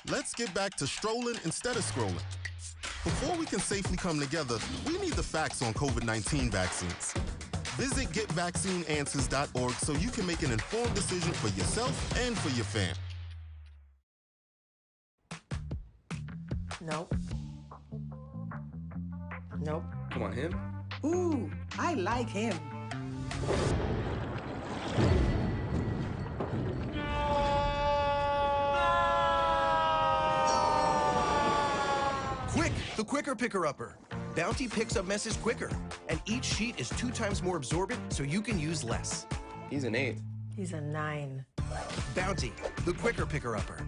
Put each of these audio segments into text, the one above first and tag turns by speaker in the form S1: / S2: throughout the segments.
S1: Let's get back to strolling instead of scrolling. Before we can safely come together, we need the facts on COVID-19 vaccines. Visit getvaccineanswers.org so you can make an informed decision for yourself and for your fam.
S2: Nope. Nope.
S3: Come on, him?
S2: Ooh, I like him.
S4: Quick, the quicker picker-upper. Bounty picks up messes quicker, and each sheet is 2 times more absorbent, so you can use less.
S3: He's an 8.
S2: He's a 9.
S4: Bounty, the quicker picker-upper.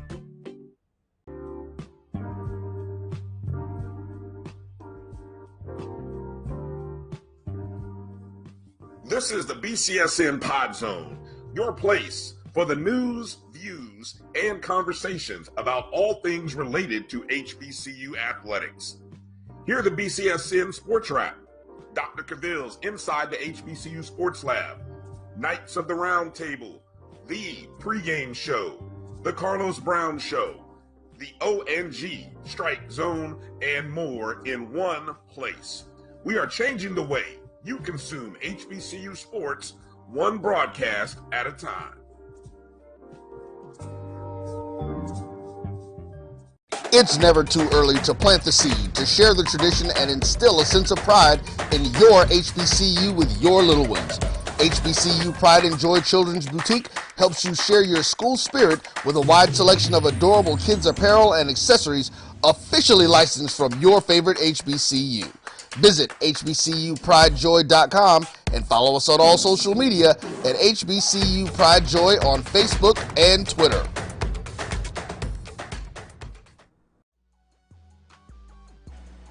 S5: This is the BCSN Pod Zone, your place for the news, views, and conversations about all things related to HBCU athletics. Here are the BCSN Sports Wrap, Dr. Cavill's Inside the HBCU Sports Lab, Knights of the Round Table, the pregame show, the Carlos Brown Show, the O&G StrikeZone, and more in one place. We are changing the way you consume HBCU sports, one broadcast at a time.
S6: It's never too early to plant the seed, to share the tradition, and instill a sense of pride in your HBCU with your little ones. HBCU Pride and Joy Children's Boutique helps you share your school spirit with a wide selection of adorable kids' apparel and accessories officially licensed from your favorite HBCU. Visit hbcupridejoy.com and follow us on all social media at HBCU Pride Joy on Facebook and Twitter.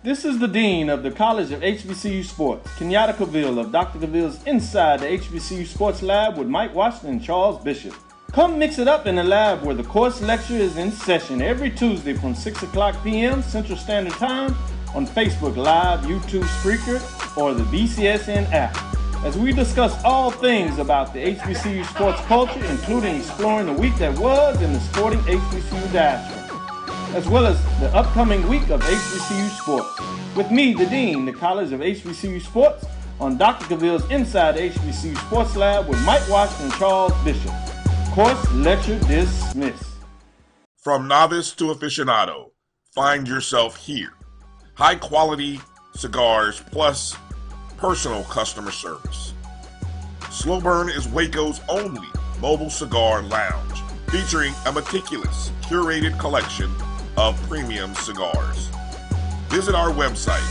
S7: This is the Dean of the College of HBCU Sports, Kenyatta Cavill of Dr. Cavill's Inside the HBCU Sports Lab with Mike Washington and Charles Bishop. Come mix it up in the lab where the course lecture is in session every Tuesday from 6 o'clock p.m. Central Standard Time on Facebook Live, YouTube Spreaker, or the BCSN app, as we discuss all things about the HBCU sports culture, including exploring the week that was in the sporting HBCU diaspora, as well as the upcoming week of HBCU sports. With me, the Dean, the College of HBCU Sports, on Dr. Cavill's Inside the HBCU Sports Lab with Mike Washington and Charles Bishop. Course lecture dismissed.
S5: From novice to aficionado, find yourself here. High quality cigars plus personal customer service. Slow Burn is Waco's only mobile cigar lounge, featuring a meticulous, curated collection of premium cigars. Visit our website,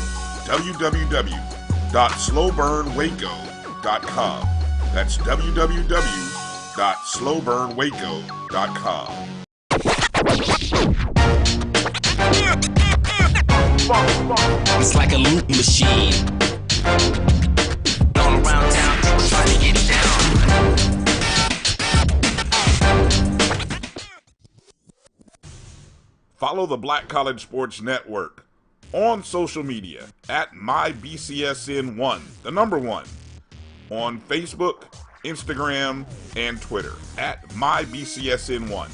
S5: www.slowburnwaco.com. That's www.slowburnwaco.com.
S8: It's like a loop machine. All around town, trying to get down.
S5: Follow the Black College Sports Network on social media at MyBCSN1, the number 1, on Facebook, Instagram, and Twitter at MyBCSN1.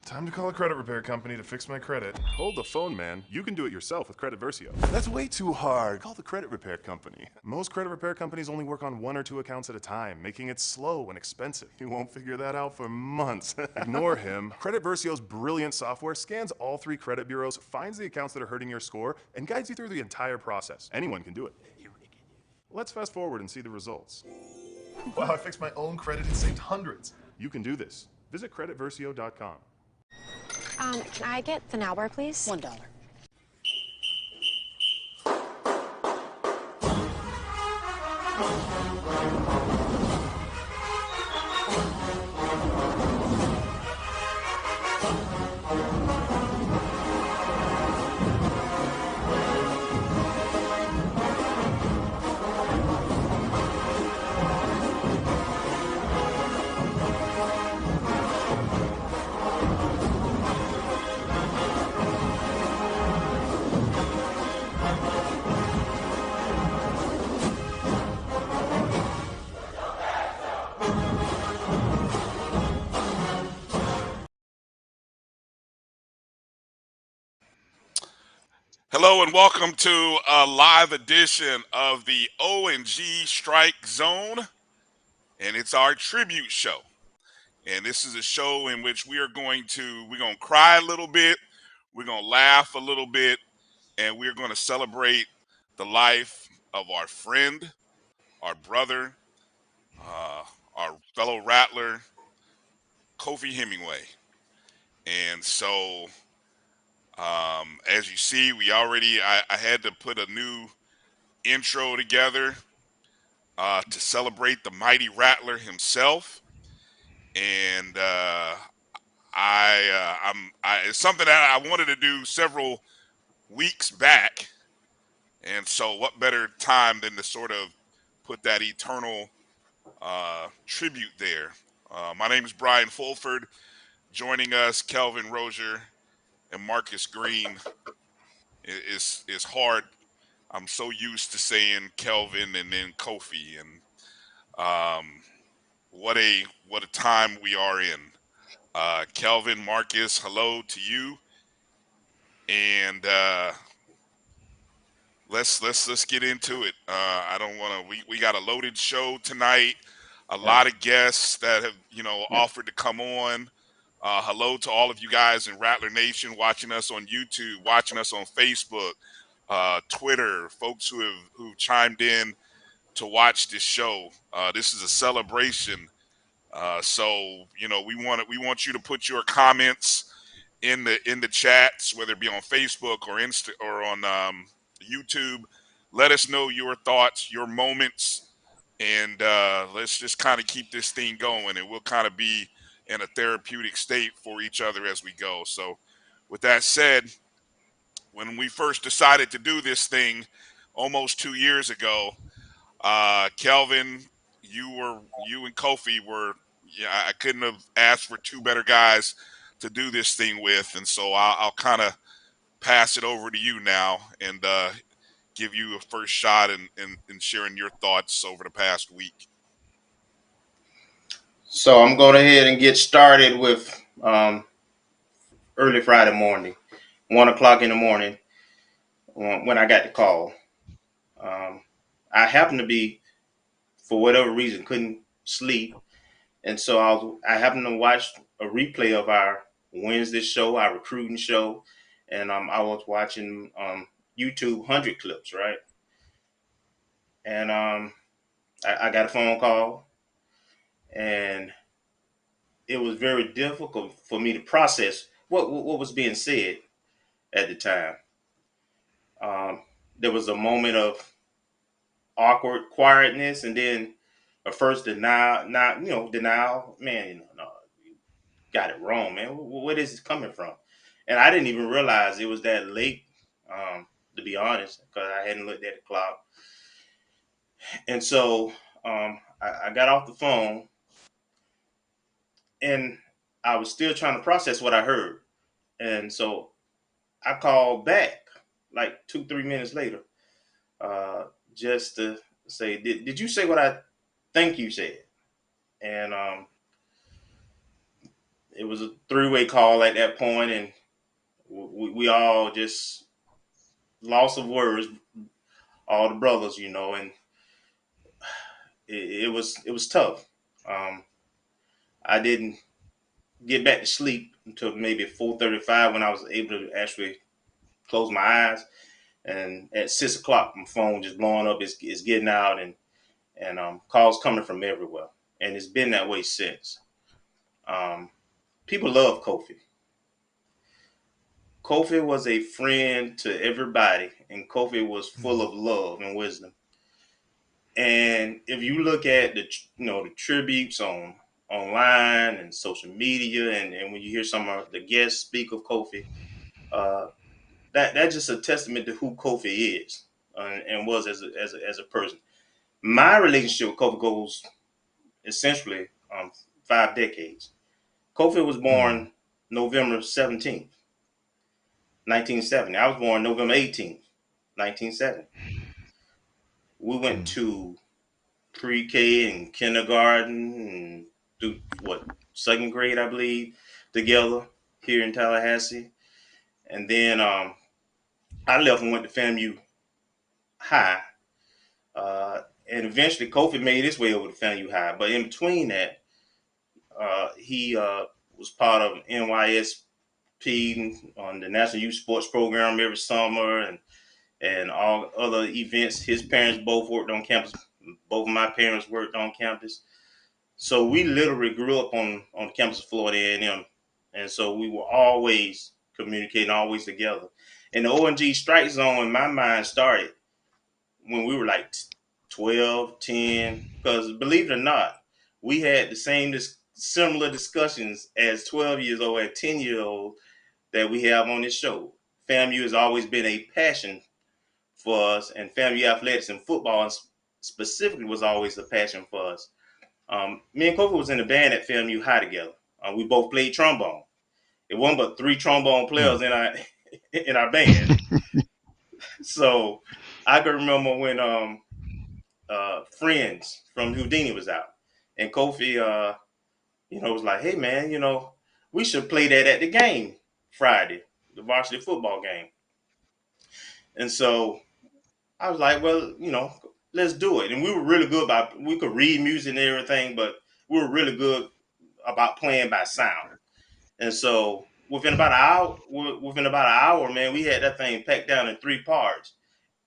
S9: Time to call a credit repair company to fix my credit.
S10: Hold the phone, man. You can do it yourself with Credit Versio.
S9: That's way too hard. Call the credit repair company. Most credit repair companies only work on 1 or 2 accounts at a time, making it slow and expensive. You won't figure that out for months. Ignore him. Credit Versio's brilliant software scans all 3 credit bureaus, finds the accounts that are hurting your score, and guides you through the entire process. Anyone can do it. Let's fast forward and see the results. Wow, I fixed my own credit and saved hundreds. You can do this. Visit creditversio.com.
S11: Can I get the now bar, please?
S12: $1.
S3: Hello and welcome to a live edition of the O&G StrikeZone, and it's our tribute show. And this is a show in which we're going to cry a little bit, we're going to laugh a little bit, and we're going to celebrate the life of our friend, our brother, our fellow Rattler, Kofi Hemmingway. And so, as you see, I had to put a new intro together to celebrate the mighty Rattler himself, and it's something that I wanted to do several weeks back, and so what better time than to sort of put that eternal tribute there. My name is Bryan Fulford. Joining us, Kelvin Rozier and Marcus Green. Is hard. I'm so used to saying Kelvin and then Kofi, and what a time we are in. Kelvin, Marcus, hello to you, and let's get into it. I don't want to. We got a loaded show tonight. A lot of guests that have offered to come on. Hello to all of you guys in Rattler Nation watching us on YouTube, watching us on Facebook, Twitter, folks who've chimed in to watch this show. This is a celebration. So we want you to put your comments in the chats, whether it be on Facebook or or on YouTube. Let us know your thoughts, your moments, and let's just kind of keep this thing going, and we'll kind of be in a therapeutic state for each other as we go. So with that said, when we first decided to do this thing almost 2 years ago, Kelvin, you and Kofi were, I couldn't have asked for two better guys to do this thing with, and so I'll kind of pass it over to you now and give you a first shot in sharing your thoughts over the past week.
S6: So I'm going ahead and get started with early Friday morning, 1 o'clock in the morning, when I got the call. I happened to be, for whatever reason, couldn't sleep, and so I happened to watch a replay of our Wednesday show, our recruiting show, and I was watching YouTube 100 clips, right? And I got a phone call, and it was very difficult for me to process what was being said at the time. There was a moment of awkward quietness, and then a first denial. Denial. Man, no, you got it wrong, man. Where is this coming from? And I didn't even realize it was that late, to be honest, because I hadn't looked at the clock. And so I got off the phone, and I was still trying to process what I heard. And so I called back like 2-3 minutes later, just to say, did you say what I think you said? And it was a 3-way call at that point, and we all just lost of words, all the brothers, and it was tough. I didn't get back to sleep until maybe 4:35 when I was able to actually close my eyes. And at 6 o'clock, my phone just blowing up. It's getting out, and calls coming from everywhere, and it's been that way since. People love Kofi. Kofi was a friend to everybody, and Kofi was full of love and wisdom. And if you look at the tributes online and social media, and when you hear some of the guests speak of Kofi, that's just a testament to who Kofi is and was as a person. My relationship with Kofi goes essentially 5 decades. Kofi was born November 17th, 1970. I was born November 18th, 1970. We went to pre-K and kindergarten and through second grade, I believe, together here in Tallahassee. And then
S12: I left and went to FAMU High. And eventually Kofi made his way over to FAMU High. But in between that, he was part of NYSP on the National Youth Sports Program every summer and all other events. His parents both worked on campus. Both of my parents worked on campus. So we literally grew up on the campus of Florida A&M. And so we were always communicating, always together. And the O&G StrikeZone in my mind started when we were like 12, 10, because believe it or not, we had the same similar discussions as 12 years old and 10 years old that we have on this show. FAMU has always been a passion for us, and FAMU athletics and football specifically was always a passion for us. Me and Kofi was in the band at FAMU High together. We both played trombone. It wasn't but 3 trombone players in our band. So I can remember when Friends from Houdini was out, and Kofi, was like, "Hey man, we should play that at the game Friday, the varsity football game." And so I was like, "Well, let's do it." And we were really good we could read music and everything, but we were really good about playing by sound. And so within about an hour, man, we had that thing packed down in 3 parts,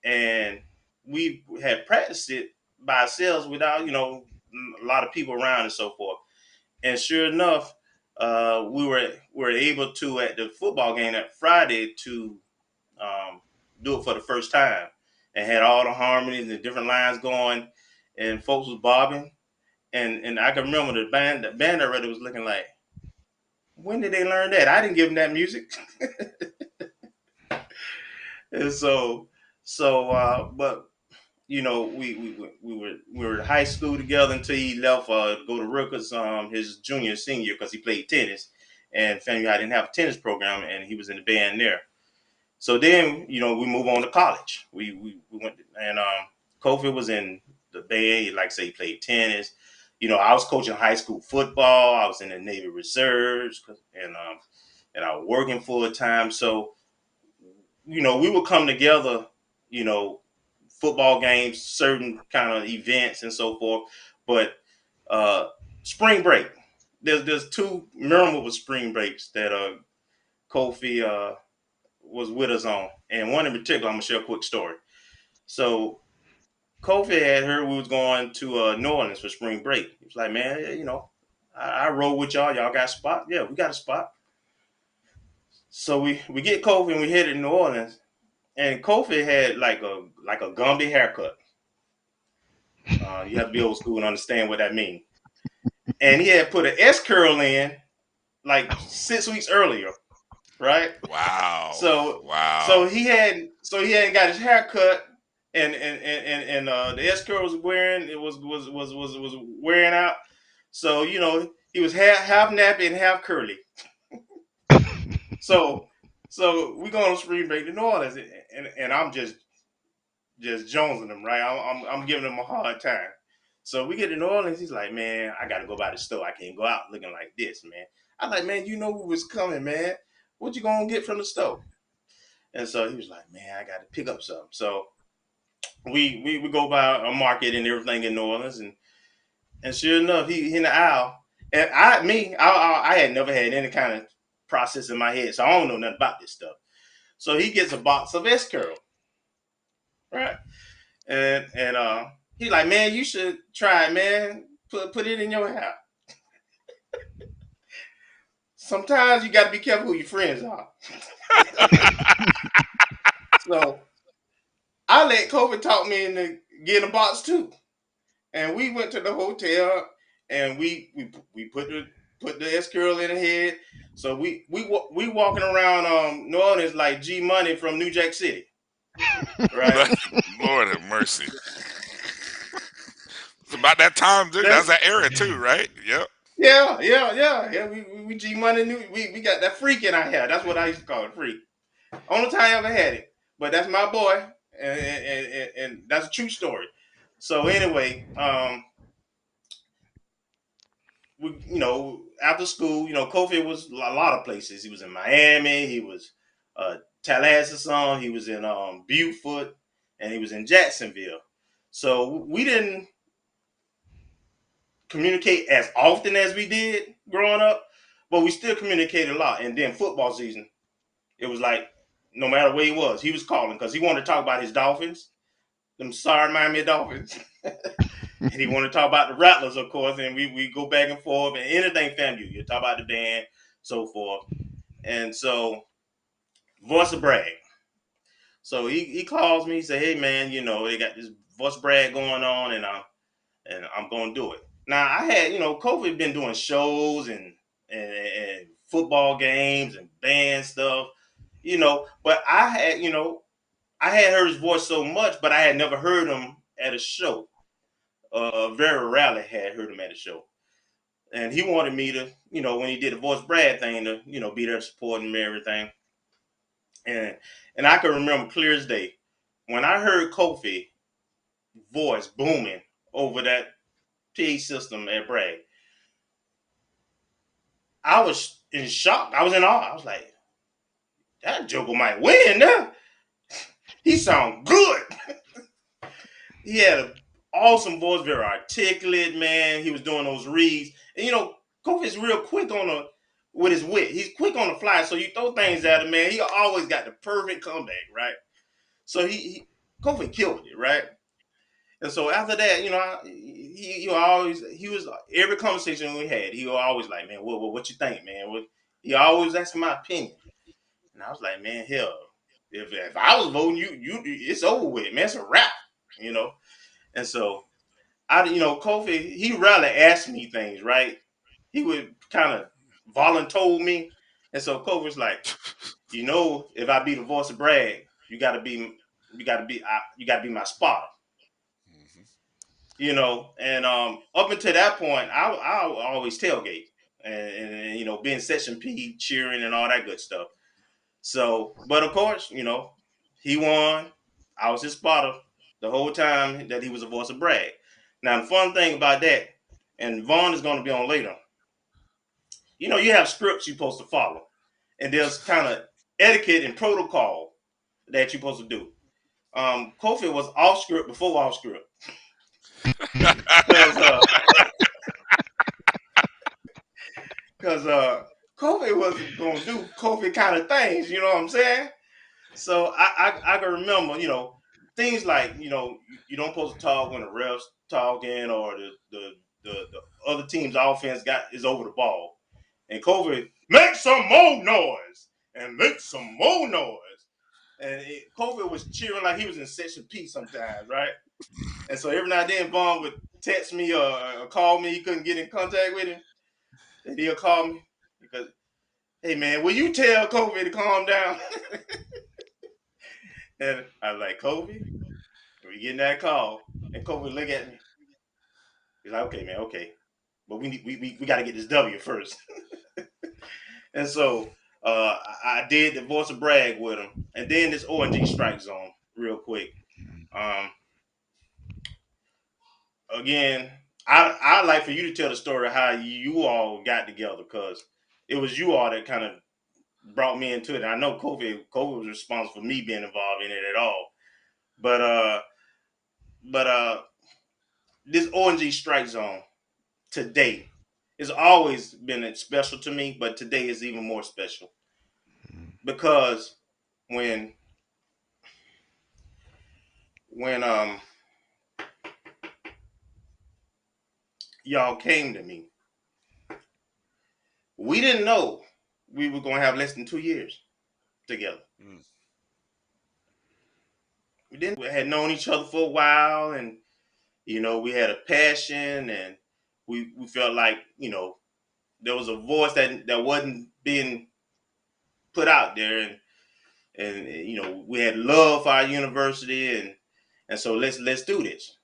S12: and we had practiced it by ourselves without, a lot of people around and so forth. And sure enough, we were able to, at the football game that Friday, to do it for the first time, and had all the harmonies and the different lines going, and folks was bobbing. And I can remember the band director was looking like, when did they learn that? I didn't give them that music. And but we were in high school together until he left go to Rutgers his junior and senior, because he played tennis, and FAMU didn't have a tennis program, and he was in the band there. So then we move on to college. We went and Kofi was in the band. Like I say, he played tennis. I was coaching high school football. I was in the Navy Reserves, and I was working full time. So we would come together, football games, certain kind of events and so forth. But spring break, there's 2 memorable spring breaks that Kofi was with us on, and one in particular, I'm gonna share a quick story. So Kofi had heard we was going to New Orleans for spring break. He was like, "Man, I roll with y'all. Y'all got a spot?" "Yeah, we got a spot." So we get Kofi and we headed to New Orleans. And Kofi had like a Gumby haircut. You have to be old school and understand what that means. And he had put an S curl in like 6 weeks earlier, right?
S3: Wow.
S12: So he hadn't got his hair cut, and the S curl was wearing out. So he was half nappy and half curly. So we go on spring break to New Orleans, and I'm just jonesing him, right? I'm giving him a hard time. So we get to New Orleans. He's like, "Man, I got to go by the store. I can't go out looking like this, man." I'm like, "Man, who was coming, man? What you gonna get from the store?" And so he was like, "Man, I got to pick up something." So we go by a market and everything in New Orleans, and sure enough, he in the aisle, and I had never had any kind of process in my head, so I don't know nothing about this stuff. So he gets a box of S curl, right? And he's like, "Man, you should try it, man. Put it in your hair." Sometimes you got to be careful who your friends are. So I let Kofi talk me into getting a box too, and we went to the hotel and we put the S curl in the head. So we walking around New Orleans like G Money from New Jack City, right?
S3: Lord have mercy. It's about that time, dude. That's that era too, right? Yep.
S12: Yeah. We G Money. We got that freak in our hair. That's what I used to call it, freak. Only time I ever had it, but that's my boy, and that's a true story. So anyway, we after school, Kofi was a lot of places. He was in Miami. He was Tallahassee some, he was in Beaufort, and he was in Jacksonville. So we didn't communicate as often as we did growing up, but we still communicated a lot. And then football season, it was like no matter where he was calling because he wanted to talk about his Dolphins, them sorry Miami Dolphins. And he wanted to talk about the Rattlers, of course, and we go back and forth and anything FAMU. You talk about the band, so forth. And so, Voice of Bragg. So he calls me, he say, hey man, you know, they got this Voice of Bragg going on and I'm gonna do it. Now I had, you know, Kofi been doing shows and football games and band stuff, you know, but I had heard his voice so much, but I had never heard him at a show. Very rarely had heard him at a show. And he wanted me to, you know, when he did the Voice Brad thing, to, you know, be there supporting him and everything. And I can remember clear as day when I heard Kofi voice booming over that PA system at Bragg. I was in shock. I was in awe. I was like, that Joker might win now. He sound good. He had an awesome voice, very articulate, man. He was doing those reads. And, you know, Kofi's real quick with his wit. He's quick on the fly. So you throw things at him, man. He always got the perfect comeback, right? So Kofi killed it, right? And so after that, you know, he was every conversation we had, he was always like, man, what you think, man? He always asking my opinion. And I was like, man, hell, if I was voting you, it's over with, man. It's a wrap, you know. And so Kofi, he rarely asked me things, right? He would kind of volunteer me. And so Kofi was like, you know, if I be the Voice of Bragg, you gotta be my spotter.
S3: Mm-hmm.
S12: You know, and up until that point, I always tailgate and you know, being section P, cheering and all that good stuff. So, but of course, you know, he won. I was his spotter the whole time that he was a Voice of Bragg. Now, the fun thing about that, and Vaughn is going to be on later, you know, you have scripts you're supposed to follow. And there's kind of etiquette and protocol that you're supposed to do. Kofi was off script before off script. Because Kofi was going to do Kofi kind of things, you know what I'm saying? So I can remember, you know, things like, you know, you don't supposed to talk when the refs talking or the other team's offense is over the ball. And Kofi, make some more noise and make some more noise. And Kofi was cheering like he was in section P sometimes, right? And so every now and then Vaughn would text me or call me. He couldn't get in contact with him. And he'll call me because, hey man, will you tell Kofi to calm down? And I was like, Kofi, we getting that call. And Kofi look at me. He's like, okay, man, okay. But we got to get this W first. And so I did the Voice of Bragg with him. And then this O&G StrikeZone real quick. Again, I'd like for you to tell the story of how you all got together because it was you all that kind of brought me into it. And I know Kofi was responsible for me being involved in it at all. But this O&G StrikeZone today has always been special to me, but today is even more special because when y'all came to me, we didn't know we were gonna have less than 2 years together. We had known each other for a while, and you know, we had a passion, and we felt like, you know, there was a voice that wasn't being put out there, and you know, we had love for our university, and so let's do this.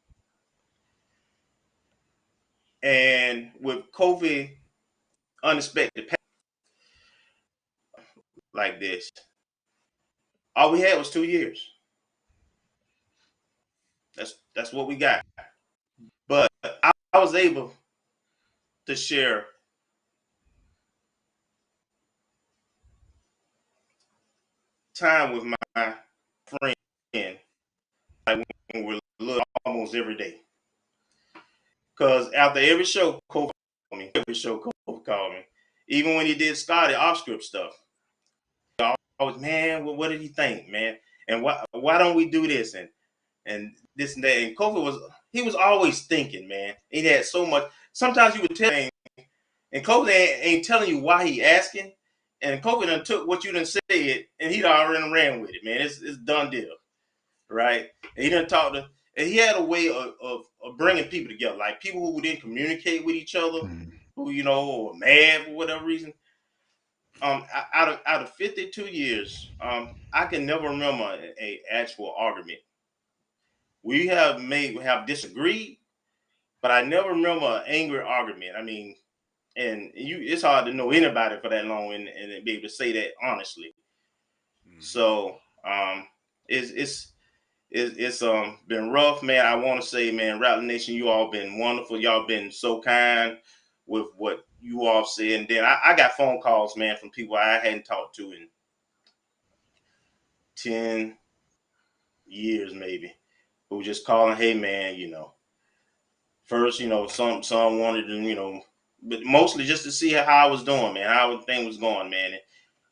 S12: And with Kofi unexpected like this, all we had was 2 years. That's what we got. But I was able to share time with my friend, like when we're little, almost every day. Because after every show, Kofi called me. Every show, Kofi called me. Even when he did Scotty OffScript stuff. I was, man, well, what did he think, man? And why don't we do this and this and that? And Kofi was always thinking, man. He had so much. Sometimes you would tell him, and Kofi ain't telling you why he asking. And Kofi done took what you done said, and he already ran with it, man. It's done deal, right? And he done talked to, and he had a way of bringing people together, like people who didn't communicate with each other, who were mad for whatever reason. Out of 52 years, I can never remember a actual argument. We have disagreed, but I never remember an angry argument. I mean, and it's hard to know anybody for that long and be able to say that honestly. So it's been rough, man. I want to say, man, Rattler Nation, you all been wonderful. Y'all been so kind with what you all said. And then I got phone calls, man, from people I hadn't talked to in 10 years maybe, who just calling, hey, man, first, some wanted to, but mostly just to see how I was doing, man, how everything was going, man.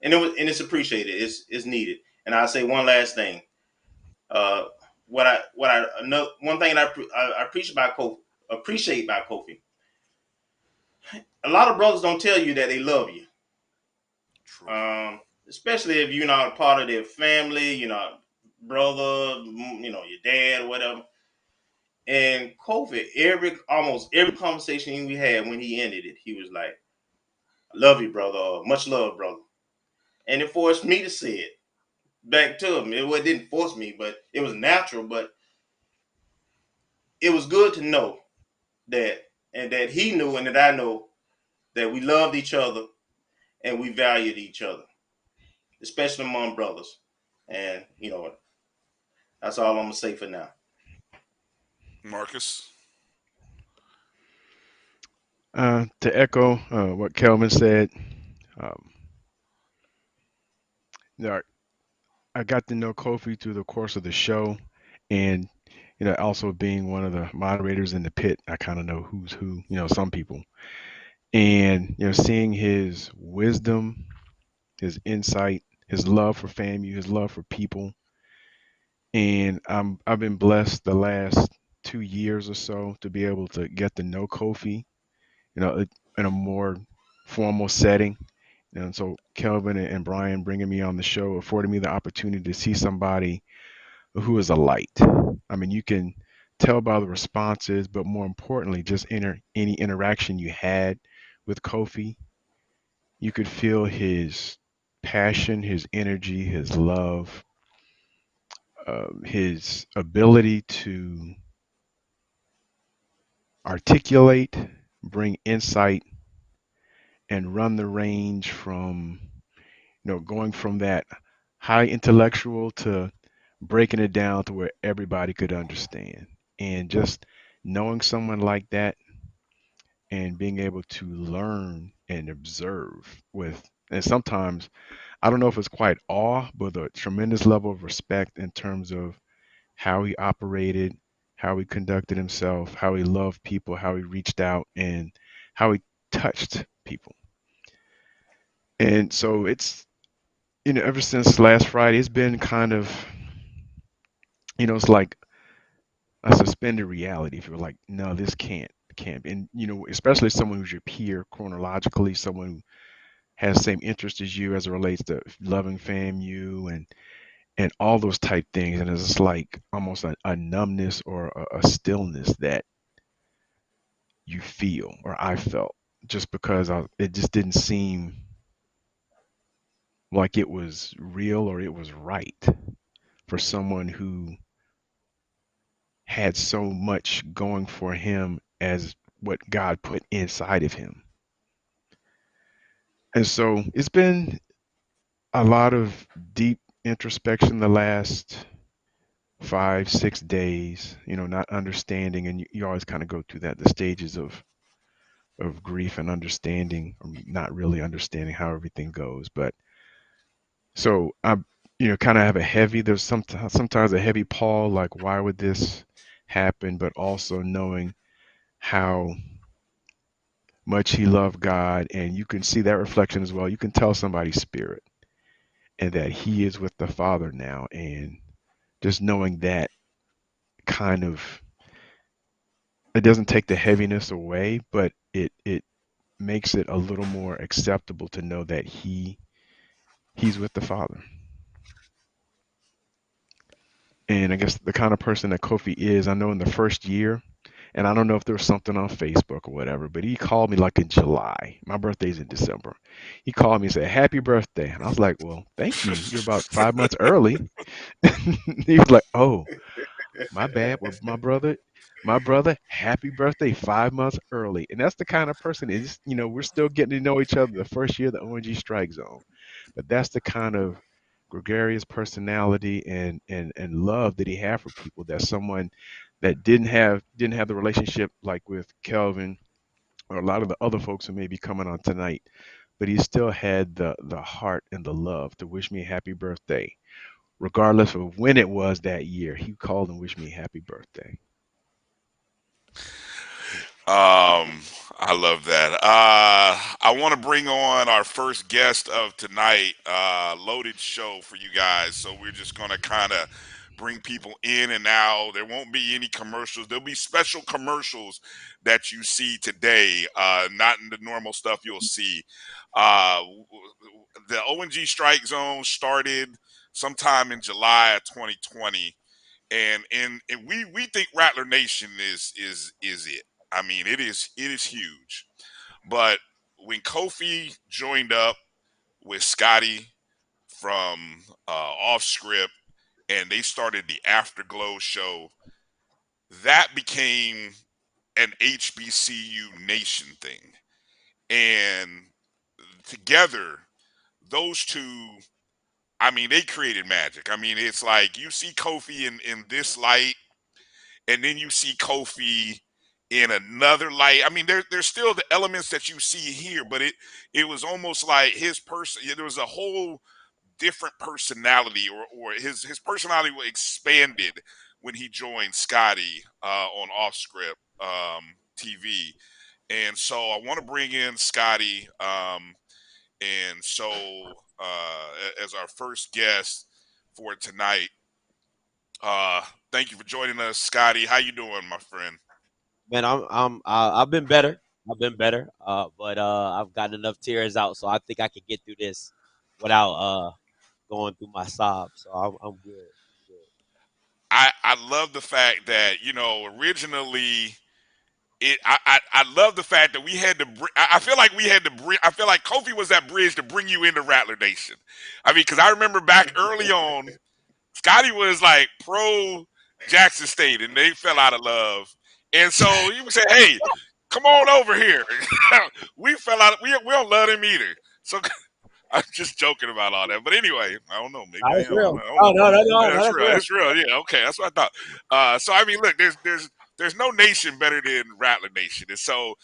S12: And it's appreciated. It's needed. And I'll say one last thing. One thing I appreciate about Kofi. A lot of brothers don't tell you that they love you. True. Especially if you're not a part of their family, brother, your dad or whatever. And Kofi, almost every conversation we had, when he ended it, he was like, "I love you, brother. Or, much love, brother." And it forced me to say it back to him. It didn't force me, but it was natural. But it was good to know that he knew and that I know that we loved each other and we valued each other, especially among brothers. And that's all I'm gonna say for now.
S3: Marcus.
S13: To echo what Kelvin said, I got to know Kofi through the course of the show, and also being one of the moderators in the pit, I kind of know who's who. Some people, and seeing his wisdom, his insight, his love for FAMU, his love for people, and I've been blessed the last 2 years or so to be able to get to know Kofi, in a more formal setting. And so Kelvin and Bryan bringing me on the show afforded me the opportunity to see somebody who is a light. I mean, you can tell by the responses, but more importantly, just any interaction you had with Kofi, you could feel his passion, his energy, his love, his ability to articulate, bring insight, and run the range from going from that high intellectual to breaking it down to where everybody could understand. And just knowing someone like that and being able to learn and observe with, and sometimes I don't know if it's quite awe, but a tremendous level of respect in terms of how he operated, how he conducted himself, how he loved people, how he reached out, and how he touched people. And so it's, ever since last Friday, it's been kind of, it's like a suspended reality. If you're like, no, this can't be. And, especially someone who's your peer chronologically, someone who has the same interest as you as it relates to loving FAMU and all those type things. And it's just like almost a numbness or a stillness that you feel, or I felt, just because it just didn't seem like it was real or it was right for someone who had so much going for him as what God put inside of him. And so it's been a lot of deep introspection the last 5-6 days, not understanding. And you always kind of go through the stages of grief and understanding, or not really understanding how everything goes. But so kind of have a heavy. There's sometimes a heavy pall, like why would this happen? But also knowing how much he loved God, and you can see that reflection as well. You can tell somebody's spirit, and that he is with the Father now, and just knowing that kind of it doesn't take the heaviness away, but it makes it a little more acceptable to know that he's with the Father. And I guess the kind of person that Kofi is, I know in the first year, and I don't know if there was something on Facebook or whatever, but he called me like in July. My birthday's in December. He called me and said, "Happy birthday." And I was like, "Well, thank you. You're about 5 months early." He was like, "Oh, my bad. Well, my brother, happy birthday 5 months early." And that's the kind of person is, we're still getting to know each other the first year of the O&G StrikeZone. But that's the kind of gregarious personality and love that he had for people, that someone that didn't have the relationship like with Kelvin or a lot of the other folks who may be coming on tonight, but he still had the heart and the love to wish me a happy birthday regardless of when it was that year. He called and wished me happy birthday.
S3: I love that. I want to bring on our first guest of tonight. Loaded show for you guys. So we're just going to kind of bring people in and out. There won't be any commercials. There'll be special commercials that you see today, not in the normal stuff you'll see. The O&G StrikeZone started sometime in July of 2020. And we think Rattler Nation is it. I mean, it is huge. But when Kofi joined up with Scotty from OffScript, and they started the Afterglow show, that became an HBCU Nation thing. And together, those two, I mean, they created magic. I mean, it's like you see Kofi in this light, and then you see Kofi in another light. I mean, there's still the elements that you see here, but it was almost like his person. There was a whole different personality, or his personality was expanded when he joined Scotty on OffScript TV. And so I want to bring in Scotty, and so as our first guest for tonight. Thank you for joining us, Scotty. How you doing, my friend?
S14: Man, I've been better. But I've gotten enough tears out, so I think I can get through this without going through my sobs. So I'm good.
S3: I love the fact that originally I love the fact that we had to. I feel like we had to bring. I feel like Kofi was that bridge to bring you into Rattler Nation. I mean, because I remember back early on, Scotty was like pro Jackson State, and they fell out of love. And so he would say, "Hey, come on over here." We fell out. We don't love him either. So I'm just joking about all that. But anyway, I don't know. Maybe
S14: That's real.
S3: No,
S14: That's
S3: real.
S14: real.
S3: It's real. Yeah. Okay. That's what I thought. So I mean, look, there's no nation better than Rattler Nation. And so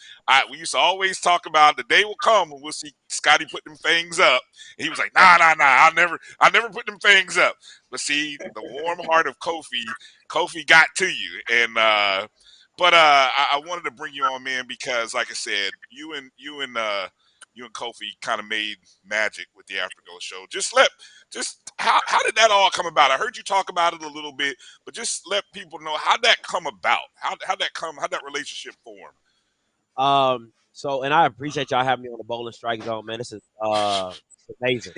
S3: we used to always talk about the day will come when we'll see Scotty put them things up. And he was like, nah, I'll never put them things up. But see, the warm heart of Kofi got to you. And but I wanted to bring you on, man, because like I said, you and Kofi kind of made magic with the Afterglow show. How did that all come about? I heard you talk about it a little bit, but just let people know how'd that come about. How'd that relationship form?
S14: So, and I appreciate y'all having me on the Bowling Strike Zone, man. This is amazing.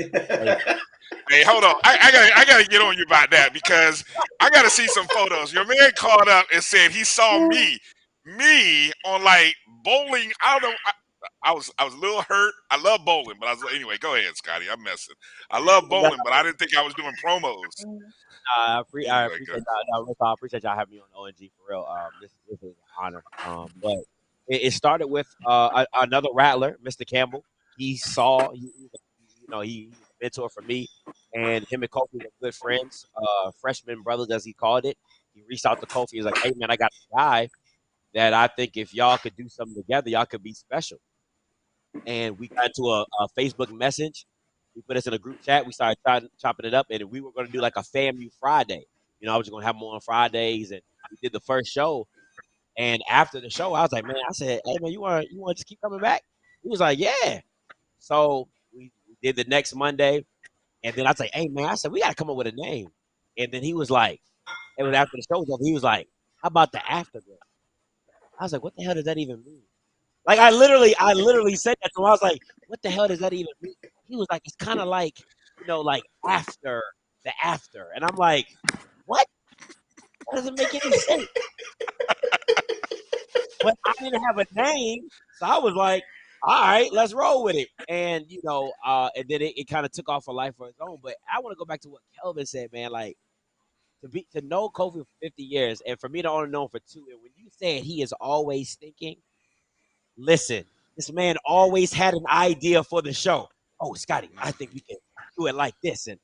S3: Hey, hold on. I gotta get on you about that because I gotta see some photos. Your man called up and said he saw me on like bowling. I don't know. I was a little hurt. I love bowling, but anyway. Go ahead, Scotty. I'm messing. I love bowling, but I didn't think I was doing promos.
S14: I appreciate y'all. I appreciate y'all having me on ONG for real. This is an honor. But it started with another Rattler, Mr. Campbell. He saw, he was a mentor for me, and him and Kofi were good friends, freshman brothers as he called it. He reached out to Kofi. He was like, "Hey man, I got a guy that I think if y'all could do something together, y'all could be special." And we got into a Facebook message, He put us in a group chat. We started chopping it up, and we were going to do like a FAMU Friday. You know, I was going to have them on Fridays, and we did the first show. And after the show, I was like, man, I said, hey, man, you want to just keep coming back? He was like, yeah. So we did the next Monday. And then I was like, hey, man, I said, we got to come up with a name. And then he was like, it was after the show was over, he was like, how about the Afterglow? I was like, what the hell does that even mean? Like, I literally said that to him. I was like, what the hell does that even mean? He was like, it's kind of like, you know, like after the after. And I'm like, what? That doesn't make any sense. But I didn't have a name, so I was like, all right, let's roll with it. And, you know, and then it kind of took off a life of its own. But I want to go back to what Kelvin said, man. Like, to know Kofi for 50 years, and for me to only know him for 2, and when you said he is always thinking, listen, this man always had an idea for the show. Oh, Scotty, I think we can do it like this. And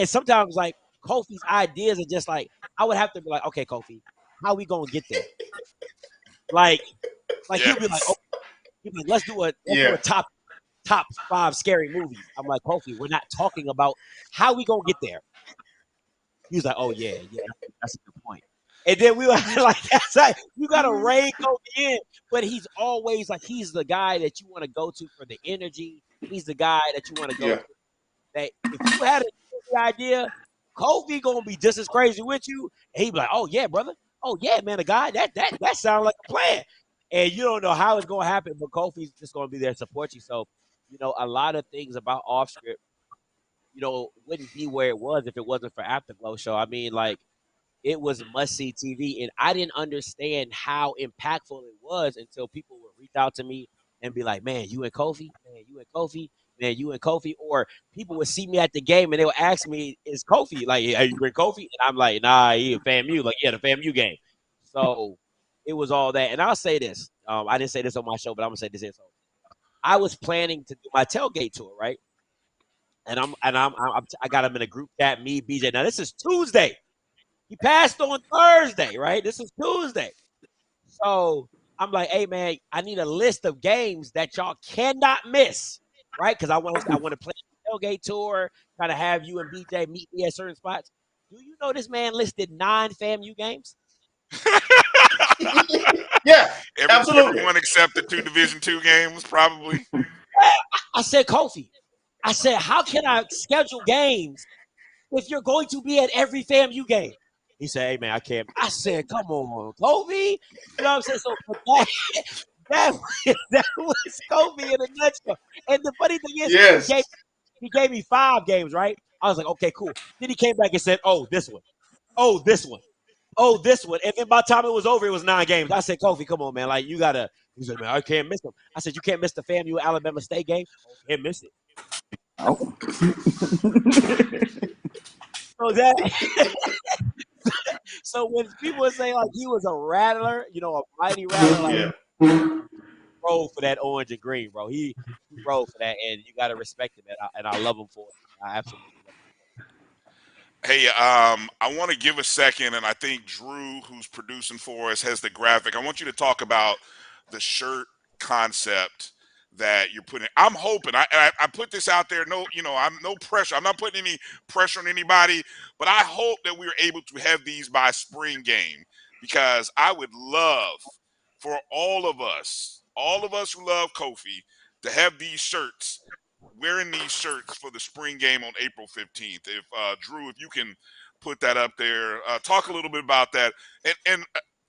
S14: sometimes, like, Kofi's ideas are just like, I would have to be like, okay, Kofi, how we going to get there? Like he'll be like, oh, let's do a top 5 scary movies. I'm like, Kofi, we're not talking about how we gonna get there. He was like, oh yeah, that's a good point. And then we were like, that's like, you gotta rein Kofi in, but he's always like, he's the guy that you want to go to for the energy. He's the guy that you want to go to. That if you had an idea, Kofi gonna be just as crazy with you, and he'd be like, oh yeah, brother. Oh yeah, man, the guy that sounds like a plan, and you don't know how it's gonna happen, but Kofi's just gonna be there to support you. So, you know, a lot of things about OffScript, you know, wouldn't be where it was if it wasn't for Afterglow Show. I mean, like, it was must-see TV, and I didn't understand how impactful it was until people would reach out to me and be like, "Man, you and Kofi, man, you and Kofi." Man, you and Kofi, or people would see me at the game and they would ask me, is Kofi, like, are you with Kofi? And I'm like, nah, he a FAMU, like, yeah, the FAMU game. So it was all that. And I'll say this, I didn't say this on my show, but I'm gonna say this. So I was planning to do my tailgate tour, right? And I got him in a group chat, me, BJ. Now this is Tuesday. He passed on Thursday, right? This is Tuesday. So I'm like, hey man, I need a list of games that y'all cannot miss. Right, because I want to play the tailgate tour, kind of have you and BJ meet me at certain spots. Do you know this man listed 9 FAMU games?
S12: Yeah, absolutely.
S3: Everyone except the 2 Division II games, probably.
S14: I said, Kofi, I said, how can I schedule games if you're going to be at every FAMU game? He said, hey man, I can't. I said, come on, Kofi. You know what I'm saying? So that was Kofi in a nutshell. And the funny thing is, he gave me 5 games, right? I was like, okay, cool. Then he came back and said, oh, this one. Oh, this one. Oh, this one. And then by the time it was over, it was 9 games. I said, Kofi, come on, man. Like, you got to. He said, man, I can't miss them. I said, you can't miss the FAMU Alabama State game? Oh, can't miss it. Oh. So when people say, like, he was a rattler, you know, a mighty rattler, like, rode for that orange and green, bro. He rode for that, and you got to respect him, and I love him for it. I absolutely love him.
S3: Hey, I want to give a second, and I think Drew, who's producing for us, has the graphic. I want you to talk about the shirt concept that you're putting. I'm hoping. I put this out there. No, you know, I'm no pressure. I'm not putting any pressure on anybody, but I hope that we're able to have these by spring game, because I would love for all of us who love Kofi, to have these shirts, wearing these shirts for the spring game on April 15th. If Drew, if you can put that up there, talk a little bit about that. And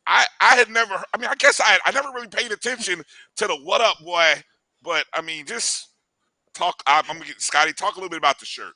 S3: I had never, I mean, I guess I never really paid attention to the What Up Boy, but I mean, just talk. I'm gonna get Scotty, talk a little bit about the shirt.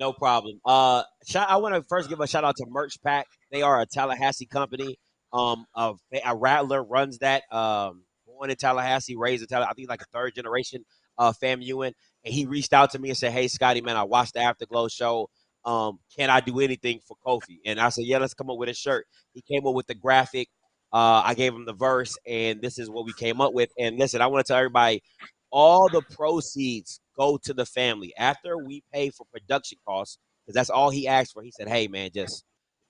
S14: No problem. I want to first give a shout out to Merch Pack. They are a Tallahassee company. A Rattler runs that. Born in Tallahassee, raised in Tallahassee. I think like a 3rd generation FAMUan. And he reached out to me and said, hey, Scotty, man, I watched the Afterglow show. Can I do anything for Kofi? And I said, yeah, let's come up with a shirt. He came up with the graphic. I gave him the verse, and this is what we came up with. And listen, I want to tell everybody, all the proceeds go to the family. After we pay for production costs, because that's all he asked for, he said, hey, man, just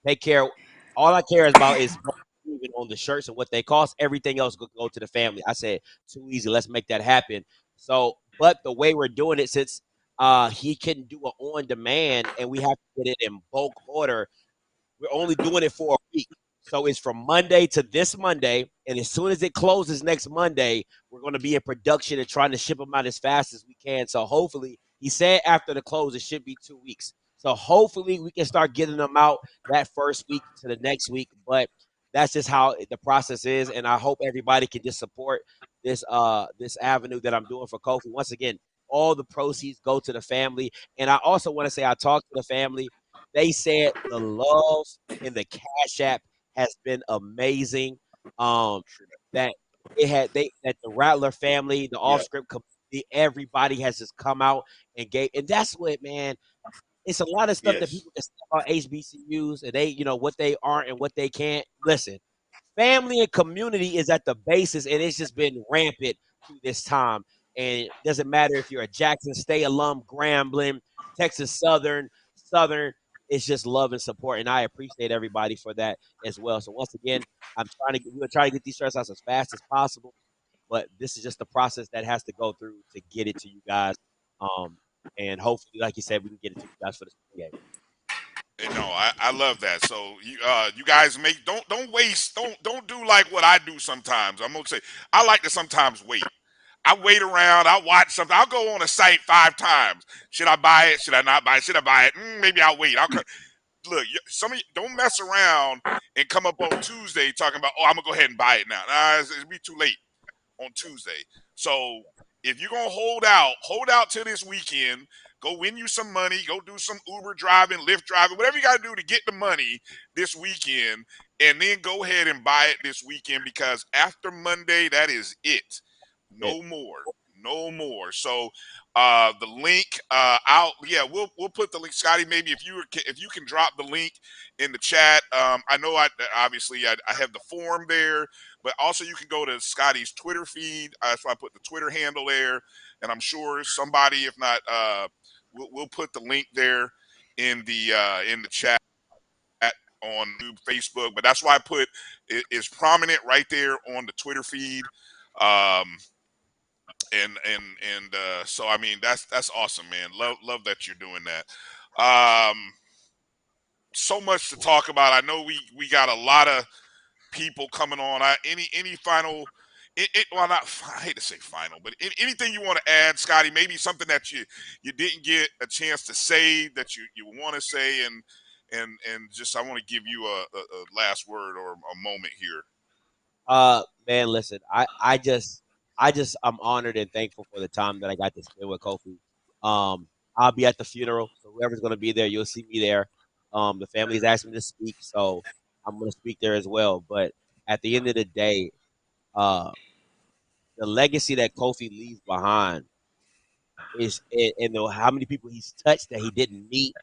S14: take care. All I care about is even on the shirts and what they cost. Everything else will go to the family. I said, too easy. Let's make that happen. So, but the way we're doing it, since he can do an on demand, and we have to get it in bulk order. We're only doing it for a week. So it's from Monday to this Monday, and as soon as it closes next Monday, we're going to be in production and trying to ship them out as fast as we can. So hopefully, he said after the close, it should be 2 weeks. So hopefully, we can start getting them out that first week to the next week. But that's just how the process is, and I hope everybody can just support this this avenue that I'm doing for Kofi. Once again, all the proceeds go to the family, and I also want to say I talked to the family. They said the love in the Cash App has been amazing. That that the Rattler family, the OffScript community, everybody has just come out and gave, and that's what, man. It's a lot of stuff that people can say about HBCUs, and they, what they aren't and what they can't. Listen, family and community is at the basis, and it's just been rampant through this time. And it doesn't matter if you're a Jackson State alum, Grambling, Texas Southern. It's just love and support, and I appreciate everybody for that as well. So once again, we're trying to get these shirts out as fast as possible, but this is just the process that has to go through to get it to you guys. And hopefully, like you said, we can get it to you guys for the spring game.
S3: No, I love that. So you guys don't waste, don't do like what I do sometimes. I'm gonna say I like to sometimes wait. I wait around. I watch something. I'll go on a site 5 times. Should I buy it? Should I not buy it? Should I buy it? Maybe I'll wait. Look, some of you don't mess around and come up on Tuesday talking about, I'm gonna go ahead and buy it now. It'll be too late on Tuesday. So if you're gonna hold out till this weekend. Go win you some money. Go do some Uber driving, Lyft driving, whatever you got to do to get the money this weekend, and then go ahead and buy it this weekend, because after Monday, that is it. No more. So the link out. Yeah, we'll put the link. Scotty, maybe if you can drop the link in the chat. I know obviously I have the form there, but also you can go to Scotty's Twitter feed. So I put the Twitter handle there, and I'm sure somebody, if not, we'll put the link there in the chat on Facebook. But that's why I put it's prominent right there on the Twitter feed. So I mean that's awesome, man. Love that you're doing that. So much to talk about. I know we got a lot of people coming on. Any final? Well, not, I hate to say final, but anything you want to add, Scotty? Maybe something that you didn't get a chance to say that you want to say, and just I want to give you a last word or a moment here.
S14: Man, listen, I'm honored and thankful for the time that I got to spend with Kofi. I'll be at the funeral, so whoever's going to be there, you'll see me there. The family's asked me to speak, so I'm going to speak there as well. But at the end of the day, the legacy that Kofi leaves behind is, and how many people he's touched that he didn't meet,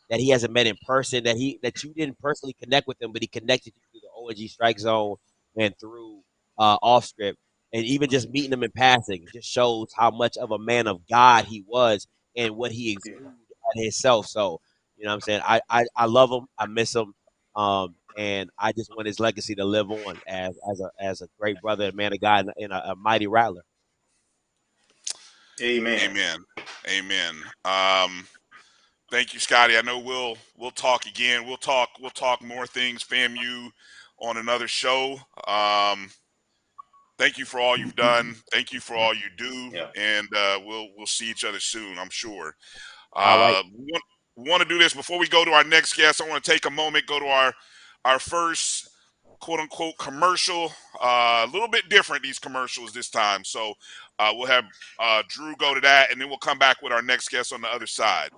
S14: that he hasn't met in person, that you didn't personally connect with him, but he connected you through the O&G StrikeZone and through OffScript. And even just meeting him in passing just shows how much of a man of God he was and what he exuded at himself. So, you know what I'm saying? I love him. I miss him. And I just want his legacy to live on as a great brother, a man of God, and a mighty Rattler.
S3: Amen. Thank you, Scotty. I know we'll talk again. We'll talk more things, FAMU, on another show. Thank you for all you've done. Thank you for all you do. Yeah. And we'll see each other soon, I'm sure. We want to do this before we go to our next guest. I want to take a moment, go to our first quote unquote commercial. A little bit different, these commercials this time. So we'll have Drew go to that, and then we'll come back with our next guest on the other side.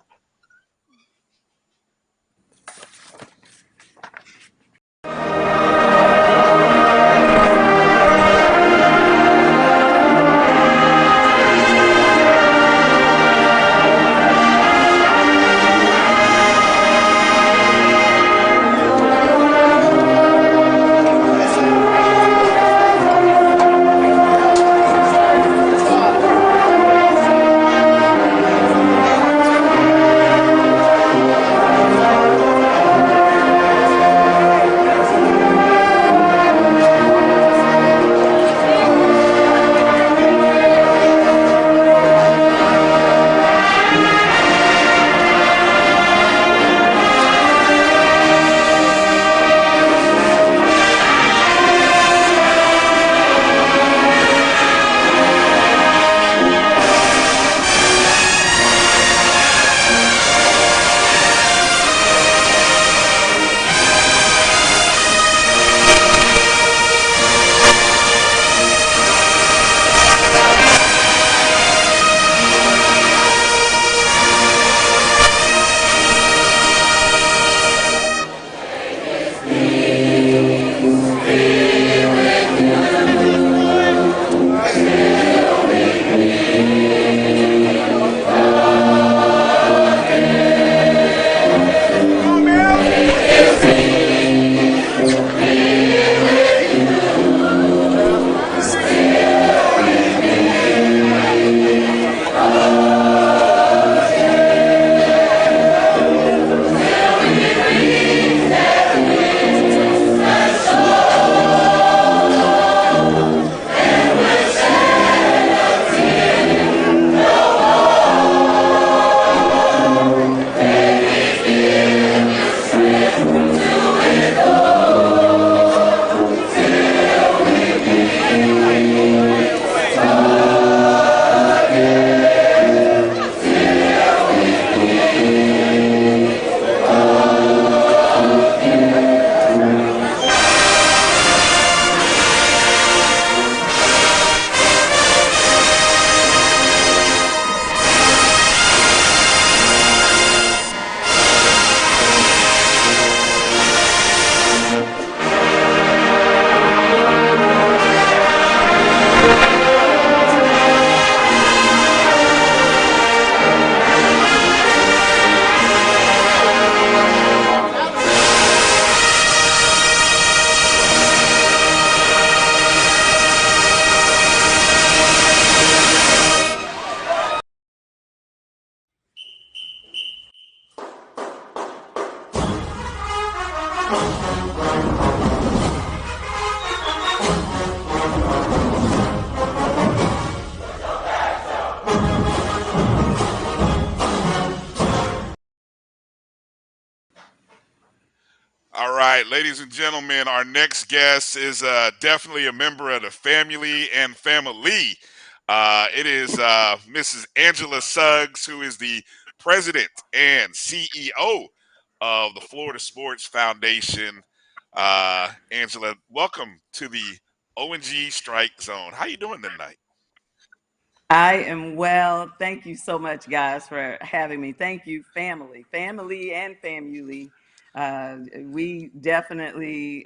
S3: All right, ladies and gentlemen, our next guest is definitely a member of the family and family. It is Mrs. Angela Suggs, who is the president and CEO of the Florida Sports Foundation. Angela, welcome to the O&G StrikeZone. How you doing tonight?
S15: I am well. Thank you so much, guys, for having me. Thank you, family and family. We definitely,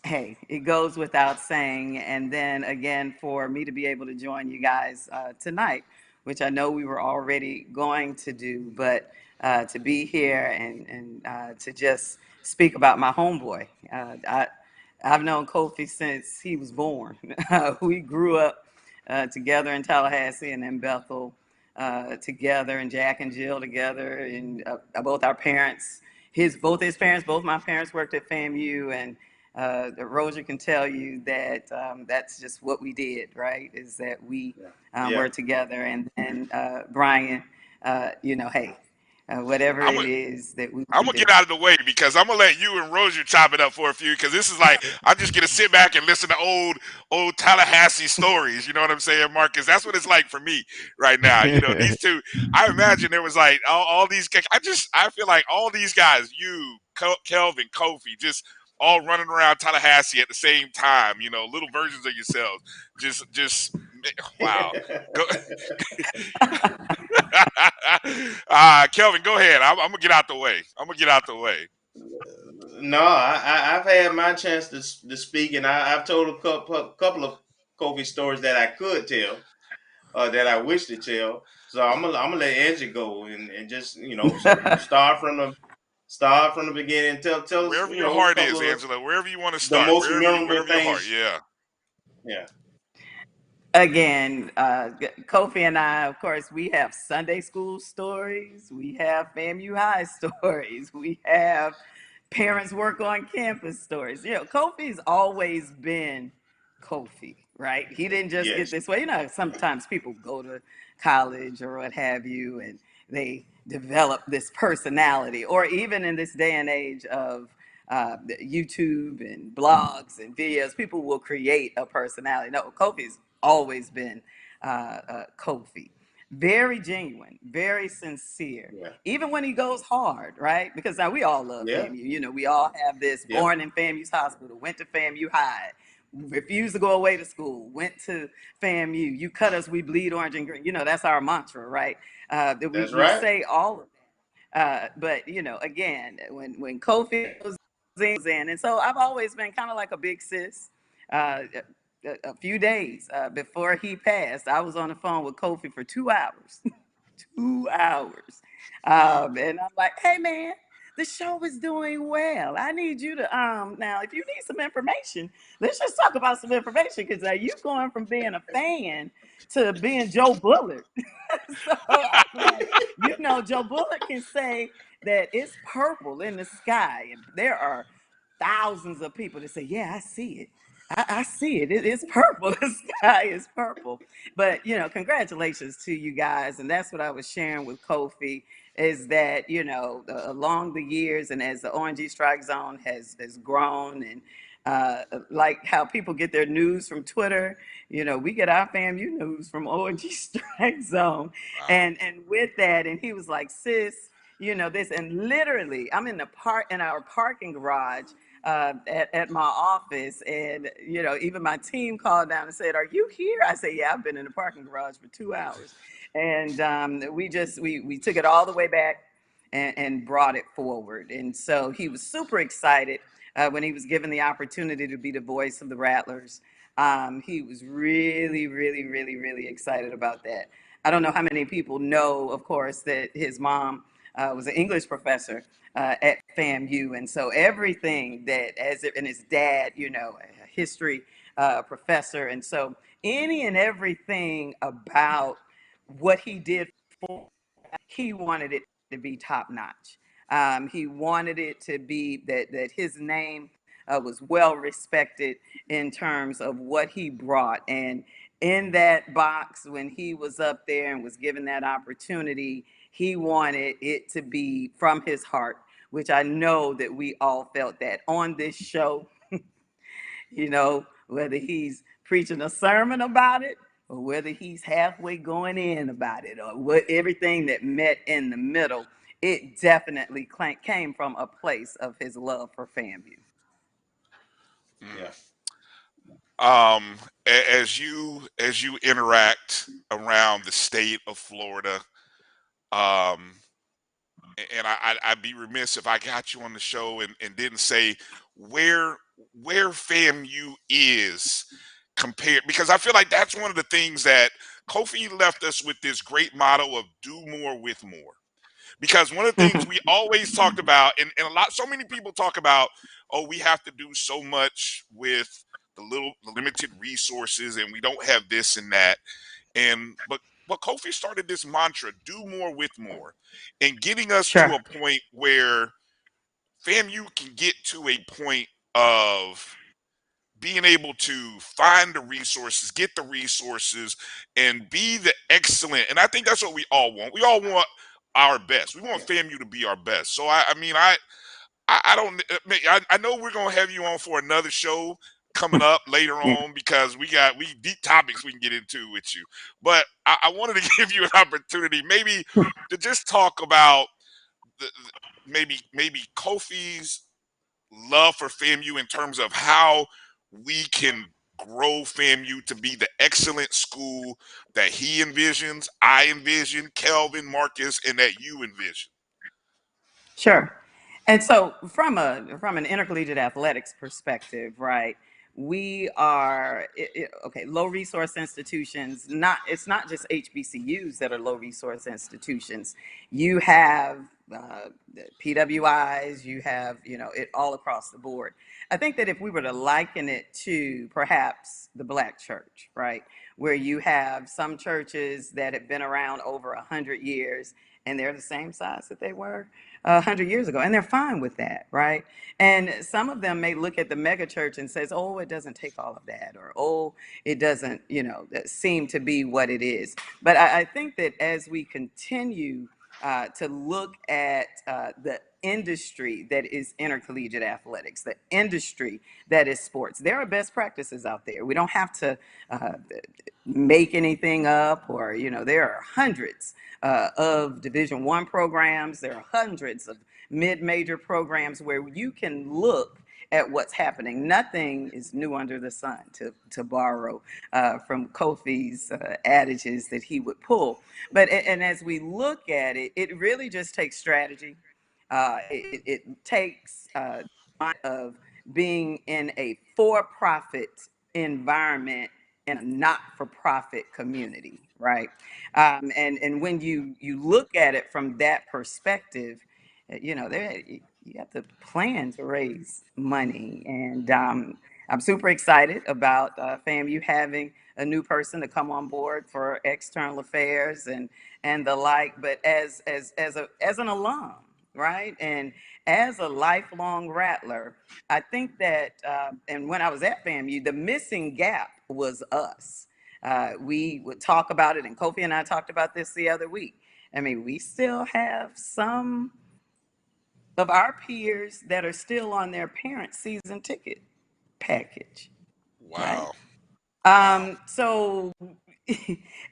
S15: hey, it goes without saying. And then again, for me to be able to join you guys tonight, which I know we were already going to do, but to be here and to just speak about my homeboy. I've known Kofi since he was born. We grew up together in Tallahassee and in Bethel together, and Jack and Jill together, and both our parents, both my parents worked at FAMU, and Roger can tell you that that's just what we did, right? Is that we were together, and then Bryan, hey, whatever it is that we.
S3: I'm gonna get out of the way because I'm gonna let you and Roger chop it up for a few, because this is like I'm just gonna sit back and listen to old Tallahassee stories. You know what I'm saying, Marcus? That's what it's like for me right now. You know, these two. I imagine there was like all these. I feel like all these guys, you, Kelvin, Kofi, just all running around Tallahassee at the same time. You know, little versions of yourselves. Just wow. Kelvin, go ahead. I'm gonna get out the way.
S12: No, I've had my chance to speak, and I've told a couple of Kofi stories that I could tell, that I wish to tell. So I'm gonna let Angie go and just start from the beginning. Tell
S3: wherever
S12: us,
S3: your heart is, Angela. Wherever you want to start.
S12: The most memorable
S3: wherever your heart.
S12: things. Yeah.
S15: Again, Kofi and I, of course, we have Sunday school stories. We have FAMU High stories. We have parents work on campus stories. You know, Kofi's always been Kofi, right? He didn't just get this way. You know, sometimes people go to college or what have you, and they develop this personality. Or even in this day and age of YouTube and blogs and videos, people will create a personality. No, Kofi's always been Kofi. Very genuine, very sincere. Yeah. Even when he goes hard, right? Because now we all love FAMU. You know, we all have this born in FAMU's hospital, went to FAMU High, refused to go away to school, went to FAMU. You cut us, we bleed orange and green. You know, that's our mantra, right? We say all of that. But, you know, again, when Kofi goes in, and so I've always been kind of like a big sis. A few days before he passed, I was on the phone with Kofi for 2 hours. 2 hours. And I'm like, hey, man, the show is doing well. I need you to, now, if you need some information, let's just talk about some information, because you're going from being a fan to being Joe Bullard. So I'm like, you know, Joe Bullard can say that it's purple in the sky, and there are thousands of people that say, yeah, I see it. I see it. It's purple. The sky is purple. But, you know, congratulations to you guys. And that's what I was sharing with Kofi, is that, you know, along the years, and as the O&G StrikeZone has grown, and like how people get their news from Twitter, you know, we get our FAMU news from O&G StrikeZone. And with that, and he was like, sis, you know, this, and literally I'm in our parking garage at my office, and you know, even my team called down and said, are you here? I said, yeah, I've been in the parking garage for 2 hours. And we took it all the way back and brought it forward. And so he was super excited when he was given the opportunity to be the voice of the Rattlers. He was really, really, really, really excited about that. I don't know how many people know, of course, that his mom was an English professor at FAMU, and so everything that, and his dad, you know, a history professor, and so any and everything about what he did for, he wanted it to be top notch. He wanted it to be that his name was well respected in terms of what he brought. And in that box, when he was up there and was given that opportunity, he wanted it to be from his heart, which I know that we all felt that on this show. You know, whether he's preaching a sermon about it or whether he's halfway going in about it or what everything that met in the middle, it definitely came from a place of his love for FAMU.
S12: Yeah.
S3: As you interact around the state of Florida, and I'd be remiss if I got you on the show and didn't say where FAMU is compared, because I feel like that's one of the things that Kofi left us with, this great motto of do more with more. Because one of the things we always talked about, and so many people talk about, oh, we have to do so much with the limited resources and we don't have this and that. But Kofi started this mantra, do more with more, and getting us to a point where FAMU can get to a point of being able to find the resources, get the resources, and be the excellent. And I think that's what we all want. We all want our best. We want FAMU to be our best. So I know we're gonna have you on for another show coming up later on, because we deep topics we can get into with you. But I wanted to give you an opportunity maybe to just talk about maybe Kofi's love for FAMU in terms of how we can grow FAMU to be the excellent school that he envisions, I envision, Kelvin, Marcus, and that you envision.
S15: Sure. And so from an intercollegiate athletics perspective, right, we are okay, low resource institutions. It's not just HBCUs that are low resource institutions. You have PWIs, you have, it all across the board. I think that if we were to liken it to perhaps the Black church, right, where you have some churches that have been around over 100 years and they're the same size that they were 100 years ago, and they're fine with that, right? And some of them may look at the mega church and says, oh, it doesn't take all of that, or oh, it doesn't, seem to be what it is. But I think that as we continue to look at the industry that is intercollegiate athletics, the industry that is sports, there are best practices out there. We don't have to make anything up, or there are hundreds of Division I programs. There are hundreds of mid-major programs where you can look at what's happening. Nothing is new under the sun, to borrow from Kofi's adages that he would pull. But and as we look at it, it really just takes strategy. It takes of being in a for-profit environment in a not-for-profit community, right? And when you look at it from that perspective, you have to plan to raise money. And I'm super excited about FAMU having a new person to come on board for external affairs and the like. But as an alum, right, and as a lifelong Rattler, I think that, and when I was at FAMU, the missing gap was us. We would talk about it, and Kofi and I talked about this the other week. I mean, we still have some of our peers that are still on their parents' season ticket package.
S3: Wow.
S15: Right? So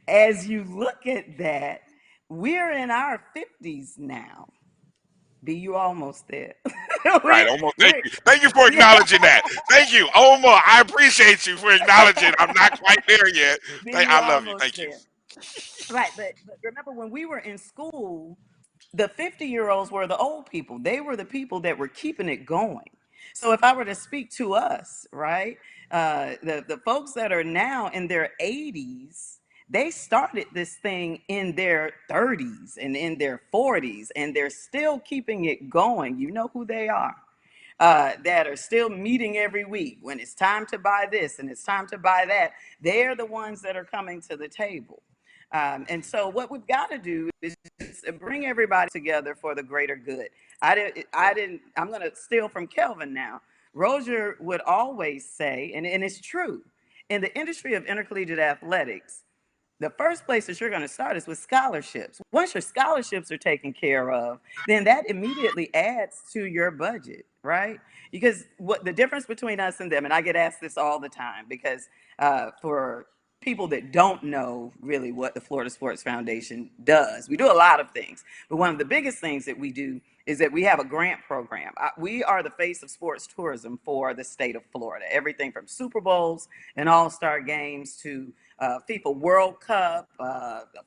S15: as you look at that, we're in our 50s now. Be you almost there?
S3: Right, almost. Thank you for acknowledging that. Thank you, Omar. I appreciate you for acknowledging I'm not quite there yet. I love you. Thank you.
S15: Right, but remember when we were in school, the 50-year-olds were the old people. They were the people that were keeping it going. So if I were to speak to us, right, the folks that are now in their 80s, they started this thing in their 30s and in their 40s, and they're still keeping it going. You know who they are. That are still meeting every week. When it's time to buy this and it's time to buy that, they're the ones that are coming to the table. And so what we've got to do is just bring everybody together for the greater good. I'm going to steal from Kelvin now. Rozier would always say, and it's true, in the industry of intercollegiate athletics, the first place that you're going to start is with scholarships. Once your scholarships are taken care of, then that immediately adds to your budget, right? Because what the difference between us and them, and I get asked this all the time, because for people that don't know really what the Florida Sports Foundation does, we do a lot of things, but one of the biggest things that we do is that we have a grant program. We are the face of sports tourism for the state of Florida. Everything from Super Bowls and all-star games to FIFA World Cup,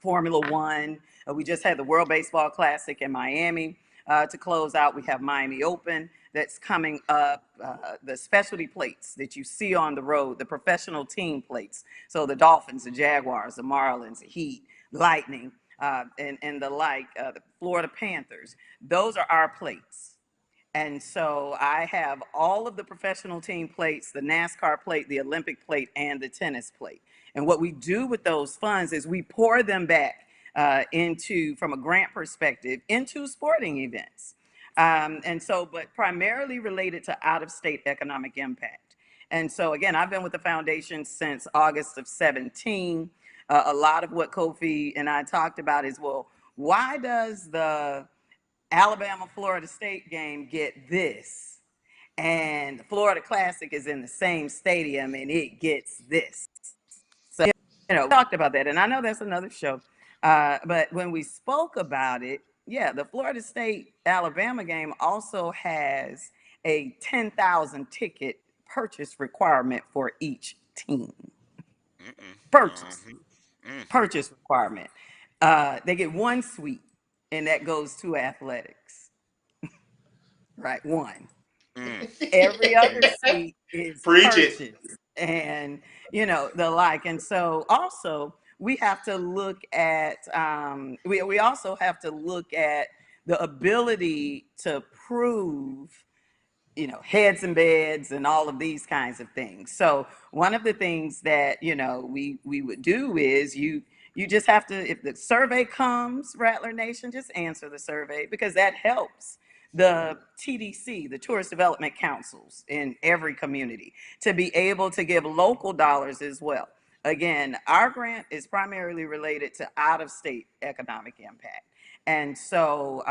S15: Formula One. We just had the World Baseball Classic in Miami to close out. We have Miami Open that's coming up, the specialty plates that you see on the road, the professional team plates. So the Dolphins, the Jaguars, the Marlins, the Heat, Lightning, and the like, the Florida Panthers. Those are our plates. And so I have all of the professional team plates, the NASCAR plate, the Olympic plate, and the tennis plate. And what we do with those funds is we pour them back from a grant perspective, into sporting events. And so, but primarily related to out-of-state economic impact. And so, again, I've been with the foundation since August of 17. A lot of what Kofi and I talked about is, well, why does the Alabama-Florida State game get this? And the Florida Classic is in the same stadium and it gets this. So, we talked about that. And I know that's another show. But when we spoke about it, yeah, the Florida State-Alabama game also has a 10,000 ticket purchase requirement for each team. Purchase requirement. They get one suite, and that goes to athletics. Right, one. Every other suite is purchased, and the like. And so also we have to look at we also have to look at the ability to prove heads and beds and all of these kinds of things. So one of the things that we would do is you just have to, if the survey comes, Rattler Nation, just answer the survey, because that helps the TDC, the Tourist Development Councils in every community, to be able to give local dollars as well. Again, our grant is primarily related to out-of-state economic impact. And so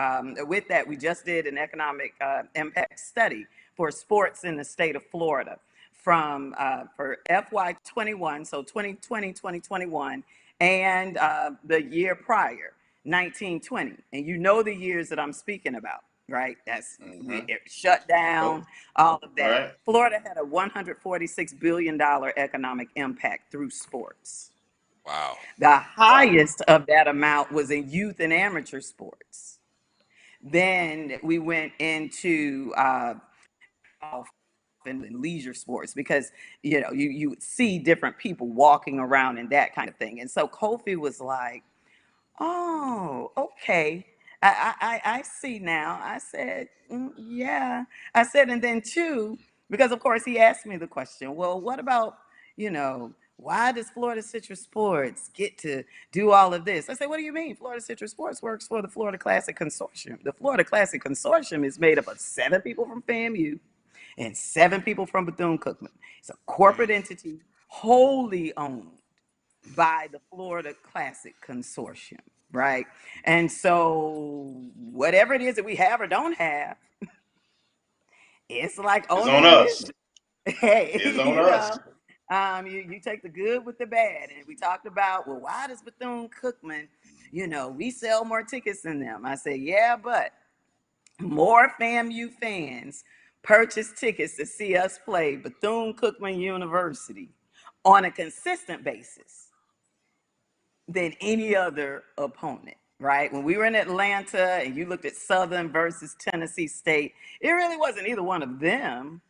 S15: with that, we just did an economic impact study for sports in the state of Florida from for FY21, so 2020, 2021, and the year prior, 1920. And the years that I'm speaking about, right? That's it shut down, all of that. Right. Florida had a $146 billion economic impact through sports.
S3: Wow.
S15: The highest of that amount was in youth and amateur sports. Then we went into and leisure sports, because you would see different people walking around and that kind of thing. And so Kofi was like, oh, okay, I see now. I said, yeah. I said, and then two, because of course he asked me the question, well, what about, why does Florida Citrus Sports get to do all of this? I said, what do you mean? Florida Citrus Sports works for the Florida Classic Consortium. The Florida Classic Consortium is made up of 7 people from FAMU and 7 people from Bethune-Cookman. It's a corporate entity wholly owned by the Florida Classic Consortium, right? And so whatever it is that we have or don't have, it's like
S12: it's on us.
S15: Hey,
S12: it's on us.
S15: You take the good with the bad. And we talked about, well, why does Bethune-Cookman, we sell more tickets than them? I said, yeah, but more FAMU fans purchase tickets to see us play Bethune-Cookman University on a consistent basis than any other opponent, right? When we were in Atlanta and you looked at Southern versus Tennessee State, it really wasn't either one of them.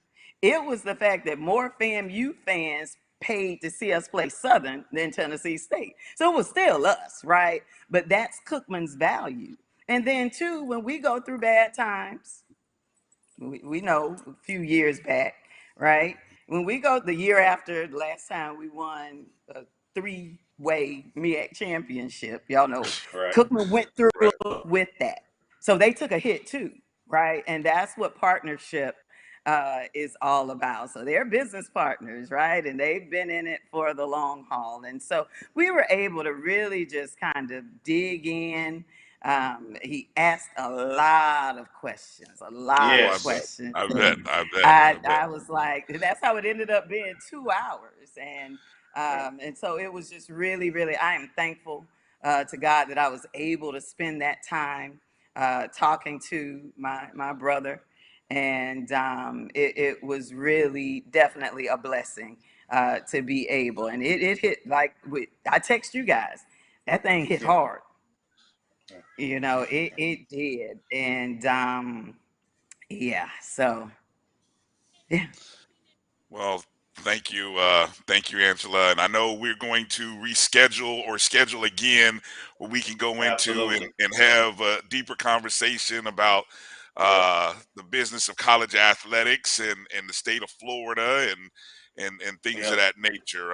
S15: It was the fact that more FAMU fans paid to see us play Southern than Tennessee State. So it was still us, right? But that's Cookman's value. And then two, when we go through bad times, we know a few years back, right? When we go the year after the last time we won 3 Way MEAC championship. Y'all know
S12: Right.
S15: Cookman went through
S12: Right.
S15: with that. So they took a hit too, right? And that's what partnership is all about. So they're business partners, right? And they've been in it for the long haul. And so we were able to really just kind of dig in. He asked a lot of questions, a lot of questions.
S3: I
S15: And
S3: bet.
S15: I was like, that's how it ended up being 2 hours. And so it was just really, really, I am thankful to God that I was able to spend that time talking to my brother. And it was really definitely a blessing to be able. And it hit like, I text you guys, that thing hit hard. You know, it did. And yeah, so yeah.
S3: Well, thank you, Angela. And I know we're going to reschedule or schedule again where we can go into and have a deeper conversation about the business of college athletics and the state of Florida and things of that nature.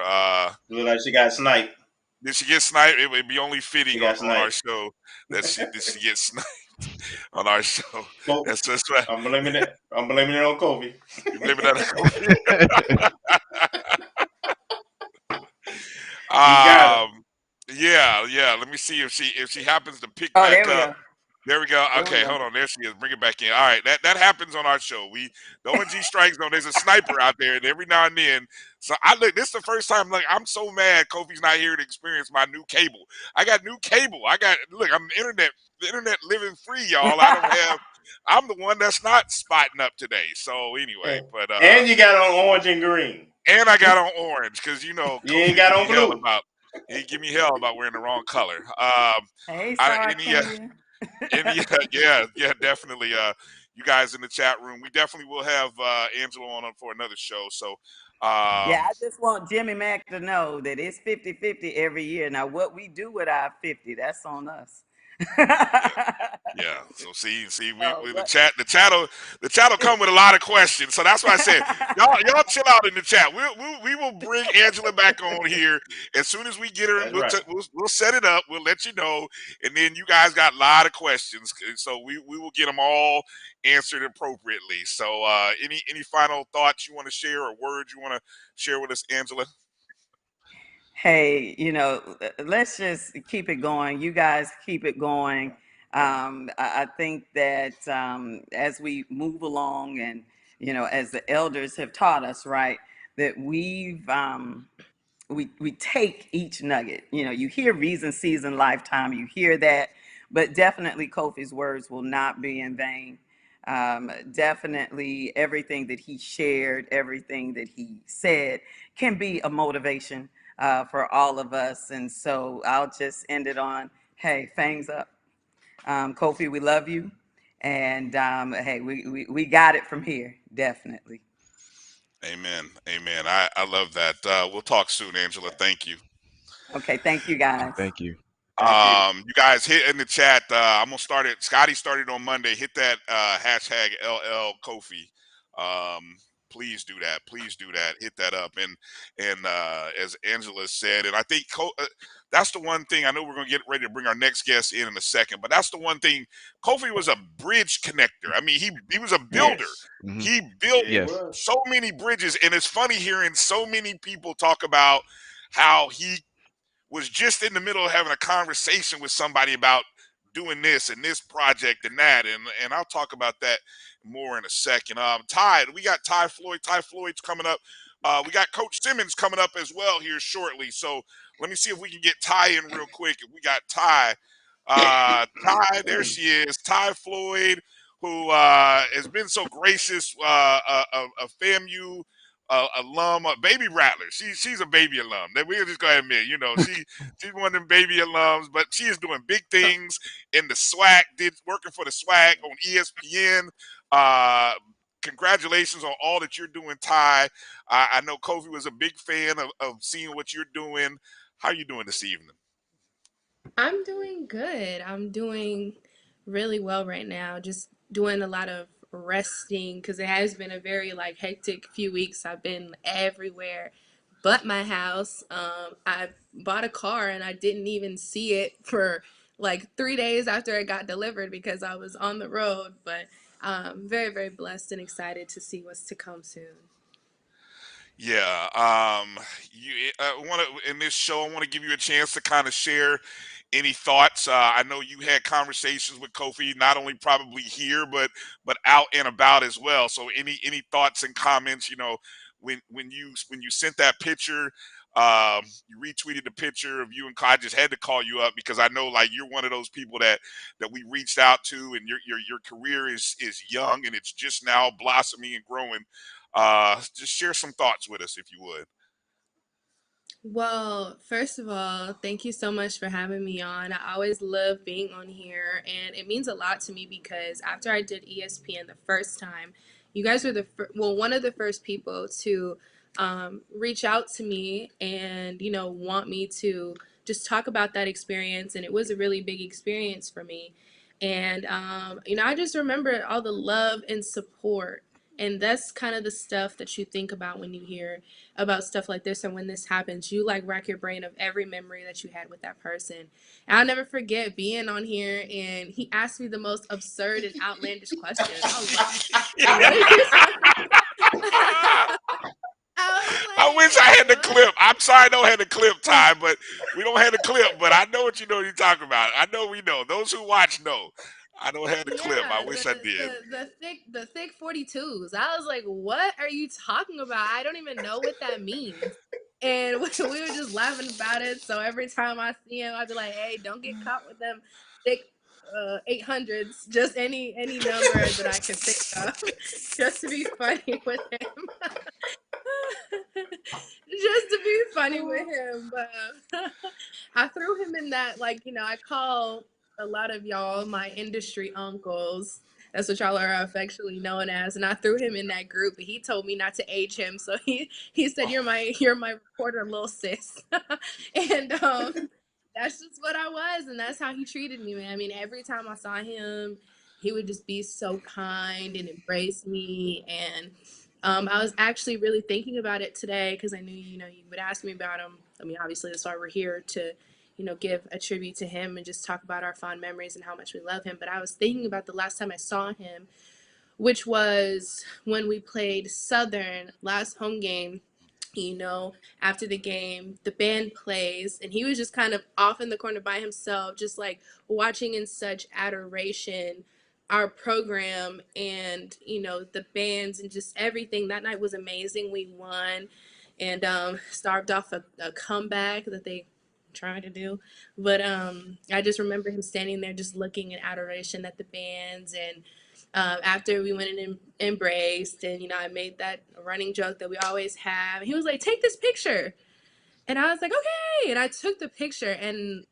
S12: Look like she got sniped.
S3: Did she get sniped? It would be only fitting on our show that she gets sniped on our show. That's right.
S12: I'm blaming it on Kofi.
S3: You blaming that on Kofi? Yeah. Let me see if she happens to pick back up. There we go. Okay, hold on. There she is. Bring it back in. All right, that happens on our show. The O&G StrikeZone. There's a sniper out there, and every now and then. So this is the first time. Like, I'm so mad Kofi's not here to experience my new cable. I got new cable. I'm the internet living free, y'all. I'm the one that's not spotting up today. So anyway, but
S12: and you got on orange and green.
S3: And I got on orange because you
S12: ain't got on blue.
S3: He give me hell about wearing the wrong color.
S15: Hey, sorry,
S3: yeah, definitely. You guys in the chat room, we definitely will have Angela on for another show. So,
S15: I just want Jimmy Mack to know that it's 50-50 every year. Now, what we do with our 50, that's on us.
S3: Yeah. So see, the chat will come with a lot of questions. So that's why I said, y'all chill out in the chat. We will bring Angela back on here as soon as we get her. We'll set it up. We'll let you know, and then you guys got a lot of questions. So we will get them all answered appropriately. So any final thoughts you want to share or words you want to share with us, Angela?
S15: Hey, let's just keep it going. You guys keep it going. I think that as we move along and, as the elders have taught us, right, that we take each nugget. You hear reason, season, lifetime, you hear that, but definitely Kofi's words will not be in vain. Definitely everything that he shared, everything that he said can be a motivation for all of us. And so I'll just end it on, hey, fangs up. Kofi, we love you. And hey, we got it from here, definitely.
S3: Amen. I love that. We'll talk soon, Angela. Thank you.
S15: Okay, thank you, guys.
S13: Thank you.
S3: You guys hit in the chat. I'm gonna start it. Scotty started on Monday. Hit that hashtag LL Kofi. Please do that. Hit that up. And as Angela said, and I think that's the one thing. I know we're gonna get ready to bring our next guest in a second, but that's the one thing. Kofi was a bridge connector. I mean, he was a builder.
S13: Yes. Mm-hmm.
S3: He built so many bridges, and it's funny hearing so many people talk about how he was just in the middle of having a conversation with somebody about doing this and this project and that, and I'll talk about that more in a second. We got Ty Floyd. Ty Floyd's coming up. We got Coach Simmons coming up as well here shortly. So let me see if we can get Ty in real quick. If we got Ty, there she is. Ty Floyd, who has been so gracious, a FAMU alum, a baby Rattler. She's a baby alum. That we're just gonna admit, she's one of them baby alums, but she is doing big things in the SWAC, working for the SWAC on ESPN. Congratulations on all that you're doing, Ty. I know Kofi was a big fan of seeing what you're doing. How are you doing this evening?
S16: I'm doing good. I'm doing really well right now. Just doing a lot of resting because it has been a very hectic few weeks. I've been everywhere but my house. I bought a car and I didn't even see it for like 3 days after it got delivered because I was on the road. But very, very blessed and excited to see what's to come soon.
S3: Yeah, you want to in this show. I want to give you a chance to kind of share any thoughts. I know you had conversations with Kofi, not only probably here, but out and about as well. So any thoughts and comments? You know, when you sent that picture, you retweeted the picture of you and I just had to call you up because I know like you're one of those people that we reached out to, and your career is young and it's just now blossoming and growing. Just share some thoughts with us if you would.
S16: Well, first of all, thank you so much for having me on. I always love being on here, and it means a lot to me because after I did ESPN the first time, you guys were one of the first people to reach out to me and, want me to just talk about that experience, and it was a really big experience for me. And, I just remember all the love and support. And that's kind of the stuff that you think about when you hear about stuff like this. And when this happens, you like rack your brain of every memory that you had with that person. And I'll never forget being on here and he asked me the most absurd and outlandish question. I was like, what are you talking about?
S3: I wish I had the clip. I'm sorry I don't have the clip, Ty, but we don't have the clip. But I know what you're talking about. I know we know. Those who watch know. I don't have the clip. I wish I did.
S16: The thick 42s. I was like, what are you talking about? I don't even know what that means. And we were just laughing about it. So every time I see him, I'd be like, hey, don't get caught with them thick 800s. Just any number that I can think of. Just to be funny with him. Just to be funny with him. But I threw him in that, I call a lot of y'all my industry uncles. That's what y'all are affectionately known as. And I threw him in that group, but he told me not to age him. So he said, you're my reporter, little sis. And that's just what I was. And that's how he treated me, man. I mean, every time I saw him, he would just be so kind and embrace me. And I was actually really thinking about it today because I knew, you would ask me about him. I mean, obviously that's why we're here to, give a tribute to him and just talk about our fond memories and how much we love him. But I was thinking about the last time I saw him, which was when we played Southern last home game. After the game, the band plays, and he was just kind of off in the corner by himself, just like watching in such adoration our program and, the bands and just everything. That night was amazing. We won and starved off a comeback that they trying to do. But I just remember him standing there just looking in adoration at the bands. And after we went and embraced, and I made that running joke that we always have, he was like, take this picture. And I was like, okay. And I took the picture, and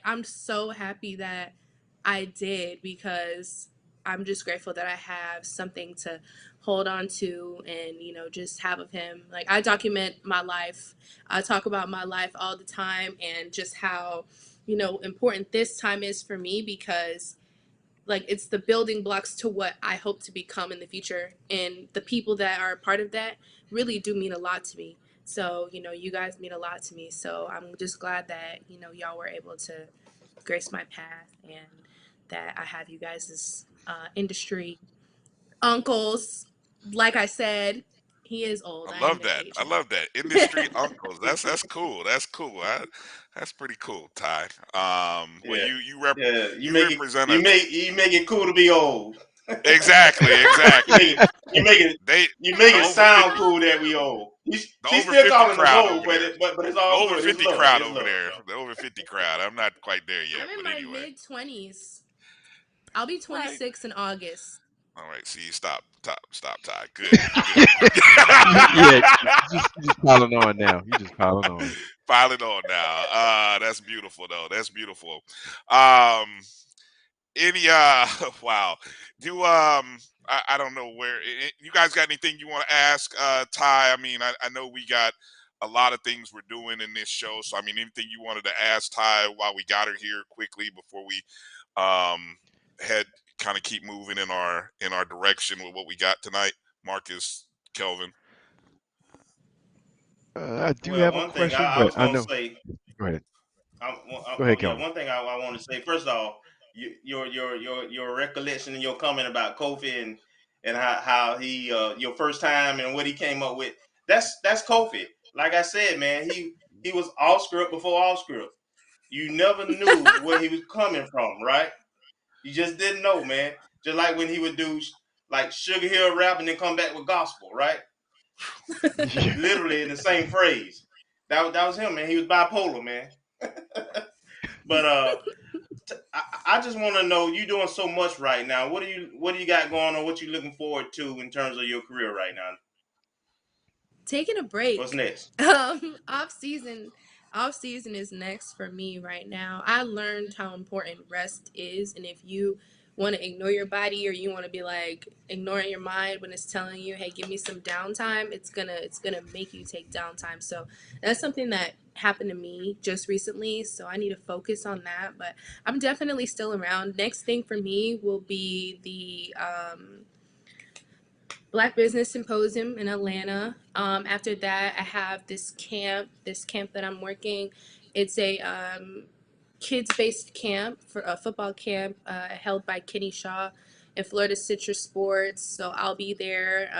S16: I'm so happy that I did because I'm just grateful that I have something to hold on to and, just have of him. Like, I document my life. I talk about my life all the time and just how, important this time is for me because it's the building blocks to what I hope to become in the future. And the people that are a part of that really do mean a lot to me. So, you guys mean a lot to me. So I'm just glad that, y'all were able to grace my path and that I have you guys as industry uncles. Like I said, he is old.
S3: I love that. I love that. Industry uncles. That's cool. That's cool. That's pretty cool, Ty. Well,
S12: Yeah.
S3: you
S12: represent
S3: you
S12: make it cool to be old.
S3: Exactly.
S12: you make it sound cool that we old. She's still calling us old, but it's all
S3: over
S12: good.
S3: 50 crowd over there. The over 50 crowd. I'm not quite there yet.
S16: I'm in
S3: but
S16: my
S3: anyway.
S16: mid-20s. I'll be 26 in August.
S3: All right, see, stop, Ty. Good.
S13: Yeah, you just piling on now. You just piling on.
S3: Piling on now. That's beautiful, though. That's beautiful. Any wow. Do I don't know where you guys got anything you want to ask Ty? I mean, I know we got a lot of things we're doing in this show, so I mean, anything you wanted to ask Ty while we got her here quickly before we had kind of keep moving in our direction with what we got tonight, Marcus, Kelvin.
S13: I do
S12: Well,
S13: have a
S12: one thing
S13: question,
S12: I
S13: but
S12: was
S13: I
S12: gonna
S13: know.
S12: say,
S13: Go ahead.
S12: yeah,
S13: Kelvin.
S12: one thing I want to say. First off, your recollection and your comment about Kofi and how he your first time and what he came up with. That's Kofi. Like I said, man, he was off script before off script. You never knew where he was coming from, right? You just didn't know, man. Just like when he would do like Sugar Hill rap and then come back with gospel, right? Literally in the same phrase. That was him, man. He was bipolar, man. But I just want to know, you doing so much right now. What do you got going on? What you looking forward to in terms of your career right now?
S16: Taking a break.
S12: What's next?
S16: Off season is next for me right now. I learned how important rest is, and if you want to ignore your body, or you want to be like ignoring your mind when it's telling you, hey, give me some downtime, it's gonna make you take downtime. So that's something that happened to me just recently, so I need to focus on that. But I'm definitely still around. Next thing for me will be the Black Business Symposium in Atlanta. After that, I have this camp that I'm working. It's a kids-based camp, for a football camp held by Kenny Shaw and Florida Citrus Sports. So I'll be there.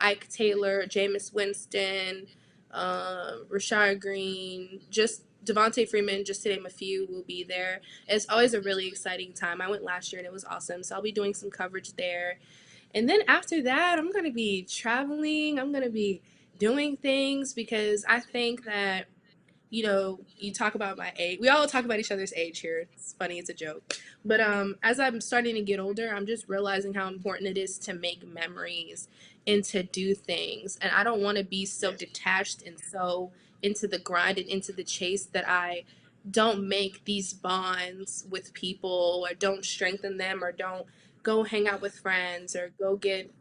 S16: Ike Taylor, Jameis Winston, Rashard Green, just Devontae Freeman, just to name a few, will be there. It's always a really exciting time. I went last year and it was awesome. So I'll be doing some coverage there. And then after that, I'm going to be traveling. I'm going to be doing things, because I think that, you talk about my age. We all talk about each other's age here. It's funny. It's a joke. But as I'm starting to get older, I'm just realizing how important it is to make memories and to do things. And I don't want to be so detached and so into the grind and into the chase that I don't make these bonds with people, or don't strengthen them, or don't go hang out with friends, or go get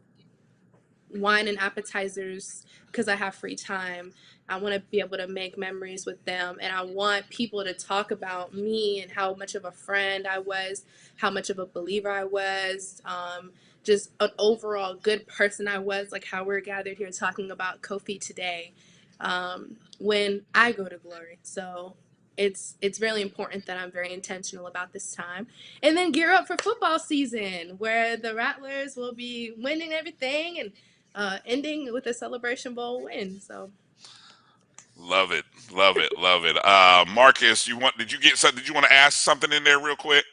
S16: wine and appetizers because I have free time. I want to be able to make memories with them, and I want people to talk about me and how much of a friend I was, how much of a believer I was, just an overall good person I was, like how we're gathered here talking about Kofi today, when I go to glory. So it's really important that I'm very intentional about this time, and then gear up for football season, where the Rattlers will be winning everything and ending with a Celebration Bowl win. So
S3: love it. Marcus, did you want to ask something in there real quick?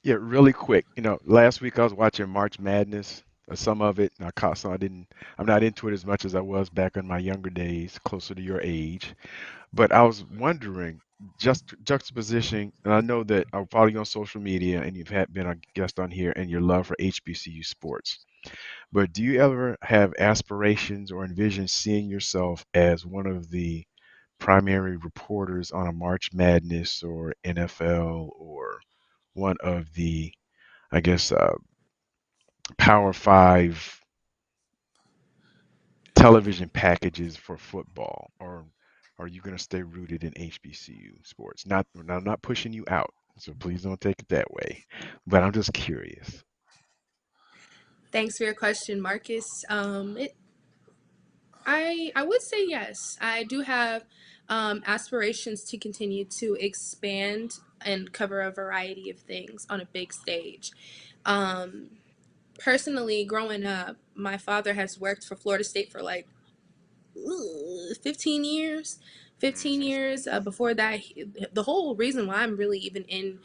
S13: Yeah, really quick. Last week I was watching March Madness, some of it, and I caught some. I'm not into it as much as I was back in my younger days, closer to your age. But I was wondering, just juxtapositioning, and I know that I'll follow you on social media, and you've been a guest on here, and your love for HBCU sports. But do you ever have aspirations or envision seeing yourself as one of the primary reporters on a March Madness or NFL, or one of the, I guess, Power Five television packages for football, or are you going to stay rooted in HBCU sports? I'm not pushing you out, so please don't take it that way. But I'm just curious.
S16: thanks for your question, Marcus. I would say yes. I do have aspirations to continue to expand and cover a variety of things on a big stage. Personally, growing up, my father has worked for Florida State for like 15 years. 15 years. Before that, the whole reason why I'm really even in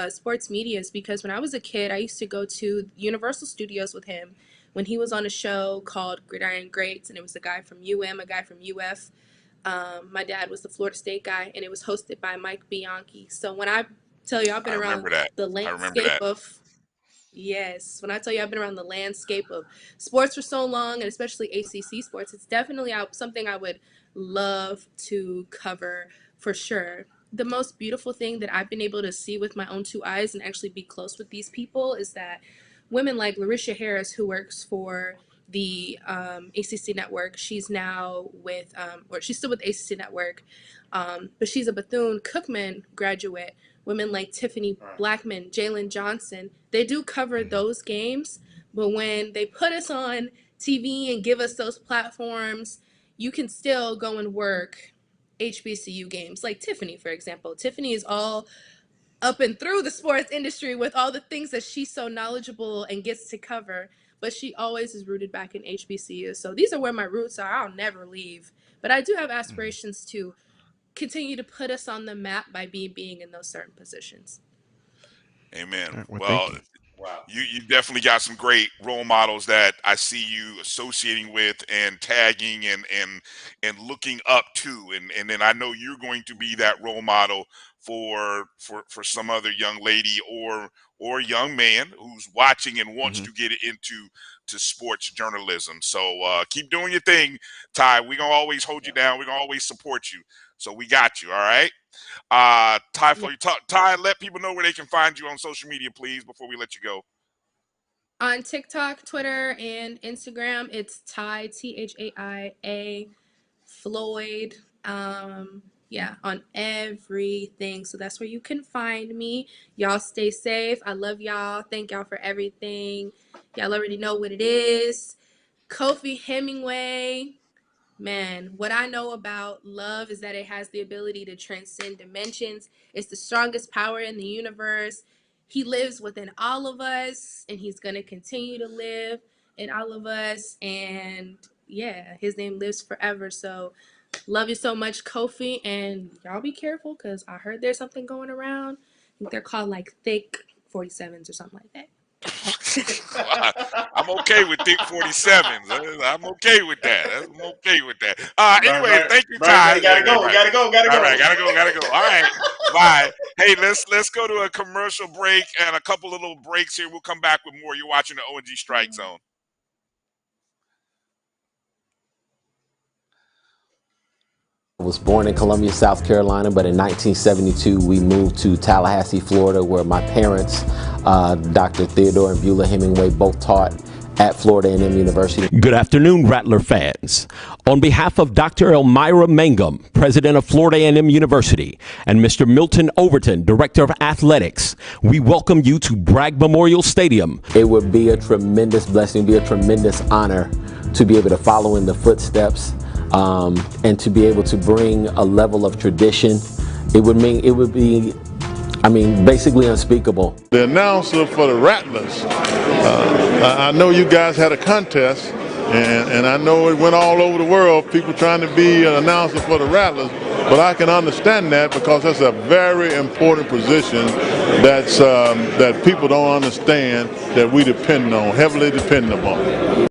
S16: sports media is because when I was a kid, I used to go to Universal Studios with him when he was on a show called Gridiron Greats, and it was a guy from UM, a guy from UF. My dad was the Florida State guy, and it was hosted by Mike Bianchi. So when I tell you I've been around the landscape of Yes, when I tell you I've been around the landscape of sports for so long, and especially ACC sports, it's definitely something I would love to cover for sure. The most beautiful thing that I've been able to see with my own two eyes and actually be close with these people is that women like Larisha Harris, who works for the ACC network, she's now with, or she's still with ACC network, but she's a Bethune-Cookman graduate. Women like Tiffany Blackman, Jalen Johnson, they do cover those games, but when they put us on TV and give us those platforms, you can still go and work HBCU games. Like Tiffany, for example. Tiffany is all up and through the sports industry with all the things that she's so knowledgeable and gets to cover, but she always is rooted back in HBCU. So these are where my roots are. I'll never leave. But I do have aspirations to continue to put us on the map by being in those certain positions.
S3: Amen.
S13: Right, well,
S3: Well, you definitely got some great role models that I see you associating with and tagging and looking up to, and then I know you're going to be that role model for some other young lady or young man who's watching and wants to get into sports journalism. So keep doing your thing, Ty. We're gonna always hold you down. We're gonna always support you. So we got you. All right. Ty, Ty, let people know where they can find you on social media, please, before we let you go.
S16: On TikTok, Twitter, and Instagram, it's Ty, THAIA, Floyd. Yeah, on everything. So that's where you can find me. Y'all stay safe. I love y'all. Thank y'all for everything. Y'all already know what it is. Kofi Hemmingway. Man, what I know about love is that it has the ability to transcend dimensions. It's the strongest power in the universe. He lives within all of us, and he's going to continue to live in all of us. And yeah, his name lives forever. So love you so much, Kofi. And y'all be careful, because I heard there's something going around. I think they're called like thick 47s or something like that.
S3: I'm okay with thick 47s. I'm okay with that. I'm okay with that. Anyway, thank you, Ty.
S12: We gotta go. All
S3: right, gotta go. All right, bye. Hey, let's go to a commercial break and a couple of little breaks here. We'll come back with more. You're watching the O&G StrikeZone.
S17: I was born in Columbia, South Carolina, but in 1972 we moved to Tallahassee, Florida, where my parents, Dr. Theodore and Beulah Hemmingway, both taught at Florida A&M University.
S18: Good afternoon, Rattler fans. On behalf of Dr. Elmira Mangum, president of Florida A&M University, and Mr. Milton Overton, director of athletics, we welcome you to Bragg Memorial Stadium.
S17: It would be a tremendous blessing, be a tremendous honor to be able to follow in the footsteps and to be able to bring a level of tradition. It would be basically unspeakable.
S19: The announcer for the Rattlers, I know you guys had a contest, and I know it went all over the world, people trying to be an announcer for the Rattlers, but I can understand that because that's a very important position that people don't understand, that we depend on, heavily depend upon.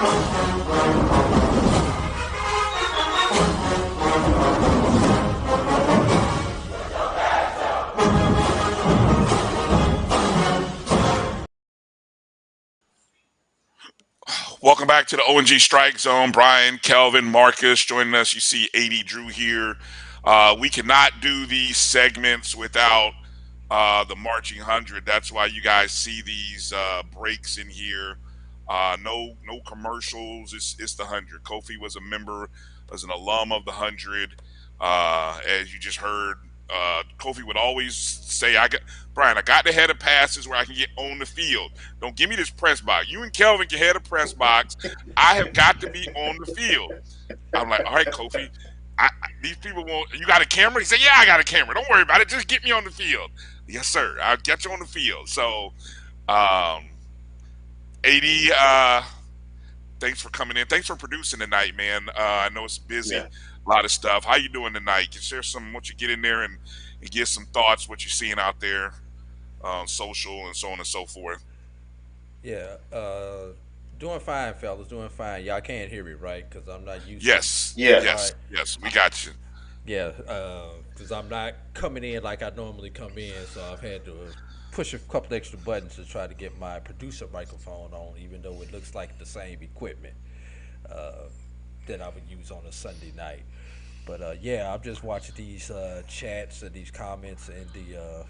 S3: Welcome back to the O&G StrikeZone. Bryan, Kelvin, Marcus joining us. You see 80 Drew here. We cannot do these segments without the Marching 100. That's why you guys see these breaks in here. No commercials. It's the 100. Kofi was a member, as an alum of the 100. As you just heard, Kofi would always say, Bryan, I got to head of passes where I can get on the field. Don't give me this press box. You and Kelvin can head a press box. I have got to be on the field. I'm like, all right, Kofi, these people won't. You got a camera? He said, yeah, I got a camera. Don't worry about it. Just get me on the field. Yes, sir. I'll get you on the field. So, 80, thanks for coming in. Thanks for producing tonight, man. I know it's busy. Yeah. A lot of stuff. How you doing tonight? Can you share some, what you get in there and get some thoughts, what you're seeing out there on social and so on and so forth?
S20: Yeah, doing fine, fellas. Doing fine. Y'all can't hear me, right? Because I'm not used
S3: Yes.
S20: to
S3: Yes. Yes, we got you.
S20: Yeah, because I'm not coming in like I normally come in, so I've had to push a couple extra buttons to try to get my producer microphone on, even though it looks like the same equipment that I would use on a Sunday night. But yeah, I'm just watching these chats and these comments and the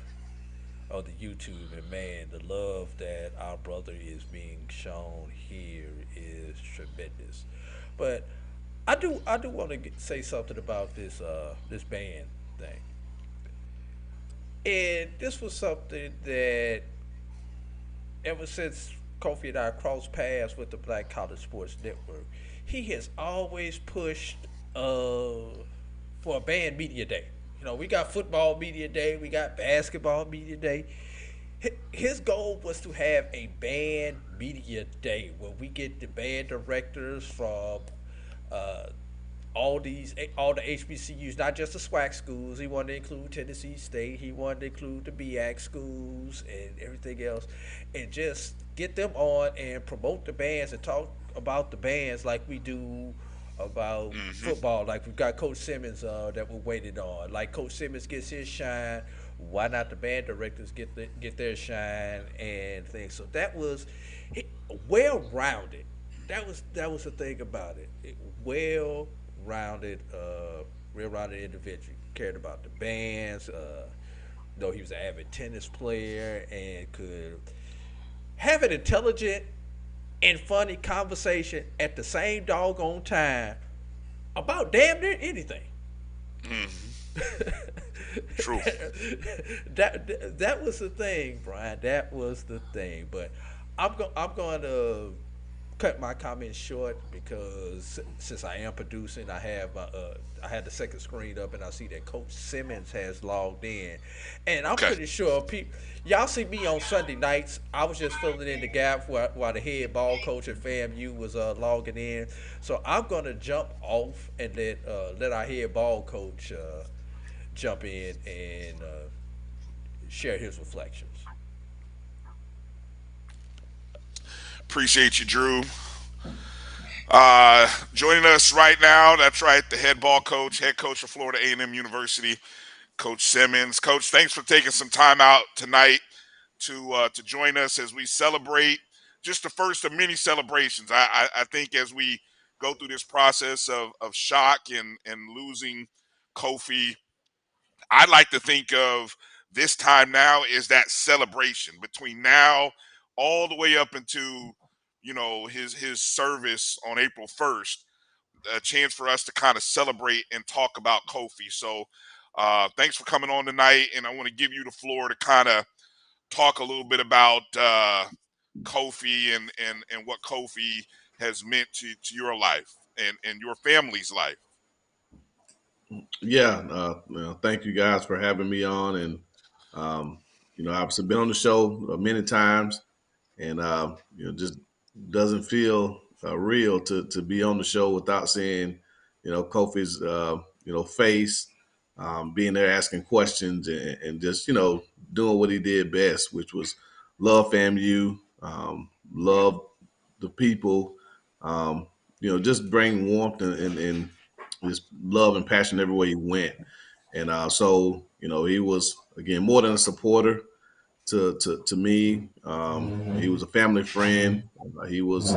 S20: on the YouTube, and man, the love that our brother is being shown here is tremendous. But I do want to say something about this band thing. And this was something that ever since Kofi and I crossed paths with the Black College Sports Network, he has always pushed for a band media day. You know, we got football media day, we got basketball media day. His goal was to have a band media day where we get the band directors from all the HBCUs, not just the SWAC schools. He wanted to include Tennessee State. He wanted to include the BAC schools and everything else, and just get them on and promote the bands and talk about the bands like we do about football. Like we've got Coach Simmons that we're waiting on. Like Coach Simmons gets his shine, why not the band directors get their shine and things? So that was well-rounded. That was the thing about it. Well-rounded individual. Cared about the bands. Though he was an avid tennis player and could have an intelligent and funny conversation at the same doggone time about damn near anything.
S3: True.
S20: That was the thing, Bryan. That was the thing. But I'm going to cut my comments short because since I am producing, I had the second screen up and I see that Coach Simmons has logged in, and I'm pretty sure y'all see me on Sunday nights. I was just filling in the gap while the head ball coach at FAMU was logging in. So I'm gonna jump off and let our head ball coach jump in and share his reflections.
S3: Appreciate you, Drew. Joining us right now, that's right, the head coach of Florida A&M University, Coach Simmons. Coach, thanks for taking some time out tonight to join us as we celebrate just the first of many celebrations. I think as we go through this process of shock and losing Kofi, I'd like to think of this time now is that celebration between now all the way up into, you know, his service on April 1st, a chance for us to kind of celebrate and talk about Kofi. So thanks for coming on tonight, and I want to give you the floor to kind of talk a little bit about Kofi and what Kofi has meant to your life and your family's life.
S21: Yeah, thank you guys for having me on, and you know, I've been on the show many times, and you know, just doesn't feel real to be on the show without seeing, you know, Kofi's you know, face, being there asking questions and just, you know, doing what he did best, which was love FAMU, love the people, just bring warmth and just love and passion everywhere he went. And so he was, again, more than a supporter to me. He was a family friend. He was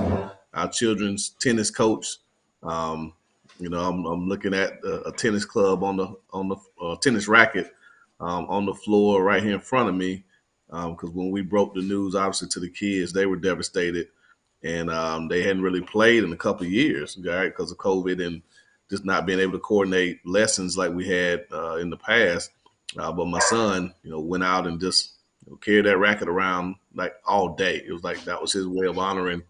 S21: our children's tennis coach. I'm looking at a tennis club on the tennis racket on the floor right here in front of me. Because when we broke the news, obviously, to the kids, they were devastated, and they hadn't really played in a couple of years, right, because of COVID and just not being able to coordinate lessons like we had in the past. But my son, went out and just carried that racket around like all day. It was like that was his way of honoring,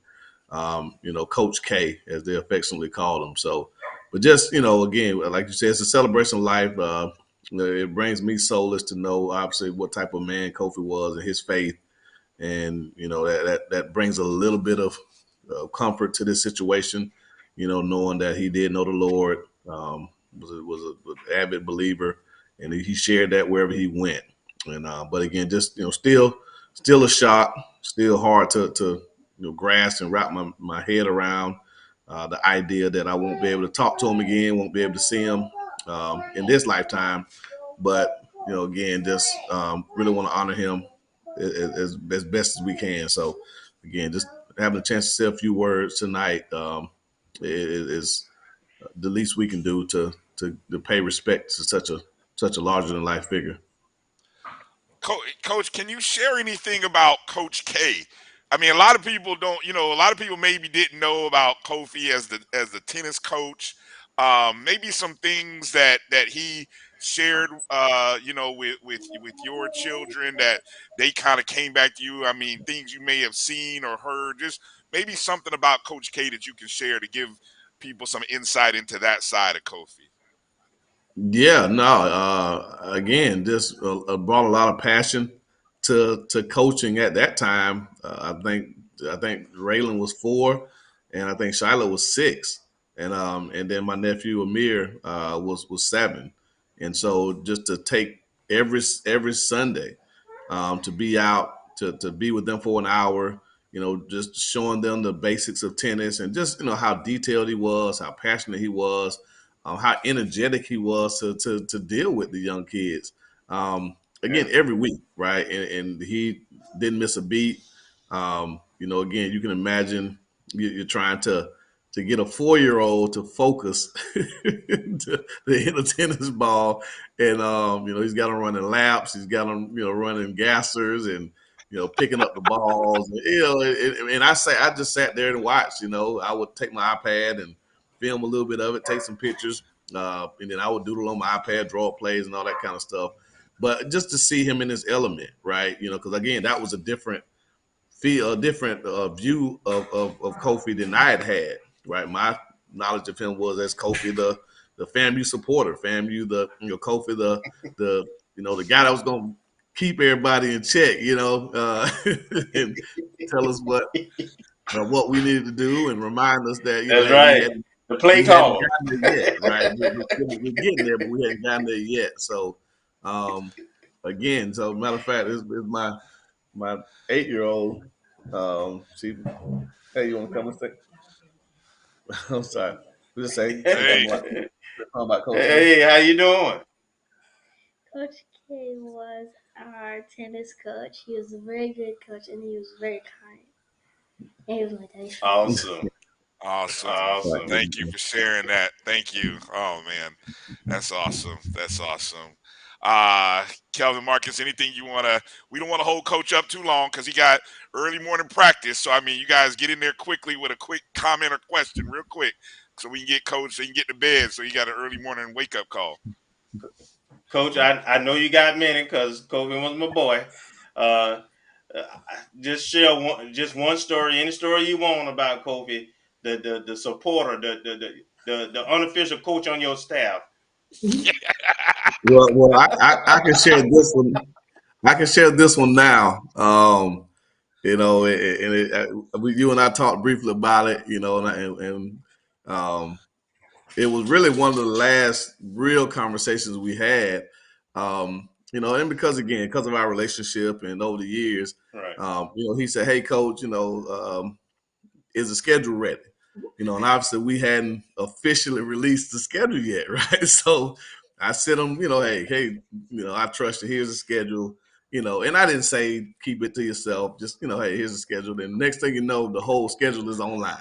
S21: Coach K, as they affectionately called him. So, but just, again, like you said, it's a celebration of life. It brings me solace to know, obviously, what type of man Kofi was and his faith. And, that brings a little bit of comfort to this situation, knowing that he did know the Lord, was an avid believer, and he shared that wherever he went. And but again, just still a shock, still hard to grasp and wrap my head around the idea that I won't be able to talk to him again, won't be able to see him in this lifetime. But again, just really want to honor him as best as we can. So again, just having a chance to say a few words tonight is the least we can do to pay respect to such a larger than life figure.
S3: Coach, can you share anything about Coach K? I mean, a lot of people don't, a lot of people maybe didn't know about Kofi as the tennis coach. Maybe some things that he shared, with your children that they kind of came back to you. I mean, things you may have seen or heard. Just maybe something about Coach K that you can share to give people some insight into that side of Kofi.
S21: Yeah, no. Again, just brought a lot of passion to coaching at that time. I think Raylan was 4, and I think Shiloh was 6, and then my nephew Amir was 7, and so just to take every Sunday to be out to be with them for an hour. Just showing them the basics of tennis and just how detailed he was, how passionate he was. How energetic he was to deal with the young kids. Again, every week, right? And he didn't miss a beat. Again, you can imagine you're trying to get a 4-year-old to focus to hit a tennis ball, and he's got him running laps, he's got him running gassers, and picking up the balls, and I just sat there and watched. I would take my iPad and film a little bit of it, take some pictures, and then I would doodle on my iPad, draw plays and all that kind of stuff. But just to see him in his element, right? Because again, that was a different view of Kofi than I had, right? My knowledge of him was as Kofi, the FAMU supporter, FAMU, Kofi, the guy that was going to keep everybody in check, and tell us what we needed to do and remind us that
S12: that's right. The play call.
S21: Yet, right? We're getting there, but we hadn't gotten there yet. So, again, matter of fact, this is my 8-year-old. Hey, you want to come and say? I'm sorry. Just say.
S12: Hey, how you doing?
S1: Coach K was our tennis coach. He was a very good coach, and he was very kind. And he was my daddy.
S3: Awesome. Thank you for sharing that. Thank you. Oh man, that's awesome. Kelvin, Marcus, anything you we don't want to hold Coach up too long because he got early morning practice. So I mean, you guys get in there quickly with a quick comment or question real quick so we can get Coach, so he can get to bed, so you got an early morning wake up call.
S12: Coach, I know you got many because Kelvin was my boy. Just share one story, any story you want about Kofi, the supporter, the unofficial coach on your staff.
S21: Well, I can share this one. I can share this one now. You and I talked briefly about it. It was really one of the last real conversations we had. And because of our relationship and over the years,
S12: right.
S21: He said, "Hey, Coach, is the schedule ready?" and obviously we hadn't officially released the schedule yet, right? So I sent him, hey, I trust you. Here's the schedule, and I didn't say keep it to yourself. Just, hey, here's the schedule. And next thing you know, the whole schedule is online.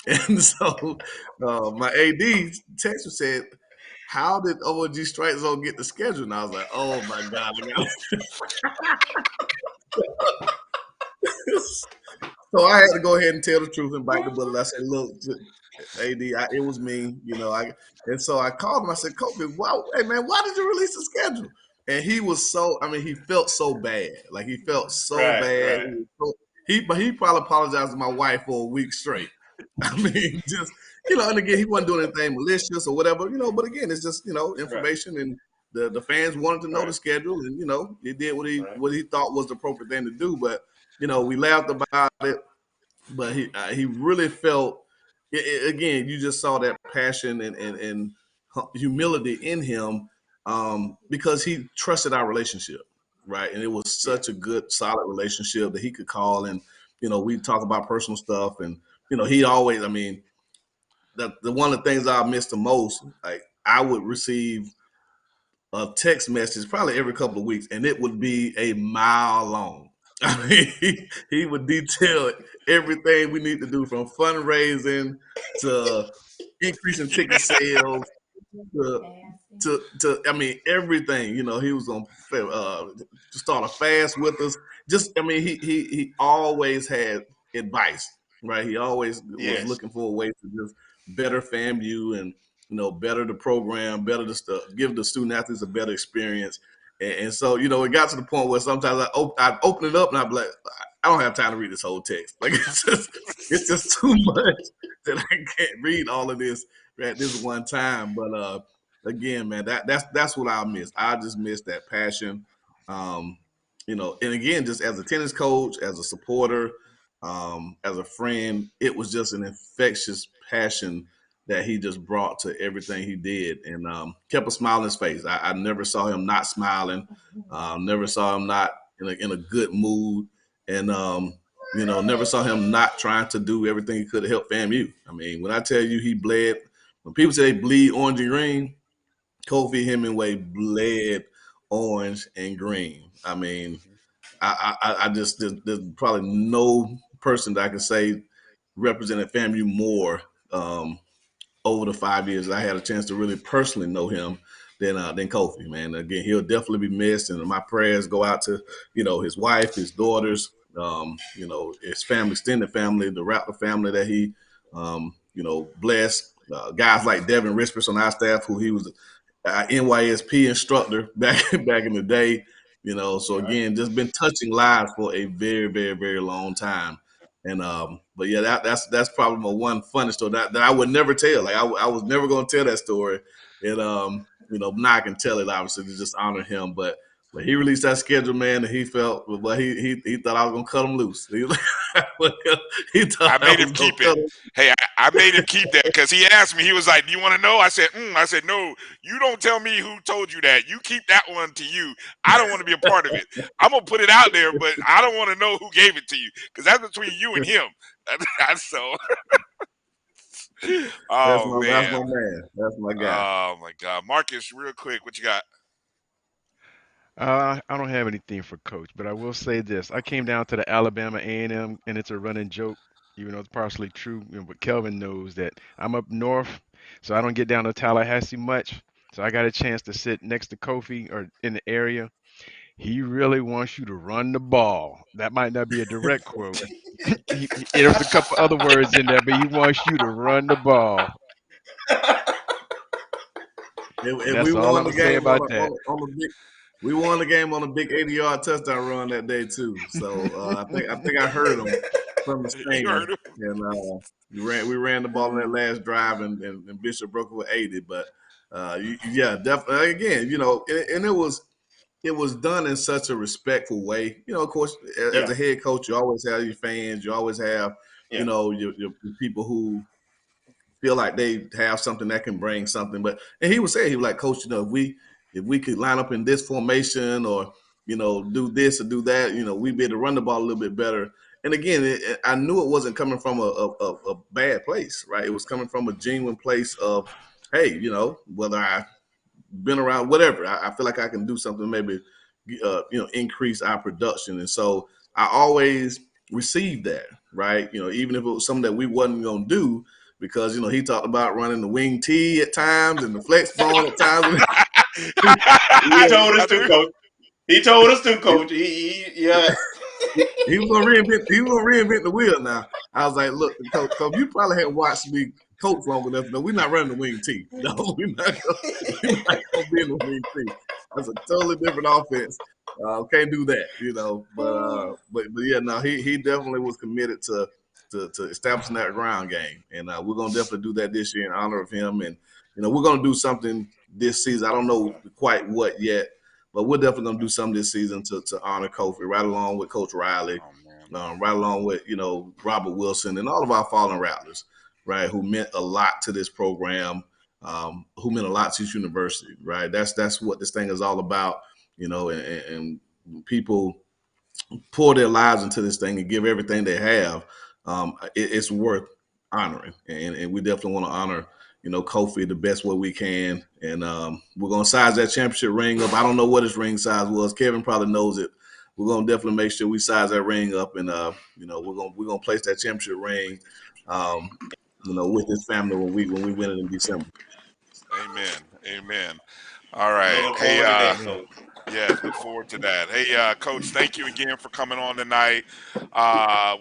S21: And so my AD text me said, how did O&G StrikeZone get the schedule? And I was like, oh my God. So I had to go ahead and tell the truth and bite the bullet. I said, look, AD, it was me, and so I called him. I said, Kofi, hey man, why did you release the schedule? And he was he felt so bad. Like he felt so bad. Right. But he probably apologized to my wife for a week straight. I mean, just, and again, he wasn't doing anything malicious or whatever, but again, it's just, information, and the fans wanted to know the schedule, and, he did what he thought was the appropriate thing to do. But, we laughed about it, but he really felt, again, you just saw that passion and humility in him, because he trusted our relationship, right? And it was such a good, solid relationship that he could call, and, we talk about personal stuff, and, he always, I mean, the one of the things I missed the most, like I would receive a text message probably every couple of weeks, and it would be a mile long. I mean, he would detail everything we need to do, from fundraising to increasing ticket sales to I mean, everything. He was going to start a fast with us. Just, I mean, he always had advice, right? He always was looking for a way to just better FAMU and, better the program, better the stuff, give the student athletes a better experience. And so, it got to the point where sometimes I'd open it up and I'd be like, I don't have time to read this whole text. Like, it's just too much that I can't read all of this at this one time. But again, man, that's what I miss. I just miss that passion. And again, just as a tennis coach, as a supporter, as a friend, it was just an infectious passion that he just brought to everything he did, and kept a smile on his face. I never saw him not smiling, never saw him not in a good mood, and never saw him not trying to do everything he could to help FAMU. I mean, when I tell you he bled, when people say they bleed orange and green, Kofi Hemmingway bled orange and green. I mean, I just there's probably no person that I can say represented FAMU more over the 5 years I had a chance to really personally know him than Kofi, man. Again, he'll definitely be missed, and my prayers go out to, his wife, his daughters, his family, extended family, the Rattler family that he, blessed. Guys like Devin Rispers on our staff, who he was NYSP instructor back in the day, so again, just been touching lives for a very, very, very long time. And but yeah, that's probably my one funny story that I would never tell. Like I was never going to tell that story. And now I can tell it, obviously, to just honor him. But he released that schedule, man, and he felt, well, he thought I was gonna cut him loose. He
S3: thought I made him keep it. Hey, I made him keep that because he asked me. He was like, "Do you want to know?" I said, I said, "No, you don't tell me who told you that. You keep that one to you. I don't want to be a part of it. I'm gonna put it out there, but I don't want to know who gave it to you because that's between you and him." So.
S21: That's my man. That's my guy.
S3: Oh my God, Marcus, real quick, what you got?
S13: I don't have anything for Coach, but I will say this: I came down to the Alabama A&M, and it's a running joke, even though it's partially true. But Kelvin knows that I'm up north, so I don't get down to Tallahassee much. So I got a chance to sit next to Kofi or in the area. He really wants you to run the ball. That might not be a direct quote. There's a couple other words in there, but he wants you to run the ball.
S21: If we won the game we won the game on a big 80-yard touchdown run that day too. So I think I heard him from the stand. And we ran the ball in that last drive, and Bishop broke it with 80. But yeah, definitely. Again, and it was done in such a respectful way. Of course, as a head coach, you always have your fans. You always have your people who feel like they have something that can bring something. And he was saying, he was like, Coach, if we could line up in this formation or, do this or do that, we'd be able to run the ball a little bit better. And again, I knew it wasn't coming from a bad place, right? It was coming from a genuine place of, hey, whether I've been around, whatever, I feel like I can do something, maybe, increase our production. And so I always received that, right? Even if it was something that we wasn't going to do, because, he talked about running the wing T at times and the flex ball at times.
S12: He told us to, Coach. He told us to, Coach. Yeah.
S21: He was gonna reinvent the wheel. Now I was like, look, Coach, you probably hadn't watched me coach long enough. No, we're not running the wing T. No, we're not gonna be in the wing T. That's a totally different offense. Can't do that, But yeah, no, he definitely was committed to establishing that ground game, and we're gonna definitely do that this year in honor of him. And we're gonna do something this season. I don't know quite what yet. But we're definitely going to do something this season to honor Kofi, right along with Coach Riley, right along with, Robert Wilson and all of our fallen Rattlers, right, who meant a lot to this program, who meant a lot to this university, right? That's what this thing is all about, and people pour their lives into this thing and give everything they have. It's worth honoring, and we definitely want to honor Kofi the best way we can. And we're going to size that championship ring up. I don't know what his ring size was. Kelvin probably knows it. We're going to definitely make sure we size that ring up. And, we're going to place that championship ring, with his family when we win it in December.
S3: Amen. All right. Hey, yeah, look forward to that. Hey, Coach, thank you again for coming on tonight.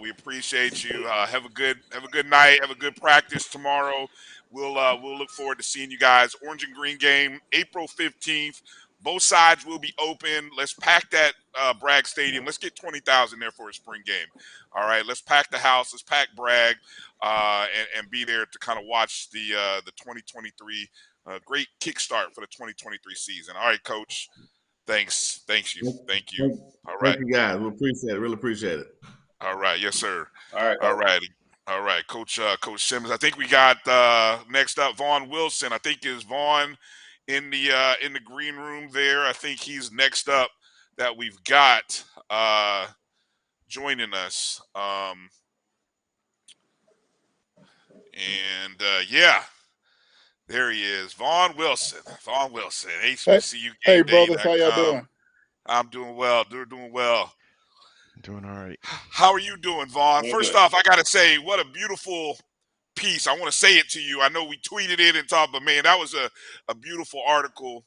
S3: We appreciate you. Have a good night. Have a good practice tomorrow. We'll look forward to seeing you guys. Orange and Green game, April 15th. Both sides will be open. Let's pack that Bragg Stadium. Let's get 20,000 there for a spring game. All right, let's pack the house. Let's pack Bragg and be there to kind of watch the 2023 great kickstart for the 2023 season. All right, Coach. Thank you. All right.
S21: Thank you, guys. We appreciate it. Really appreciate it.
S3: All right. Yes, sir.
S12: All right.
S3: All right. Coach Simmons. I think we got next up Vaughn Wilson. I think is Vaughn in the green room there. I think he's next up that we've got joining us. Yeah. There he is, Vaughn Wilson, HBCU.
S2: Hey, brothers, how y'all doing?
S3: I'm doing well. Doing well.
S13: Doing all right.
S3: How are you doing, Vaughn? First off, I got to say, what a beautiful piece. I want to say it to you. I know we tweeted it and talked, but man, that was a beautiful article,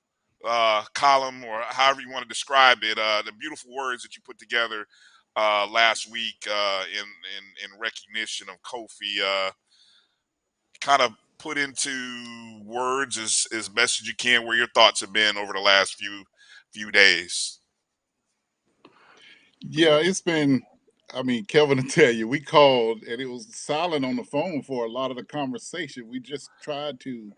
S3: column, or however you want to describe it. The beautiful words that you put together last week in recognition of Kofi. Kind of put into words as best as you can where your thoughts have been over the last few days.
S2: Yeah, it's been, Kelvin will tell you, we called and it was silent on the phone for a lot of the conversation. We just tried to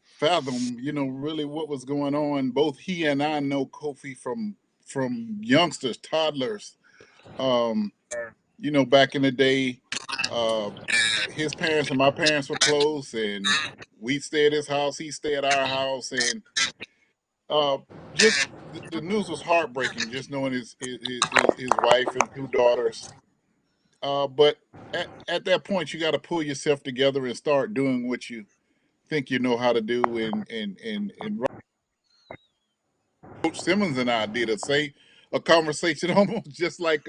S2: fathom, really what was going on. Both he and I know Kofi from youngsters, toddlers. Back in the day, his parents and my parents were close, and we'd stay at his house, he'd stay at our house, and just the news was heartbreaking, just knowing his wife and 2 daughters. But at that point, you got to pull yourself together and start doing what you think you know how to do. And Coach Simmons and I did a conversation almost just like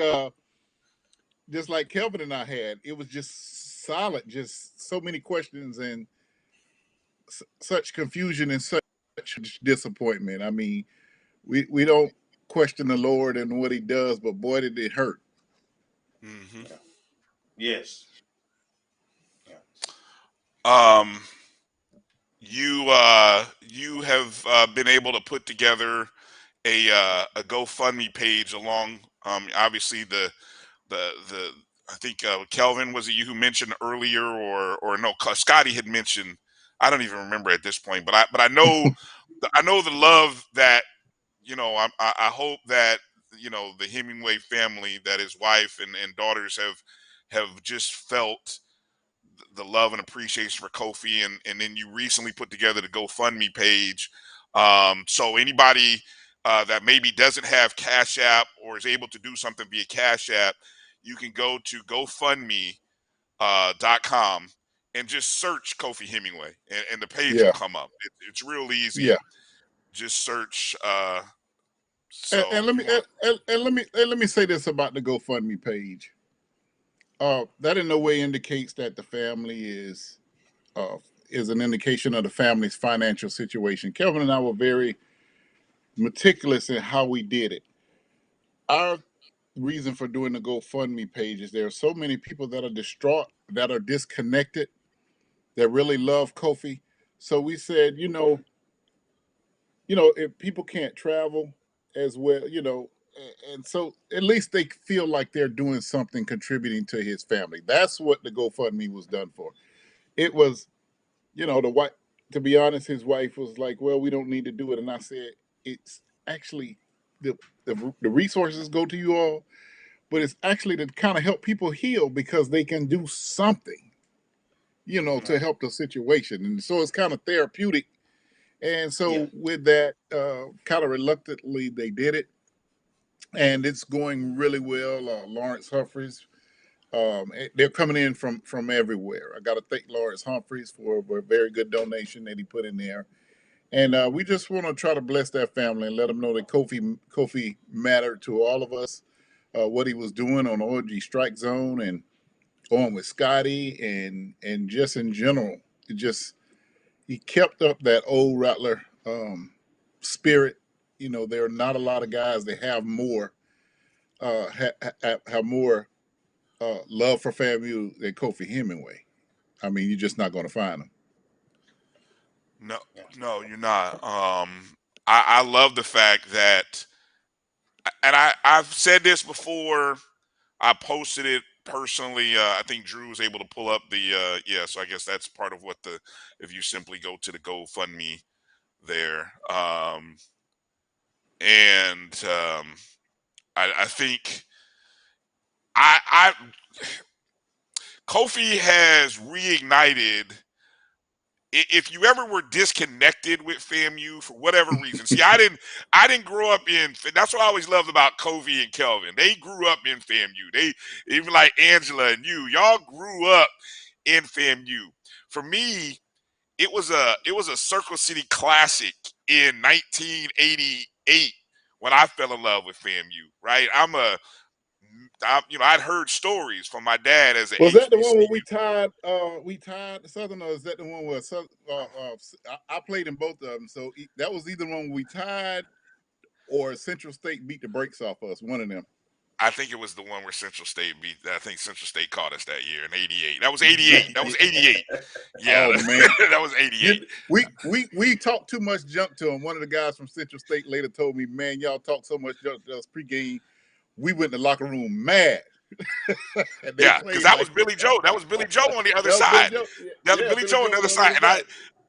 S2: Kelvin and I had. It was just silent, just so many questions and such confusion and such disappointment. We don't question the Lord and what he does, but boy, did it hurt.
S12: Mm-hmm. Yes.
S3: You have been able to put together a GoFundMe page along obviously the I think Kelvin, was it you who mentioned earlier, or no, Scotty had mentioned, I don't even remember at this point, but I know I know the love that I hope that the Hemmingway family, that his wife and daughters have just felt the love and appreciation for Kofi, and then you recently put together the GoFundMe page. So anybody that maybe doesn't have Cash App or is able to do something via Cash App, you can go to GoFundMe.com and just search Kofi Hemmingway, and the page will
S2: Yeah.
S3: come up. It's real easy.
S2: Yeah.
S3: Just search.
S2: And let me say this about the GoFundMe page. That in no way indicates that the family is an indication of the family's financial situation. Kelvin and I were very meticulous in how we did it. Our reason for doing the GoFundMe page is there are so many people that are distraught, that are disconnected, that really love Kofi. So we said, if people can't travel as well, and so at least they feel like they're doing something contributing to his family. That's what the GoFundMe was done for. It was, to be honest, his wife was like, well, we don't need to do it. And I said, it's actually the resources go to you all, but it's actually to kind of help people heal because they can do something, to help the situation. And so it's kind of therapeutic. And so with that, kind of reluctantly, they did it. And it's going really well. Lawrence Humphreys, they're coming in from everywhere. I got to thank Lawrence Humphreys for a very good donation that he put in there. And we just want to try to bless that family and let them know that Kofi mattered to all of us, what he was doing on O&G StrikeZone and on with Scotty and just in general. He kept up that old Rattler spirit. There are not a lot of guys that have more have more love for FAMU than Kofi Hemmingway. I mean, you're just not going to find him.
S3: No, you're not. I love the fact that, and I've said this before. I posted it personally. I think Drew was able to pull up the so I guess that's part of what if you simply go to the GoFundMe there. I think Kofi has reignited. If you ever were disconnected with FAMU for whatever reason, see, I didn't grow up in. That's what I always loved about Kofi and Kelvin. They grew up in FAMU. They even like Angela and y'all grew up in FAMU. For me, it was a Circle City classic in 1988 when I fell in love with FAMU. Right, I'd heard stories from my dad as an
S2: Was that the
S3: HBCU.
S2: one where we tied Southern, or is that the one where I played in both of them? So that was either one we tied or Central State beat the brakes off us. One of them.
S3: I think it was the one where Central State beat. I think Central State caught us that year in '88. That was '88. That was '88. Yeah,
S2: oh man,
S3: that was '88.
S2: We talked too much junk to him. One of the guys from Central State later told me, "Man, y'all talk so much junk to us pregame. We went in the locker room mad."
S3: Yeah, because that was Billy Joe. That was Billy Joe on the other side. That was Billy Joe on the other side. And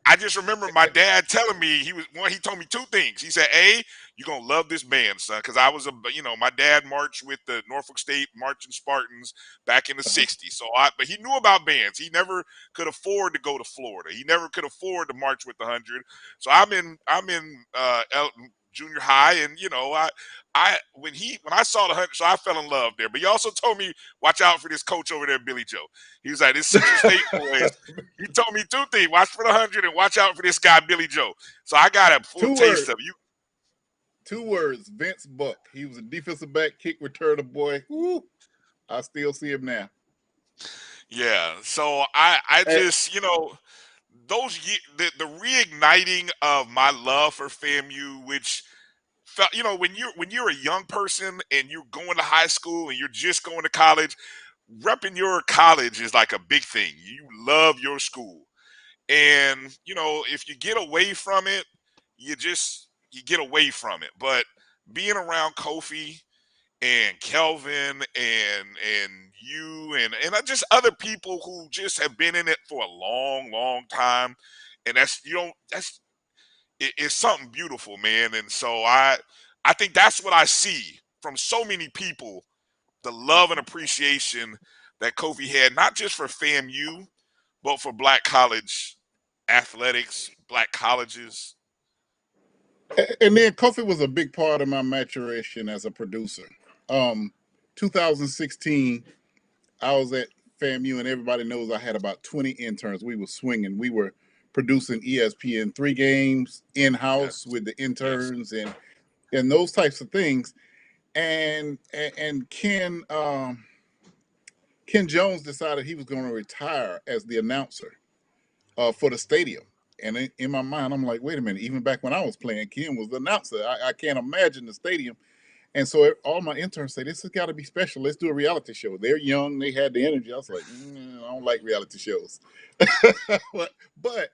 S3: I just remember my dad telling me he told me two things. He said, "A, you're gonna love this band, son," because I was my dad marched with the Norfolk State Marching Spartans back in the '60s. So but he knew about bands. He never could afford to go to Florida. He never could afford to march with the 100. So I'm in junior high, and when I saw the 100, so I fell in love there. But he also told me, watch out for this coach over there, Billy Joe. He was like, this Central State boys. He told me two things: watch for the 100 and watch out for this guy, Billy Joe. So I got a full taste of you.
S2: 2 words: Vince Buck. He was a defensive back, kick returner boy. Woo! I still see him now. Yeah.
S3: So I just those the reigniting of my love for FAMU, which felt when you're a young person and you're going to high school and you're just going to college, repping your college is like a big thing. You love your school, and if you get away from it, you get away from it. But being around Kofi and Kelvin and you and just other people who just have been in it for a long time, and it's something beautiful, man. And so I think that's what I see from so many people, the love and appreciation that Kofi had, not just for FAMU, but for Black college athletics, Black colleges.
S2: And then Kofi was a big part of my maturation as a producer. 2016, I was at FAMU, and everybody knows I had about 20 interns. We were swinging. We were producing ESPN3 games in-house with the interns and those types of things. And Ken Jones decided he was going to retire as the announcer for the stadium. And in my mind, I'm like, wait a minute. Even back when I was playing, Ken was the announcer. I can't imagine the stadium. And so all my interns say, this has got to be special. Let's do a reality show. They're young. They had the energy. I was like, I don't like reality shows. but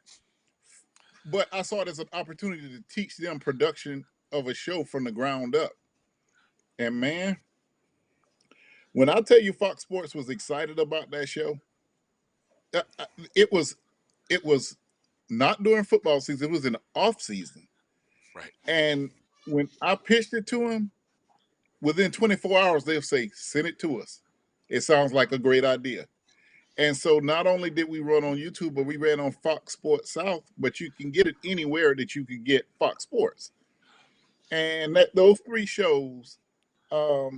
S2: I saw it as an opportunity to teach them production of a show from the ground up. And man, when I tell you Fox Sports was excited about that show, it was not during football season. It was in the off season.
S3: Right.
S2: And when I pitched it to them, within 24 hours, they'll say, send it to us. It sounds like a great idea. And so not only did we run on YouTube, but we ran on Fox Sports South, but you can get it anywhere that you can get Fox Sports. And those 3 shows, I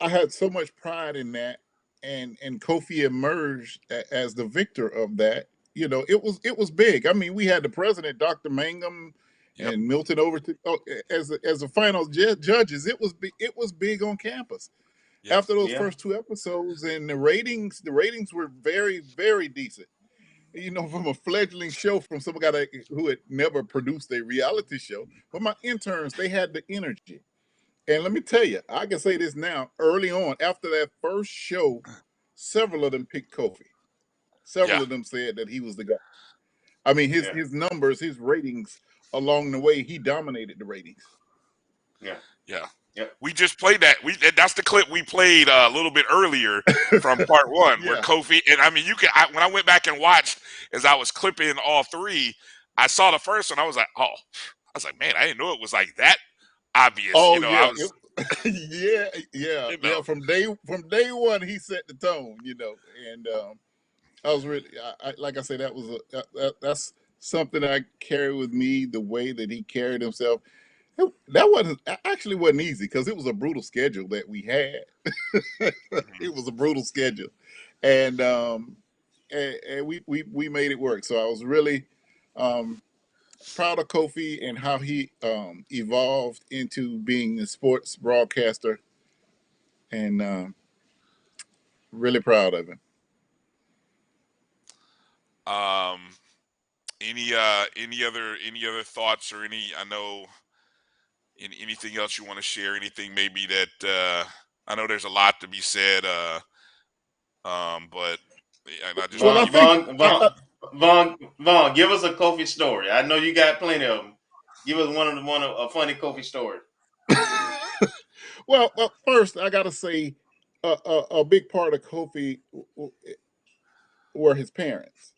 S2: had so much pride in that. And Kofi emerged as the victor of that. You know, it was big. I mean, we had the president, Dr. Mangum, and Milton Overton as the final judges. It was big on campus. After those first 2 episodes, and the ratings were very, very decent. You know, from a fledgling show, from somebody who had never produced a reality show. But my interns, they had the energy. And let me tell you, I can say this now, early on, after that first show, several of them picked Kofi. Several of them said that he was the guy. I mean, his numbers, his ratings along the way, he dominated the ratings.
S3: Yeah. We just played that. That's the clip we played a little bit earlier from part 1, where Kofi, and I mean, when I went back and watched as I was clipping all 3, I saw the first one. I was like, man, I didn't know it was like that obvious.
S2: Oh,
S3: you know,
S2: yeah.
S3: I was,
S2: yeah. From day 1, he set the tone. You know, and I was really, like I said, that's something I carry with me. The way that he carried himself, that wasn't easy, because it was a brutal schedule that we had. It was a brutal schedule, and we made it work. So I was really proud of Kofi and how he evolved into being a sports broadcaster, and really proud of him.
S3: Any other thoughts, or anything else you want to share? Anything maybe that I know there's a lot to be said, but I just
S12: Vaughn, give us a Kofi story. I know you got plenty of them. Give us a funny Kofi story.
S2: Well, first I gotta say, a big part of Kofi were his parents.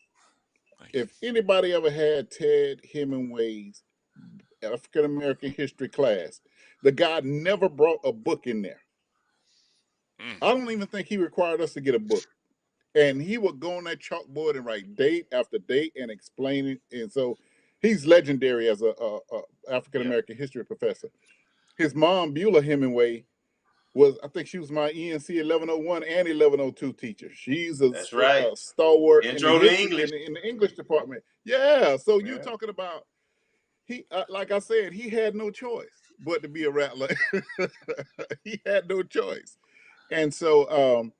S2: If anybody ever had Ted Hemmingway's African American history class, the guy never brought a book in there. I don't even think he required us to get a book. And he would go on that chalkboard and write date after date and explain it. And so he's legendary as a African American history professor. His mom, Beulah Hemmingway, I think she was my ENC 1101 and 1102 teacher. She's a stalwart
S12: Intro to English
S2: in the English department. Yeah. So you're talking about, he, like I said, he had no choice but to be a Rattler. He had no choice. And so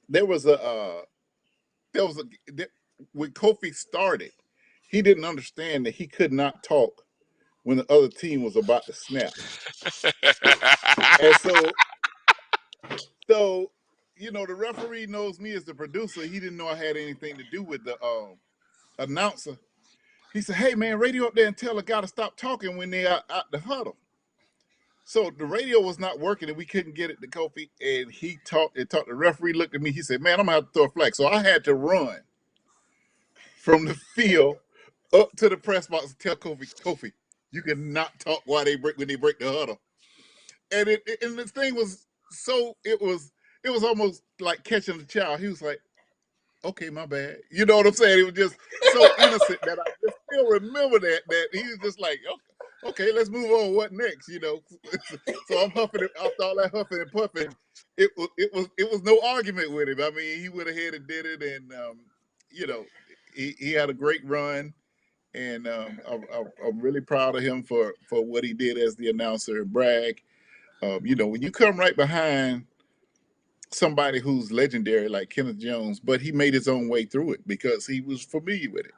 S2: when Kofi started, he didn't understand that he could not talk when the other team was about to snap. And so, you know, the referee knows me as the producer. He didn't know I had anything to do with the announcer. He said, hey, man, radio up there and tell the guy to stop talking when they're out the huddle. So the radio was not working, and we couldn't get it to Kofi. And he talked. The referee looked at me. He said, man, I'm going to have to throw a flag. So I had to run from the field up to the press box and tell Kofi, you cannot talk when they break the huddle. And the thing was, so it was almost like catching a child. He was like, okay, my bad. You know what I'm saying? It was just so innocent that I just still remember that he was just like, okay, let's move on. What next? So I'm huffing it. After all that huffing and puffing, it was no argument with him. I mean, he went ahead and did it, and he had a great run, and I'm really proud of him for what he did as the announcer and Bragg. When you come right behind somebody who's legendary like Kenneth Jones, but he made his own way through it because he was familiar with it.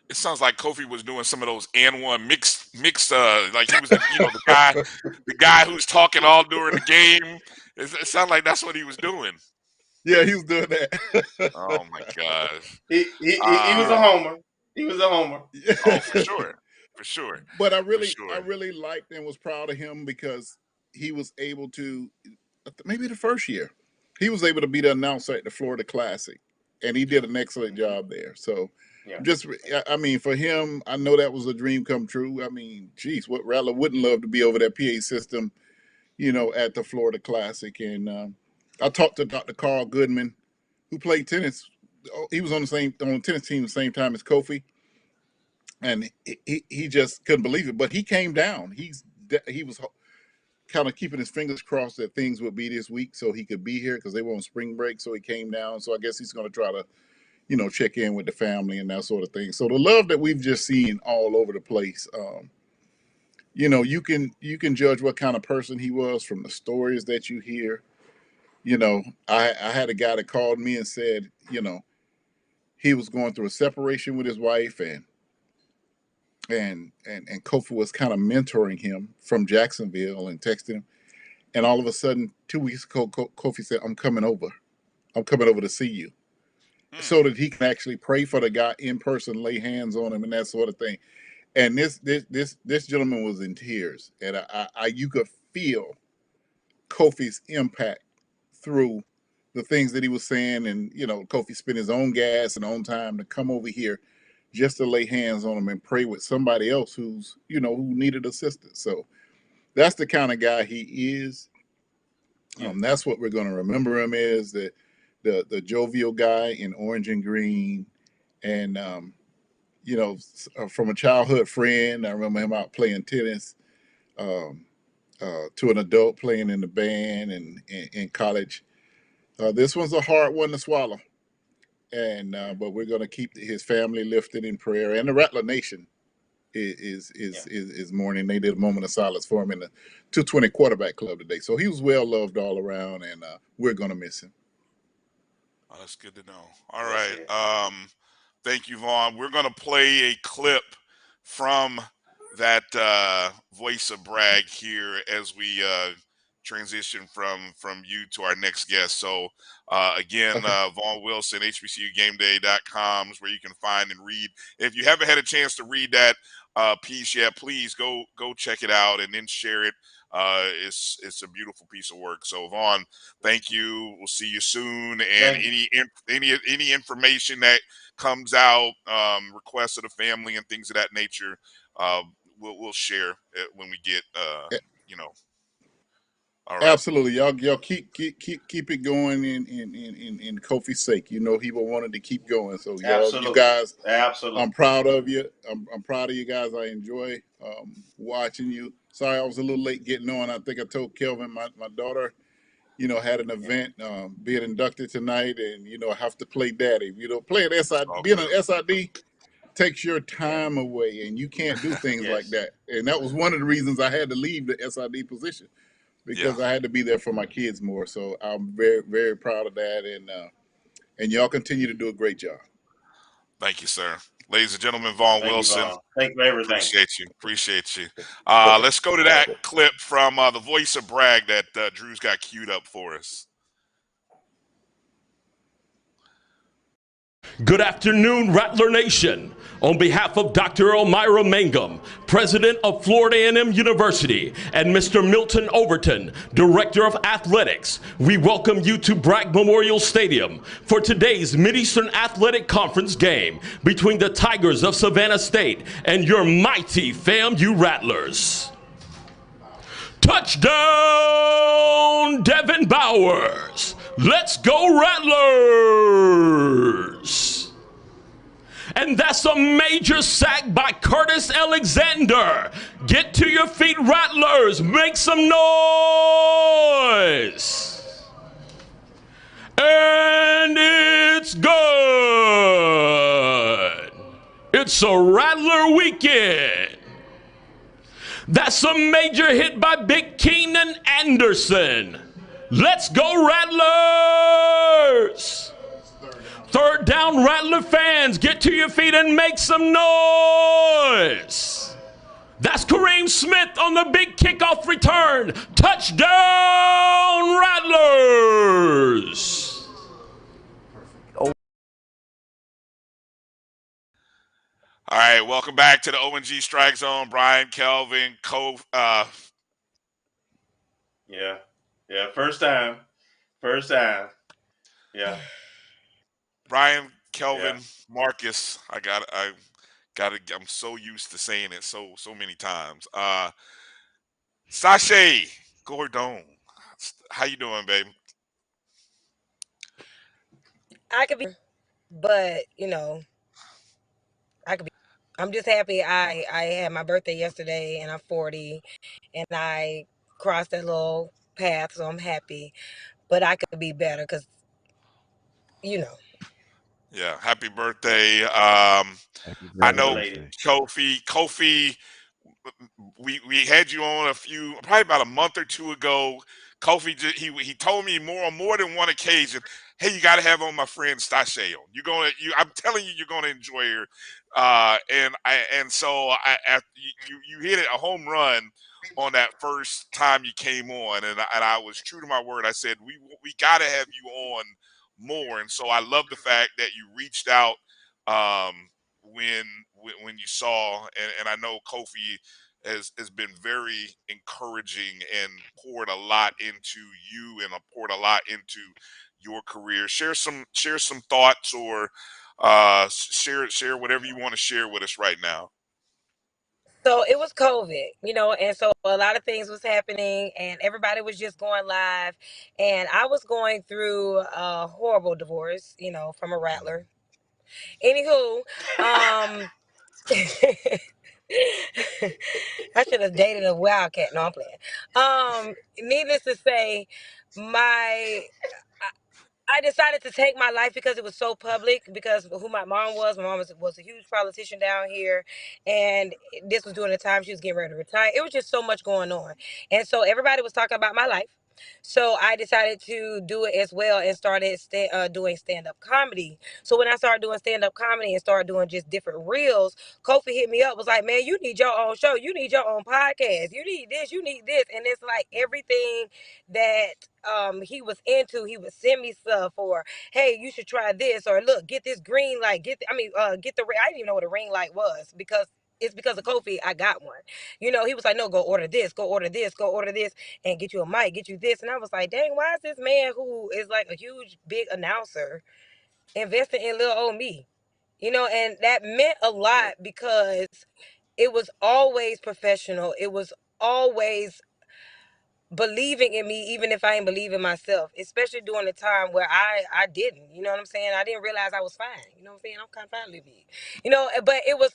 S3: It sounds like Kofi was doing some of those and one mixed like he was the guy who's talking all during the game. It sounded like that's what he was doing.
S2: Yeah, he was doing that.
S3: Oh my gosh.
S12: He was a homer. He was a homer.
S3: Oh, for sure.
S2: But I really liked and was proud of him because he was able to, maybe the first year, he was able to be the announcer at the Florida Classic, and he did an excellent job there. So, for him, I know that was a dream come true. I mean, geez, what Rattler wouldn't love to be over that PA system, at the Florida Classic. And I talked to Dr. Carl Goodman, who played tennis. He was on the tennis team the same time as Kofi. And he just couldn't believe it, but he came down. He was kind of keeping his fingers crossed that things would be this week so he could be here because they were on spring break. So he came down. So I guess he's going to try to, check in with the family and that sort of thing. So the love that we've just seen all over the place, you can judge what kind of person he was from the stories that you hear. I had a guy that called me and said, he was going through a separation with his wife and Kofi was kind of mentoring him from Jacksonville and texting him. And all of a sudden, 2 weeks ago, Kofi said, I'm coming over to see you. So that he can actually pray for the guy in person, lay hands on him and that sort of thing. And this gentleman was in tears. And you could feel Kofi's impact through the things that he was saying. And, Kofi spent his own gas and own time to come over here just to lay hands on him and pray with somebody else who's, who needed assistance. So that's the kind of guy he is. That's what we're going to remember him as, the jovial guy in orange and green. And, from a childhood friend, I remember him out playing tennis, to an adult playing in the band and in college. This one's a hard one to swallow. And but we're going to keep his family lifted in prayer, and the Rattler Nation is mourning. They did a moment of silence for him in the 220 quarterback club today. So he was well loved all around, and we're going to miss him.
S3: Oh, that's good to know. All right, thank you, Vaughn. We're going to play a clip from that Voice of Bragg here as we transition from you to our next guest. So again, Vaughn Wilson, HBCUGameDay.com is where you can find and read. If you haven't had a chance to read that piece yet, please go check it out and then share it. It's a beautiful piece of work. So Vaughn, thank you. We'll see you soon. And any information that comes out, requests of the family and things of that nature, we'll share it when we get All right.
S2: Absolutely, y'all keep it going in Kofi's sake. He will wanted to keep going. So you guys,
S12: absolutely,
S2: I'm proud of you. I'm proud of you guys. I enjoy watching you. Sorry, I was a little late getting on. I think I told Kelvin my daughter, had an event, being inducted tonight, and I have to play daddy. Playing SID, being an SID takes your time away, and you can't do things like that. And that was one of the reasons I had to leave the SID position. Because I had to be there for my kids more. So I'm very, very proud of that. And y'all continue to do a great job.
S3: Thank you, sir. Ladies and gentlemen, Vaughn Wilson.
S12: Thank you for everything.
S3: Appreciate you. Let's go to that clip from the Voice of Bragg that Drew's got queued up for us.
S18: Good afternoon, Rattler Nation. On behalf of Dr. Elmira Mangum, President of Florida A&M University, and Mr. Milton Overton, Director of Athletics, we welcome you to Bragg Memorial Stadium for today's Mid-Eastern Athletic Conference game between the Tigers of Savannah State and your mighty FAMU Rattlers. Touchdown, Devin Bowers. Let's go, Rattlers! And that's a major sack by Curtis Alexander. Get to your feet, Rattlers. Make some noise. And it's good. It's a Rattler weekend. That's a major hit by Big Keenan Anderson. Let's go, Rattlers. Third down, Rattler fans, get to your feet and make some noise. That's Kareem Smith on the big kickoff return. Touchdown, Rattlers.
S3: All right, welcome back to the O&G StrikeZone. Bryan, Kelvin,
S12: Yeah. First time. Yeah.
S3: Bryan, Kelvin, Marcus. I'm so used to saying it so many times. Stashay Gordone. How you doing, baby?
S4: I could be, but I could be. I'm just happy. I had my birthday yesterday, and I'm 40, and I crossed that little path, so I'm happy. But I could be better, because.
S3: Yeah, happy birthday.
S13: Happy
S3: I
S13: birthday.
S3: know Kofi. We had you on probably about a month or two ago. Kofi, he told me on more than one occasion, hey, you got to have on my friend Stashay on. I'm telling you, you're gonna enjoy her. So you hit it a home run on that first time you came on, and I was true to my word. I said we got to have you on more, and so I love the fact that you reached out when you saw, and I know Kofi has been very encouraging and poured a lot into you and poured a lot into your career. Share some thoughts, or share whatever you want to share with us right now.
S4: So it was COVID, and so a lot of things was happening, and everybody was just going live, and I was going through a horrible divorce, from a Rattler. Anywho, I should have dated a Wildcat. No, I'm playing. Needless to say, I decided to take my life because it was so public, because of who my mom was. My mom was a huge politician down here, and this was during the time she was getting ready to retire. It was just so much going on, and so everybody was talking about my life. So I decided to do it as well, and started doing stand-up comedy. So when I started doing stand-up comedy and started doing just different reels, Kofi hit me up, was like, man, you need your own show. You need your own podcast. You need this. You need this. And it's like everything that he was into, he would send me stuff, or hey, you should try this, or look, get this green light, get the I didn't even know what a ring light was, because it's because of Kofi I got one. He was like, no, go order this, go order this, go order this, and get you a mic, get you this. And I was like, dang, why is this man who is like a huge big announcer investing in little old me? And that meant a lot, because it was always professional. It was always believing in me, even if I ain't believe in myself, especially during the time where I didn't, you know what I'm saying? I didn't realize I was fine. You know what I'm saying? I'm kind of fine, Libby. But it was,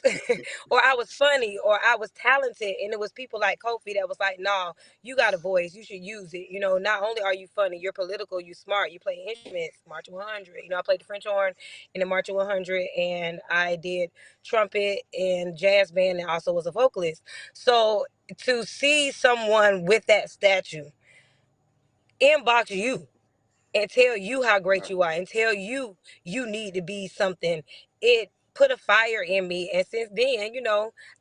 S4: or I was funny, or I was talented. And it was people like Kofi that was like, no, you got a voice. You should use it. Not only are you funny, you're political, you smart, you play instruments, March 100. I played the French horn in the March 100, and I did trumpet and jazz band, and also was a vocalist. So to see someone with that statue inbox you and tell you how great you are, and tell you need to be something, it put a fire in me. And since then,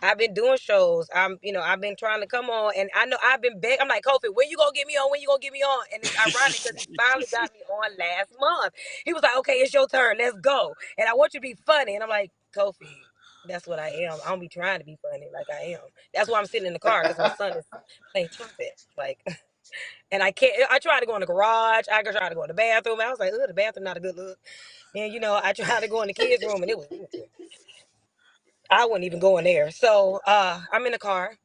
S4: I've been doing shows. I've been trying to come on, and I know I've been begging. I'm like, Kofi, when you gonna get me on? When you gonna get me on? And it's ironic, because he finally got me on last month. He was like, okay, it's your turn, let's go, and I want you to be funny. And I'm like, Kofi, that's what I am. I don't be trying to be funny like I am. That's why I'm sitting in the car, because my son is playing trumpet. Like, and I can't. I tried to go in the garage. I tried to go in the bathroom. And I was like, the bathroom not a good look. And I tried to go in the kids' room, and it was. I wouldn't even go in there. So I'm in the car.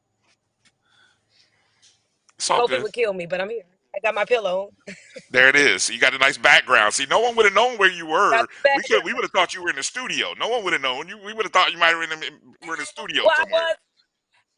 S3: It's all
S4: Hope it
S3: good.
S4: would kill me, but I'm here. I got my pillow.
S3: There it is. You got a nice background. See, no one would have known where you were.
S4: Got the
S3: We would have thought you were in the studio. No one would have known you. We would have thought you might have were in the studio
S4: Well,
S3: somewhere.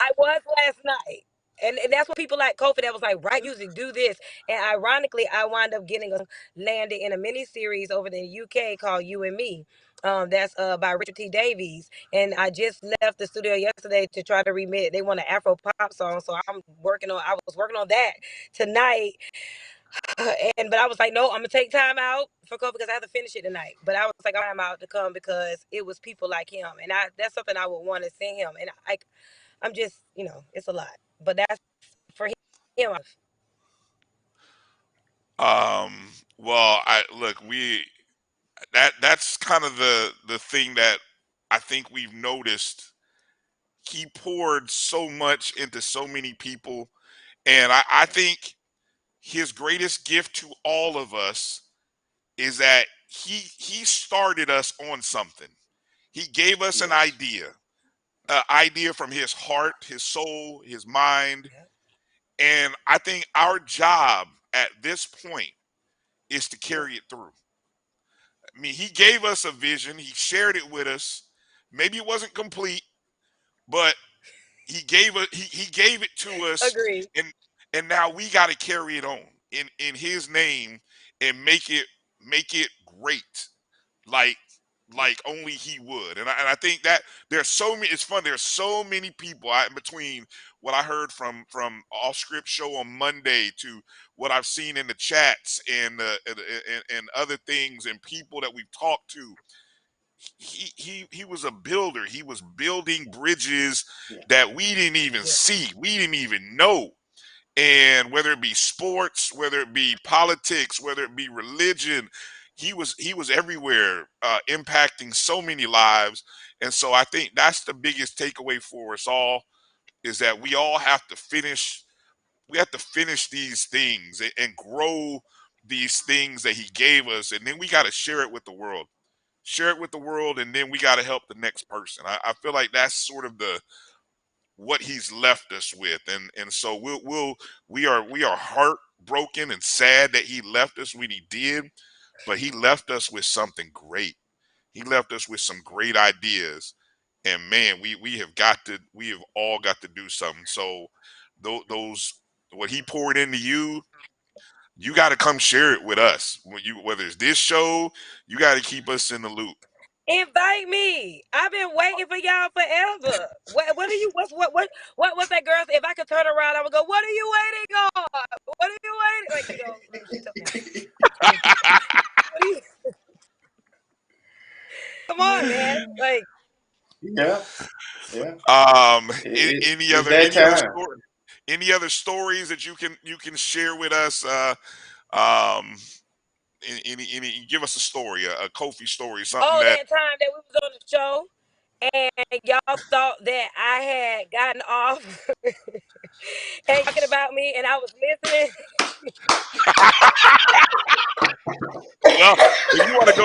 S4: I was last night. And that's what people like Kofi that was like, write music, do this. And ironically, I wound up getting landed in a mini series over in the UK called You and Me. That's by Richard T. Davies. And I just left the studio yesterday to try to remit. They want an Afro pop song. So I was working on that tonight. But I was like, no, I'm gonna take time out for Kofi because I have to finish it tonight. But I was like, I'm out to come because it was people like him. And that's something I would want to sing him. And I'm just, it's a lot. But that's for him.
S3: Well, that's kind of the thing that I think we've noticed. He poured so much into so many people, and I think his greatest gift to all of us is that he started us on something. He gave us an idea from his heart, his soul, his mind. And I think our job at this point is to carry it through. I mean, he gave us a vision. He shared it with us. Maybe it wasn't complete, but he gave it to us.
S4: Agreed.
S3: And now we got to carry it on in his name and make it great. Like only he would. And I think that there's so many, it's fun. There's so many people between what I heard from OffScript show on Monday to what I've seen in the chats and other things and people that we've talked to. He was a builder. He was building bridges that we didn't even see. We didn't even know. And whether it be sports, whether it be politics, whether it be religion, he was everywhere, impacting so many lives. And so I think that's the biggest takeaway for us all, is that we all have to finish. We have to finish these things and grow these things that he gave us, and then we got to share it with the world. Share it with the world, and then we got to help the next person. I feel like that's sort of what he's left us with, and so we are heartbroken and sad that he left us when he did. But he left us with something great. He left us with some great ideas. And man, we have all got to do something. So those what he poured into you got to come share it with us. Whether it's this show, you got to keep us in the loop.
S4: Invite me. I've been waiting for y'all forever. What are you? What's that girl? If I could turn around, I would go. What are you waiting on? What are you waiting? Come on, man. Like,
S12: yeah.
S3: Any other stories that you can share with us? Any give us a story, a Kofi story, something
S4: that time that we was on the show and y'all thought that I had gotten off and talking about me and I was listening.
S3: Well, if you want to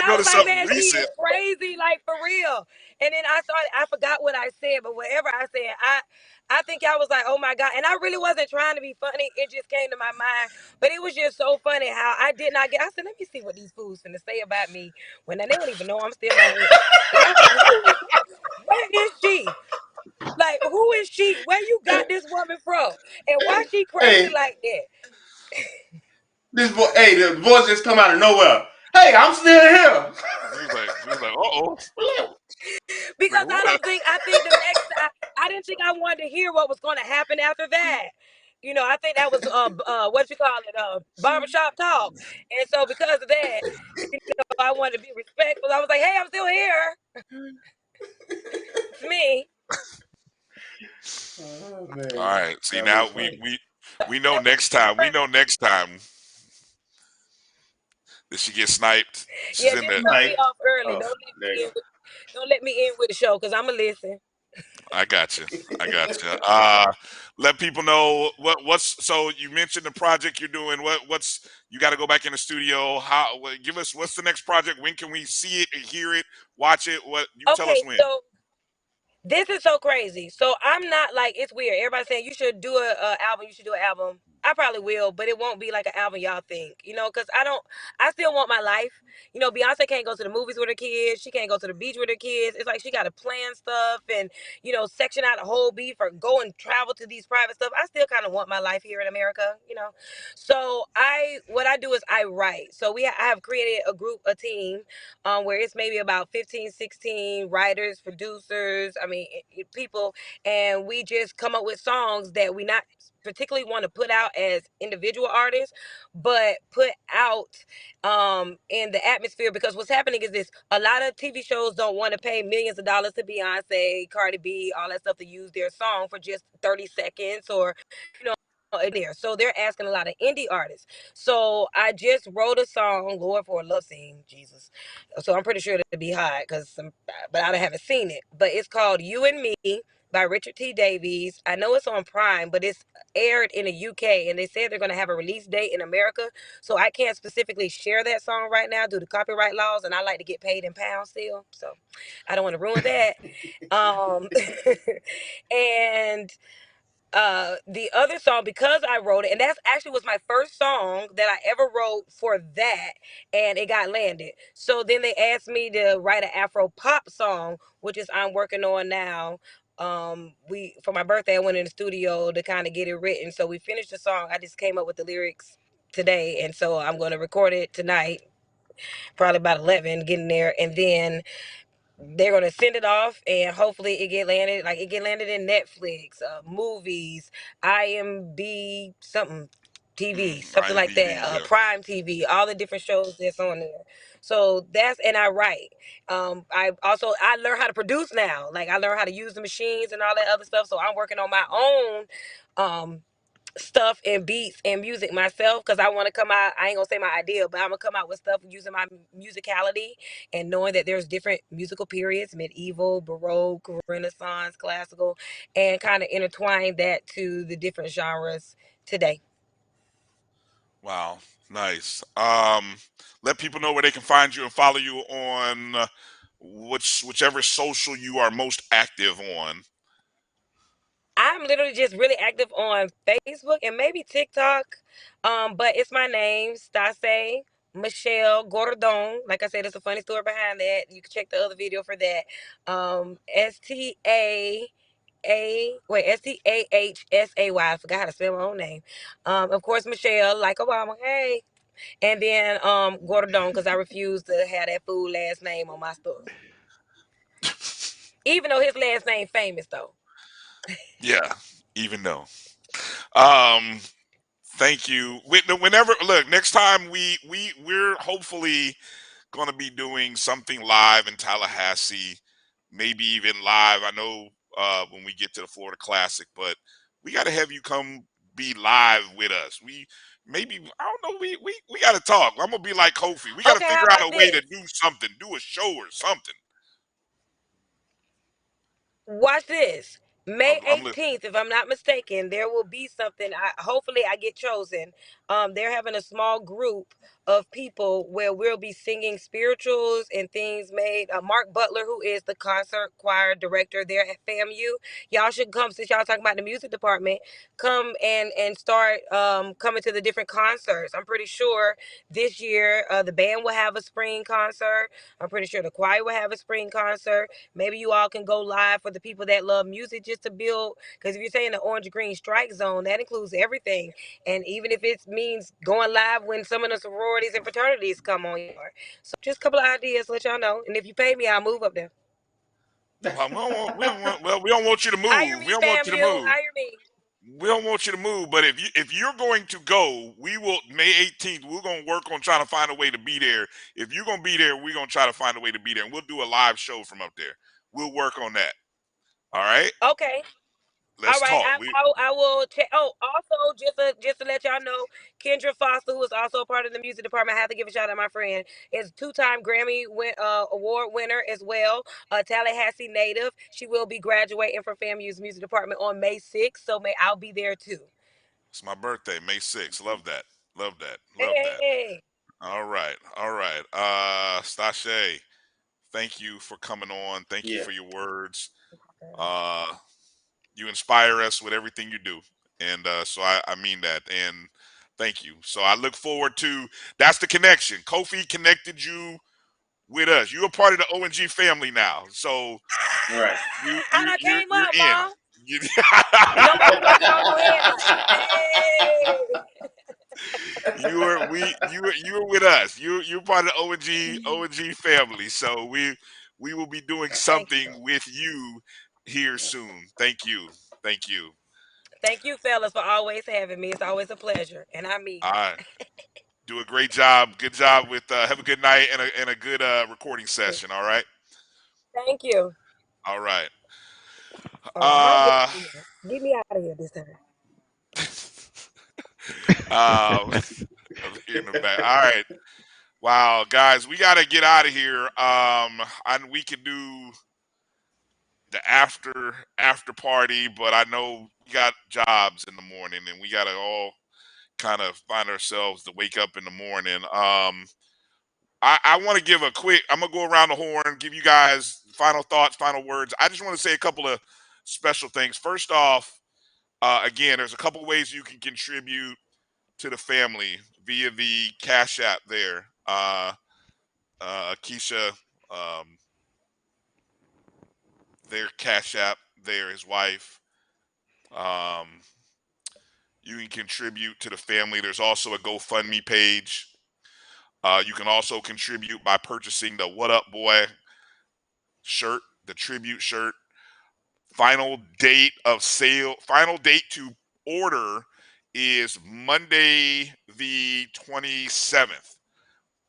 S3: go to something
S4: man,
S3: recent,
S4: she is crazy, like for real. And then I forgot what I said, but whatever I said, I think y'all was like, oh my God. And I really wasn't trying to be funny. It just came to my mind. But it was just so funny how I did not get. I said, let me see what these fools finna say about me when they don't even know I'm still on here. I was like, where is she? Like, who is she? Where you got this woman from? And why she crazy like that?
S12: The voice just come out of nowhere. Hey, I'm still here.
S3: He was like, uh-oh.
S4: Because I think the next, I didn't think I wanted to hear what was going to happen after that. I think that was, what you call it, barbershop talk. And so because of that, I wanted to be respectful. I was like, hey, I'm still here. It's me.
S12: Oh, man.
S3: All right. See, now we know next time. We know next time that she gets sniped. She's
S4: in the cut me off early. Don't let me in with the show because I'm going to listen.
S3: I got you. Let people know so you mentioned the project you're doing. What's you got to go back in the studio. Give us what's the next project? When can we see it and hear it, watch it? Tell us when.
S4: So this is so crazy. So I'm not like, it's weird. Everybody's saying you should do an album. You should do an album. I probably will, but it won't be like an album y'all think, because I still want my life. Beyonce can't go to the movies with her kids. She can't go to the beach with her kids. It's like she got to plan stuff and, section out a whole beat for go and travel to these private stuff. I still kind of want my life here in America. So what I do is I write. So I have created a team, where it's maybe about 15, 16 writers, producers, people, and we just come up with songs that we not particularly want to put out as individual artists, but put out in the atmosphere, because what's happening is this: a lot of TV shows don't want to pay millions of dollars to Beyonce, Cardi B, all that stuff to use their song for just 30 seconds or in there. So they're asking a lot of indie artists. So I just wrote a song, Lord, for a love scene, Jesus. So I'm pretty sure it'll be hot, but I haven't seen it. But it's called You and Me by Richard T. Davies. I know it's on Prime, but it's aired in the UK, and they said they're going to have a release date in America. So I can't specifically share that song right now due to copyright laws, and I like to get paid in pounds still. So I don't want to ruin that. And the other song, because I wrote it, and that's actually was my first song that I ever wrote for that, and it got landed. So then they asked me to write an Afro pop song, which is I'm working on now. For my birthday I went in the studio to kind of get it written. So we finished the song. I just came up with the lyrics today, and so I'm going to record it tonight, probably about 11, getting there, and then they're gonna send it off, and hopefully it get landed. Like it get landed in Netflix, movies, IMB something, TV, something like
S3: IMDb,
S4: that.
S3: yeah.
S4: Prime TV, all the different shows that's on there. So and I write. I learned how to produce now. Like I learned how to use the machines and all that other stuff. So I'm working on my own. Stuff and beats and music myself, because I want to come out. I ain't gonna say my idea, but I'm gonna come out with stuff using my musicality and knowing that there's different musical periods: medieval, baroque, renaissance, classical, and kind of intertwine that to the different genres today.
S3: Wow, nice. Let people know where they can find you and follow you on whichever social you are most active on.
S4: I'm literally just really active on Facebook and maybe TikTok. But it's my name, Stashay Michelle Gordone. Like I said, it's a funny story behind that. You can check the other video for that. Stahsay. I forgot how to spell my own name. Of course, Michelle, like Obama. Hey. And then Gordone, because I refuse to have that fool last name on my stuff. Even though his last name famous though.
S3: Yeah, even though. Thank you. Whenever look, next time we're hopefully going to be doing something live in Tallahassee, maybe even live. I know when we get to the Florida Classic, but we got to have you come be live with us. Maybe I don't know. We got to talk. I'm gonna be like Kofi. We got to
S4: Okay, how
S3: figure out
S4: about
S3: a way
S4: this?
S3: to do something, do a show or something.
S4: Watch this. May
S3: I'm listening.
S4: 18th, if I'm not mistaken, there will be something. Hopefully I get chosen. They're having a small group of people where we'll be singing spirituals and things made. Mark Butler, who is the concert choir director there at FAMU, y'all should come, since y'all talking about the music department, come and start coming to the different concerts. I'm pretty sure this year the band will have a spring concert. I'm pretty sure the choir will have a spring concert. Maybe you all can go live for the people that love music, just to build. Because if you're saying the O&G StrikeZone, that includes everything. And even if it means going live when some of the sororities and fraternities come on here. So just a couple of ideas, let y'all know. And if you pay me, I'll move up there.
S3: We don't want you to
S4: Hire
S3: move.
S4: me,
S3: We don't want you to
S4: FAMU.
S3: move.
S4: Hire me.
S3: We don't want you to move, but if you're going to go, we will May 18th. We're gonna work on trying to find a way to be there. If you're gonna be there, we're gonna try to find a way to be there, and we'll do a live show from up there. We'll work on that. All right.
S4: Okay.
S3: Let's
S4: All right,
S3: talk.
S4: I will check. Oh, also just to let y'all know, Kendra Foster, who is also a part of the music department, I have to give a shout out to my friend, is two-time award winner as well, a Tallahassee native. She will be graduating from FAMU's music department on May 6th, so I'll be there too.
S3: It's my birthday, May 6th. Love that. Love that. Love that.
S4: Hey.
S3: All right. All right. Stashay, thank you for coming on. Thank you for your words. You inspire us with everything you do. And so I mean that. And thank you. So I look forward to, that's the connection. Kofi connected you with us. You're a part of the O&G family now. So
S12: Right.
S4: How that came
S3: you're
S4: up,
S3: in.
S4: Mom? You know I'm working on your head like,
S3: You're with us. You're part of the O&G family. So we will be doing
S4: thank you.
S3: something with you here soon. Thank you. Thank you.
S4: Thank you, fellas, for always having me. It's always a pleasure, and I mean
S3: All
S4: it.
S3: right. Do a great job. Good job with have a good night and a good recording session. All right.
S4: Thank you.
S3: All right.
S4: All right, how to get out of here? Get me out of here this time.
S3: In the back. All right. Wow, guys, we got to get out of here. And we can do the after party, but I know we got jobs in the morning, and we got to all kind of find ourselves to wake up in the morning. I want to give a quick. I'm gonna go around the horn, give you guys final thoughts, final words. I just want to say a couple of special things. First off, again, there's a couple ways you can contribute to the family via the Cash App there. Keisha, their Cash App there, his wife. You can contribute to the family. There's also a GoFundMe page. You can also contribute by purchasing the What Up Boy shirt, the tribute shirt. Final date to order is Monday the 27th.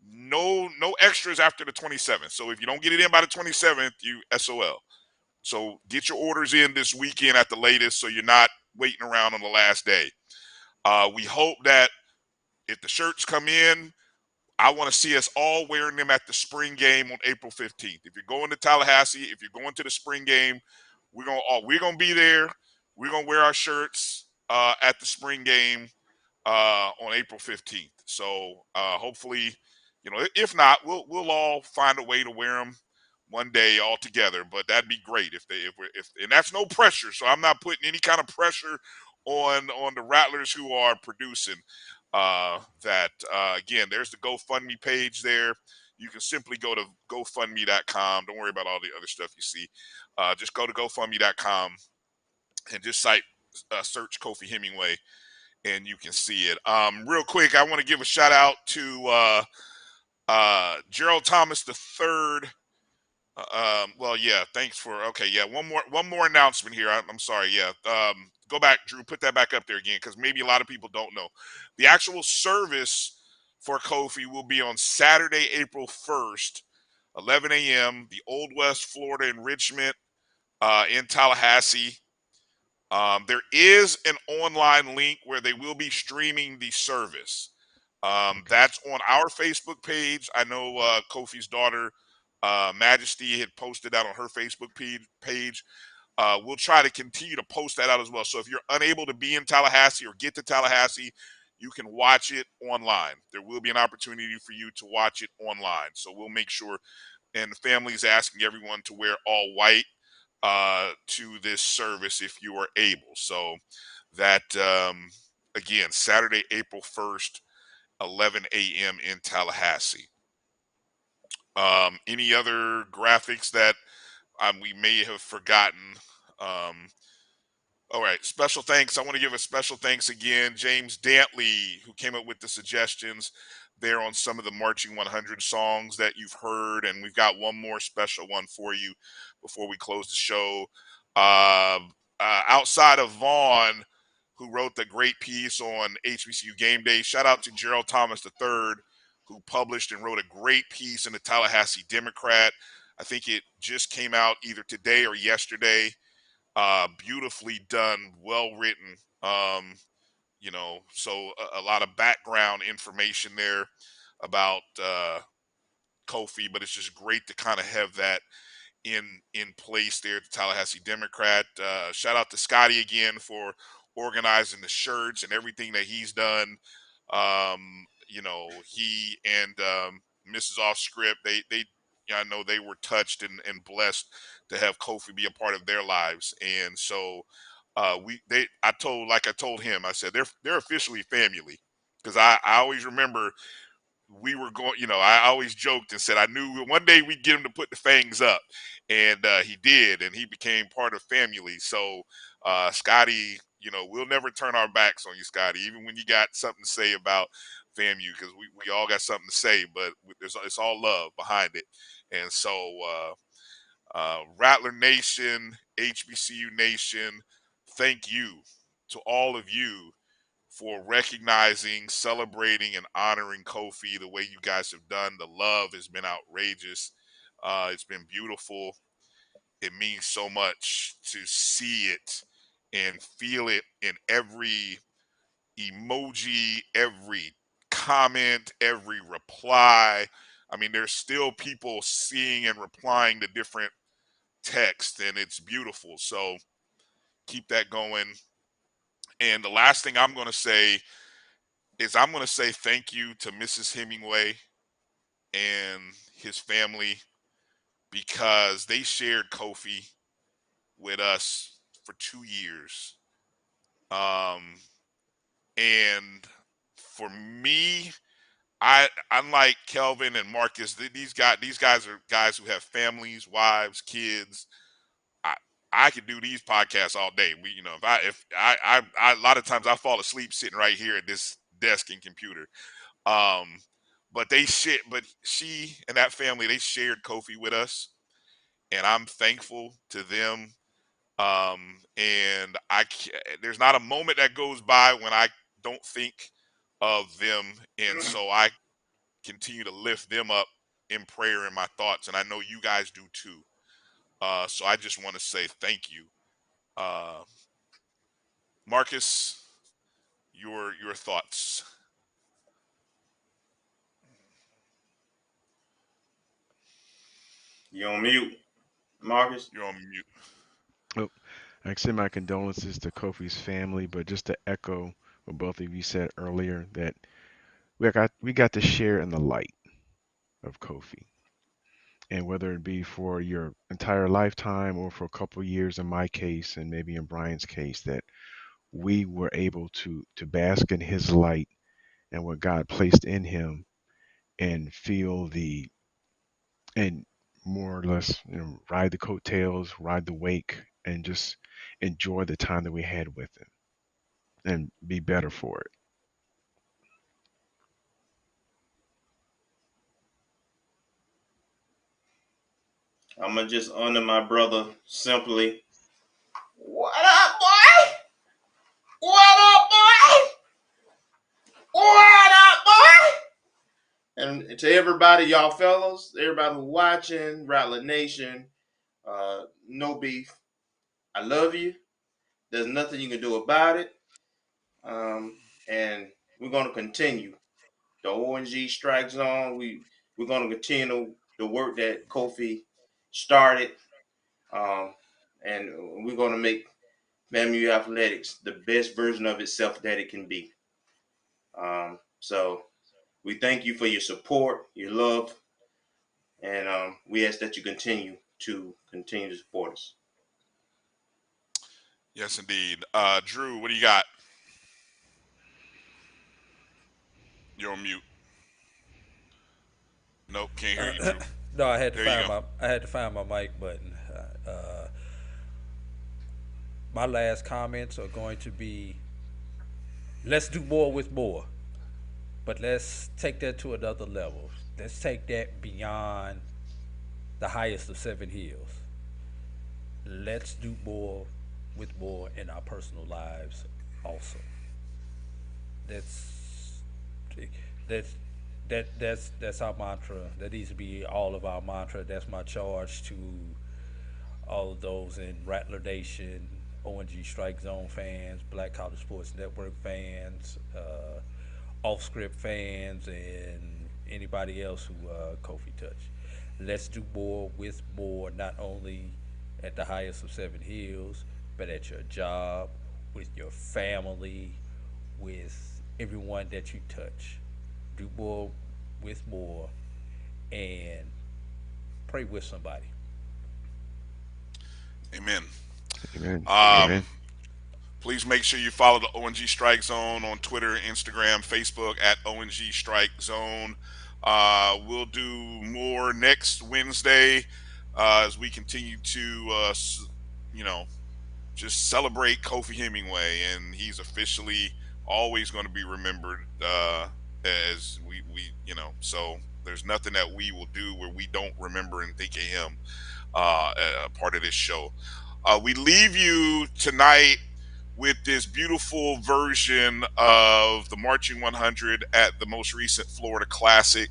S3: No extras after the 27th. So if you don't get it in by the 27th, you SOL. So get your orders in this weekend at the latest so you're not waiting around on the last day. We hope that if the shirts come in, I want to see us all wearing them at the spring game on April 15th. If you're going to Tallahassee, if you're going to the spring game, we're gonna be there. We're gonna wear our shirts at the spring game on April 15th. So hopefully, if not, we'll all find a way to wear them one day all together. But that'd be great if and that's no pressure. So I'm not putting any kind of pressure on the Rattlers who are producing. Again, there's the GoFundMe page there. You can simply go to GoFundMe.com. Don't worry about all the other stuff you see. Just go to GoFundMe.com and just search Kofi Hemmingway, and you can see it. Real quick, I want to give a shout out to Gerald Thomas III. Well, yeah, thanks for, okay, yeah, one more announcement here. I'm sorry, yeah. Go back, Drew, put that back up there again, because maybe a lot of people don't know. The actual service for Kofi will be on Saturday, April 1st, 11 a.m., the Old West Florida Enrichment in Tallahassee. There is an online link where they will be streaming the service. That's on our Facebook page. I know Kofi's daughter, Majesty, had posted that on her Facebook page. We'll try to continue to post that out as well. So if you're unable to be in Tallahassee or get to Tallahassee, you can watch it online. There will be an opportunity for you to watch it online. So we'll make sure, and the family is asking everyone to wear all white to this service if you are able. So that, again, Saturday, April 1st, 11 a.m. in Tallahassee. Any other graphics that we may have forgotten? All right, special thanks. I want to give a special thanks again, James Dantley, who came up with the suggestions there on some of the Marching 100 songs that you've heard, and we've got one more special one for you before we close the show. Outside of Vaughn, who wrote the great piece on HBCU Game Day, shout out to Gerald Thomas III, who published and wrote a great piece in the Tallahassee Democrat. I think it just came out either today or yesterday. Beautifully done, well written. So a lot of background information there about Kofi, but it's just great to kind of have that in place there at the Tallahassee Democrat. Shout out to Scotty again for organizing the shirts and everything that he's done. He and Mrs. OffScript, I know they were touched and blessed to have Kofi be a part of their lives. And so I told him, I said they're officially family, because I always remember we were going, I always joked and said I knew one day we'd get him to put the fangs up, and he did, and he became part of family. So, Scotty, we'll never turn our backs on you, Scotty, even when you got something to say about FAMU, because we all got something to say, but it's all love behind it. And so, Rattler Nation, HBCU Nation, thank you to all of you for recognizing, celebrating, and honoring Kofi the way you guys have done. The love has been outrageous. It's been beautiful. It means so much to see it and feel it in every emoji, every comment, every reply. I mean, there's still people seeing and replying to different texts, and it's beautiful. So keep that going. And the last thing I'm going to say is I'm going to say thank you to Mrs. Hemmingway and his family, because they shared Kofi with us for 2 years. And for me, unlike Kelvin and Marcus, these guys are guys who have families, wives, kids. I could do these podcasts all day. If a lot of times I fall asleep sitting right here at this desk and computer. But she and that family, they shared Kofi with us, and I'm thankful to them. And there's not a moment that goes by when I don't think of them, and so I continue to lift them up in prayer in my thoughts, and I know you guys do too. So I just want to say thank you. Marcus, your thoughts.
S12: You on mute, Marcus?
S3: You're on mute.
S13: Oh, I extend my condolences to Kofi's family, but just to echo what both of you said earlier, that we got to share in the light of Kofi. And whether it be for your entire lifetime or for a couple of years in my case, and maybe in Brian's case, that we were able to bask in his light and what God placed in him, and feel and more or less, ride the coattails, ride the wake, and just enjoy the time that we had with him and be better for it.
S12: I'm gonna just honor my brother simply. What up, boy? What up, boy? What up, boy? And to everybody, y'all fellas, everybody who watching, Rattler Nation, no beef. I love you. There's nothing you can do about it. And we're gonna continue the O&G StrikeZone. We're gonna continue the work that Kofi started. And we're gonna make FAMU athletics the best version of itself that it can be. So we thank you for your support, your love, and we ask that you continue to support us.
S3: Yes, indeed. Drew, what do you got? You're on mute. Nope, can't hear you, Drew.
S20: No, I had to
S3: There you
S20: find my mic button. My last comments are going to be: let's do more with more, but let's take that to another level. Let's take that beyond the highest of 7 hills. Let's do more with more in our personal lives also. That's that's our mantra. That needs to be all of our mantra. That's my charge to all of those in Rattler Nation, O&G StrikeZone fans, Black College Sports Network fans, OffScript fans, and anybody else who Kofi touched. Let's do more with more, not only at the highest of 7 hills, but at your job, with your family, with everyone that you touch. Do more with more, and pray with somebody.
S3: Amen.
S13: Amen.
S3: Um,
S13: Amen.
S3: Please make sure you follow the O&G StrikeZone on Twitter, Instagram, Facebook at O&G StrikeZone. We'll do more next Wednesday as we continue to, just celebrate Kofi Hemmingway, and he's officially always going to be remembered as we so there's nothing that we will do where we don't remember and think of him part of this show. We leave you tonight with this beautiful version of the Marching 100 at the most recent Florida Classic.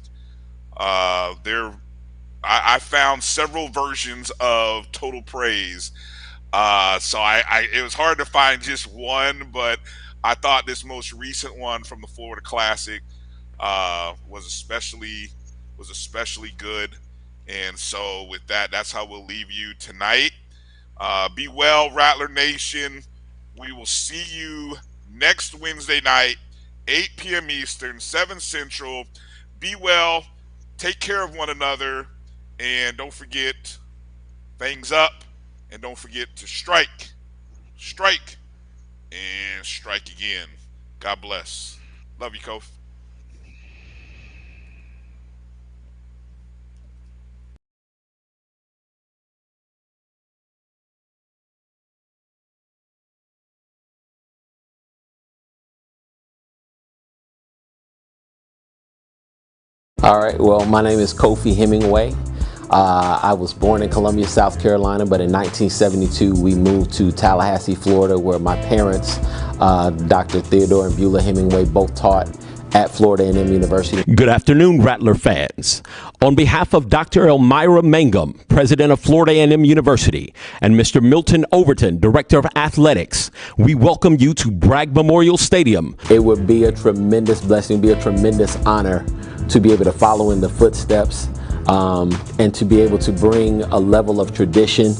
S3: I found several versions of Total Praise. So it was hard to find just one, but I thought this most recent one from the Florida Classic was especially good. And so with that, that's how we'll leave you tonight. Be well, Rattler Nation. We will see you next Wednesday night, 8 p.m. Eastern, 7 Central. Be well, take care of one another, and don't forget, things up, and don't forget to strike, and strike again. God bless. Love you, Kofi.
S17: All right, well, my name is Kofi Hemmingway. I was born in Columbia, South Carolina, but in 1972 we moved to Tallahassee, Florida, where my parents, Dr. Theodore and Beulah Hemmingway, both taught at Florida A&M University.
S18: Good afternoon, Rattler fans. On behalf of Dr. Elmira Mangum, president of Florida A&M University, and Mr. Milton Overton, director of athletics, we welcome you to Bragg Memorial Stadium.
S17: It would be a tremendous blessing, be a tremendous honor to be able to follow in the footsteps and to be able to bring a level of tradition.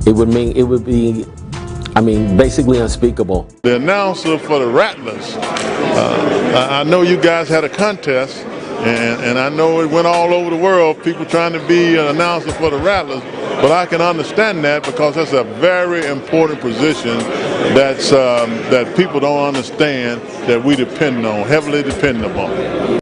S17: It would be basically unspeakable.
S19: The announcer for the Rattlers, I know you guys had a contest, and I know it went all over the world, people trying to be an announcer for the Rattlers, but I can understand that because that's a very important position that people don't understand, that we depend on, heavily depend upon.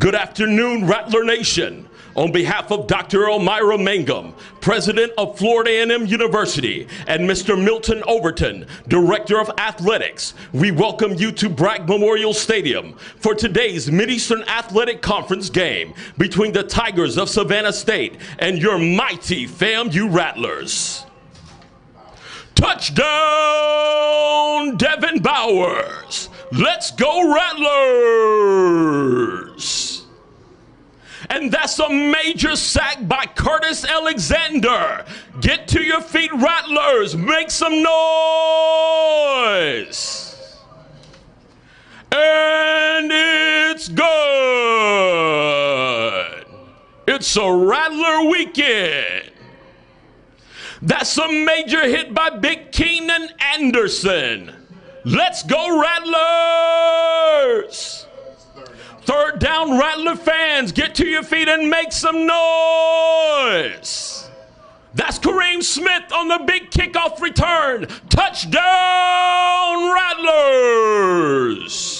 S18: Good afternoon, Rattler Nation. On behalf of Dr. Elmira Mangum, President of Florida A&M University, and Mr. Milton Overton, Director of Athletics, we welcome you to Bragg Memorial Stadium for today's Mid-Eastern Athletic Conference game between the Tigers of Savannah State and your mighty FAMU Rattlers. Touchdown, Devin Bowers. Let's go, Rattlers. And that's a major sack by Curtis Alexander. Get to your feet, Rattlers. Make some noise. And it's good. It's a Rattler weekend. That's a major hit by Big Keenan Anderson. Let's go, Rattlers. Third down, Rattler fans, get to your feet and make some noise. That's Kareem Smith on the big kickoff return. Touchdown, Rattlers.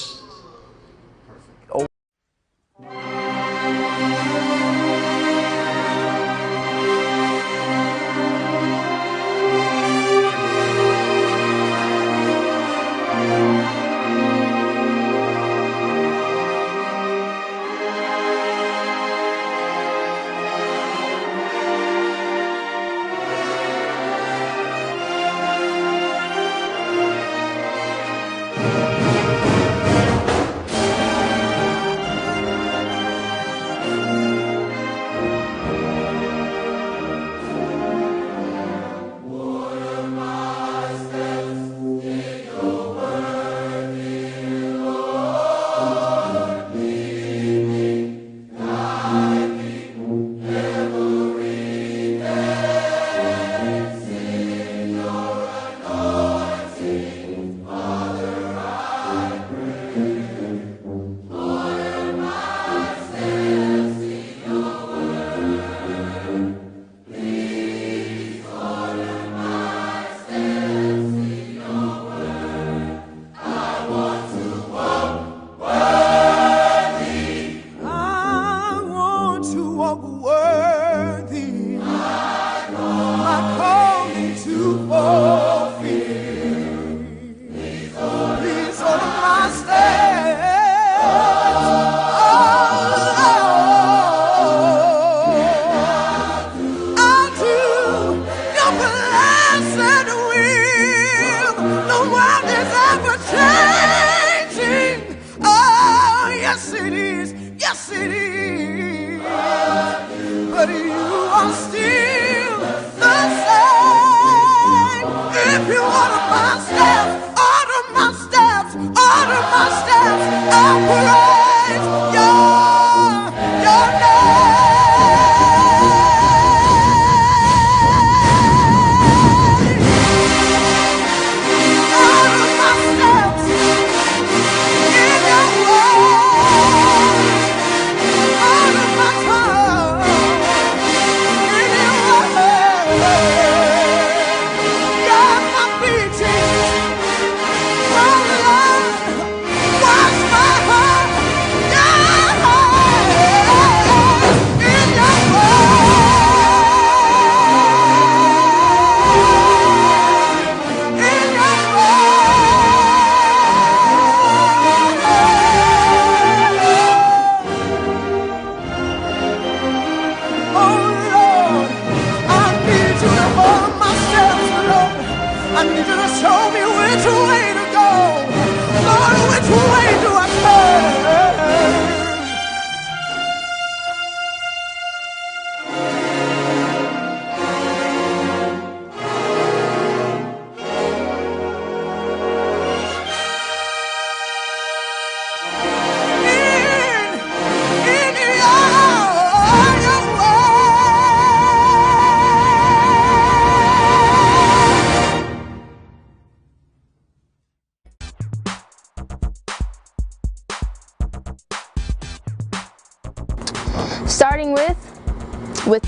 S7: Starting with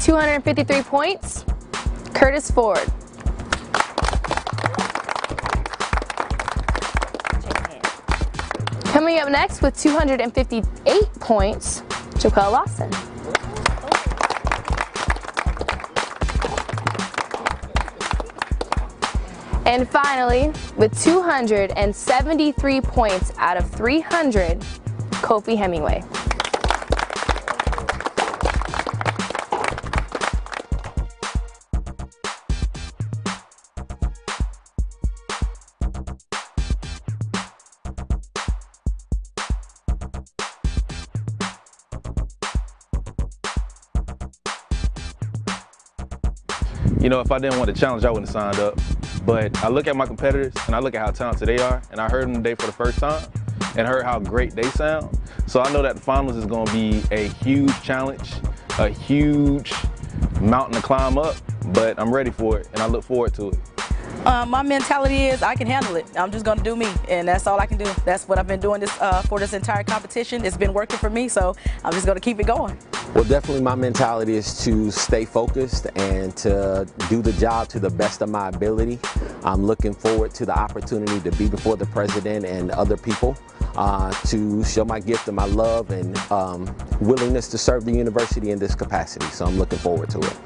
S7: 253 points, Curtis Ford. Coming up next with 258 points, Jaquel Lawson. And finally, with 273 points out of 300, Kofi Hemmingway.
S8: You know, if I didn't want to challenge, I wouldn't have signed up. But I look at my competitors and I look at how talented they are, and I heard them today for the first time and heard how great they sound. So I know that the finals is going to be a huge challenge, a huge mountain to climb up, but I'm ready for it and I look forward to it.
S22: My mentality is I can handle it. I'm just going to do me, and that's all I can do. That's what I've been doing for this entire competition. It's been working for me, so I'm just going to keep it going.
S17: Well, definitely my mentality is to stay focused and to do the job to the best of my ability. I'm looking forward to the opportunity to be before the president and other people to show my gift and my love and willingness to serve the university in this capacity. So I'm looking forward to it.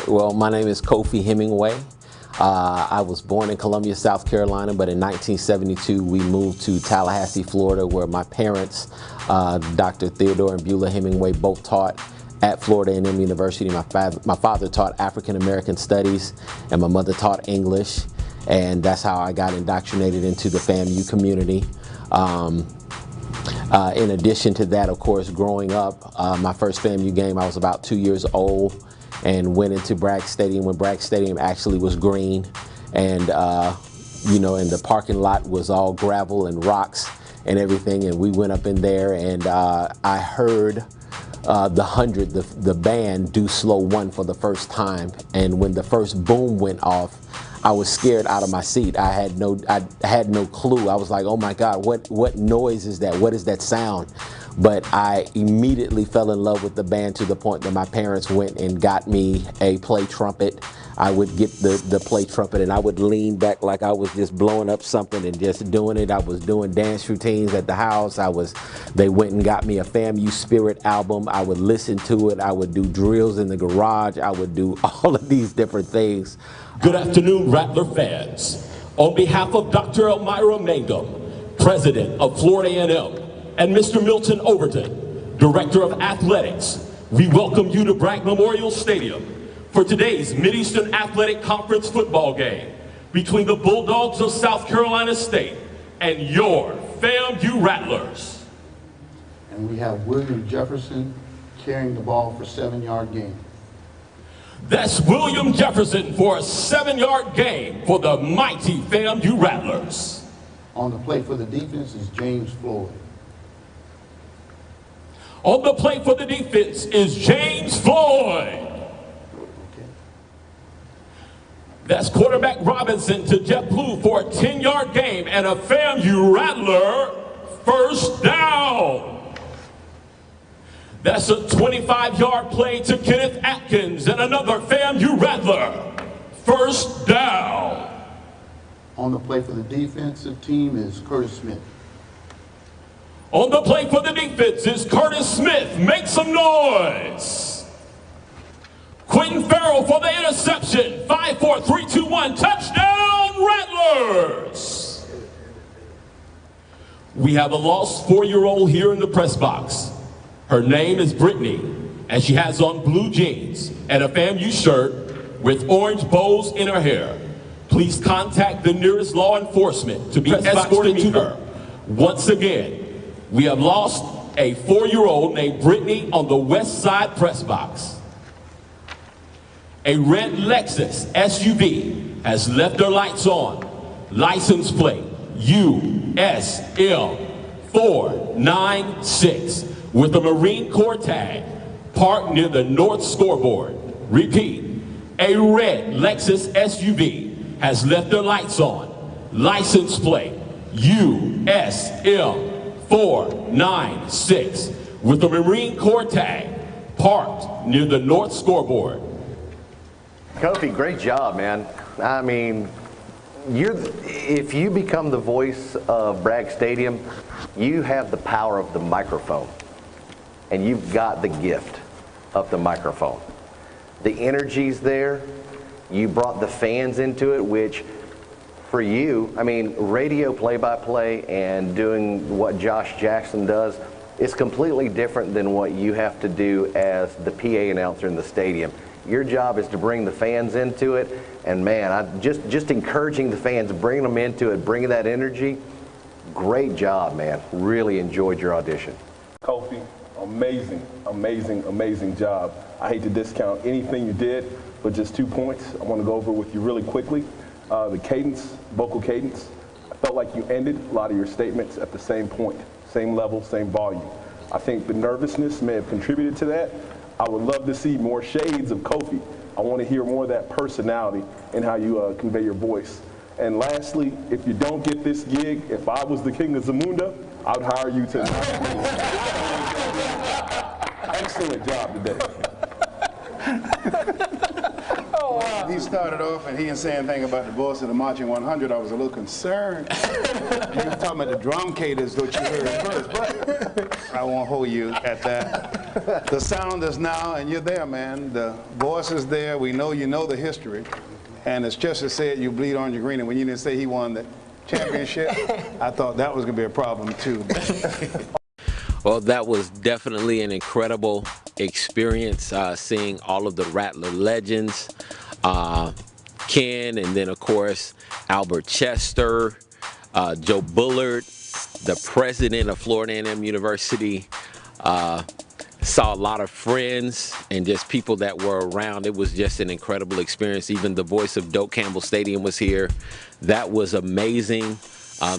S17: Well, my name is Kofi Hemmingway. I was born in Columbia, South Carolina, but in 1972 we moved to Tallahassee, Florida, where my parents, Dr. Theodore and Beulah Hemmingway, both taught at Florida A&M University. My father taught African American Studies and my mother taught English, and that's how I got indoctrinated into the FAMU community. In addition to that, of course, growing up, my first FAMU game, I was about 2 years old and went into Bragg Stadium when Bragg Stadium actually was green, and you know, and the parking lot was all gravel and rocks and everything, and we went up in there, and I heard the 100, the band do Slow One for the first time, and when the first boom went off, I was scared out of my seat. I had no clue. I was like, oh my God, what noise is that? What is that sound? But I immediately fell in love with the band to the point that my parents went and got me a play trumpet. I would get the play trumpet and I would lean back like I was just blowing up something and just doing it. I was doing dance routines at the house. They went and got me a FAMU Spirit album. I would listen to it. I would do drills in the garage. I would do all of these different things.
S18: Good afternoon, Rattler fans. On behalf of Dr. Elmira Mangum, President of Florida A&M, and Mr. Milton Overton, Director of Athletics, we welcome you to Bragg Memorial Stadium for today's Mid-Eastern Athletic Conference football game between the Bulldogs of South Carolina State and your FAMU Rattlers.
S5: And we have William Jefferson carrying the ball for a 7-yard gain.
S18: That's William Jefferson for a 7-yard gain for the mighty FAMU Rattlers.
S5: On the play for the defense is James Floyd.
S18: On the play for the defense is James Floyd. That's quarterback Robinson to JetBlue for a 10-yard gain and a FAMU Rattler first down. That's a 25-yard play to Kenneth Atkins and another FAMU Rattler first down.
S5: On the play for the defensive team is Curtis Smith.
S18: On the play for the defense is Curtis Smith. Make some noise. Quentin Farrell for the interception. 5, 4, 3, 2, 1. Touchdown, Rattlers. We have a lost 4-year-old here in the press box. Her name is Brittany, and she has on blue jeans and a FAMU shirt with orange bows in her hair. Please contact the nearest law enforcement to be escorted to her. Once again, we have lost a 4-year-old named Brittany on the west side press box. A red Lexus SUV has left their lights on. License plate USM 496 with a Marine Corps tag parked near the north scoreboard. Repeat, a red Lexus SUV has left their lights on. License plate USM 496 with a Marine Corps tag parked near the north scoreboard.
S10: Kofi, great job, man. I mean, if you become the voice of Bragg Stadium, you have the power of the microphone, and you've got the gift of the microphone. The energy's there. You brought the fans into it, which for you, I mean, radio play-by-play and doing what Josh Jackson does is completely different than what you have to do as the PA announcer in the stadium. Your job is to bring the fans into it, and man, just encouraging the fans, bringing them into it, bringing that energy. Great job, man. Really enjoyed your audition.
S23: Kofi, amazing, amazing, amazing job. I hate to discount anything you did, but just 2 points I want to go over with you really quickly. The cadence, vocal cadence. I felt like you ended a lot of your statements at the same point, same level, same volume. I think the nervousness may have contributed to that. I would love to see more shades of Kofi. I want to hear more of that personality and how you convey your voice. And lastly, if you don't get this gig, if I was the king of Zamunda, I would hire you to. Excellent job today.
S24: He started off and he didn't say anything about the voice of the Marching 100. I was a little concerned. You were talking about the drum cadence that you heard first, but I won't hold you at that. The sound is now, and you're there, man. The voice is there. We know you know the history. And as Chester said, you bleed orange and green, and when you didn't say he won the championship, I thought that was going to be a problem too.
S17: Well, that was definitely an incredible experience, seeing all of the Rattler legends, Ken, and then of course Albert Chester, Joe Bullard, the president of Florida A&M University. Saw a lot of friends and just people that were around. It was just an incredible experience. Even the voice of Doak Campbell Stadium was here. That was amazing.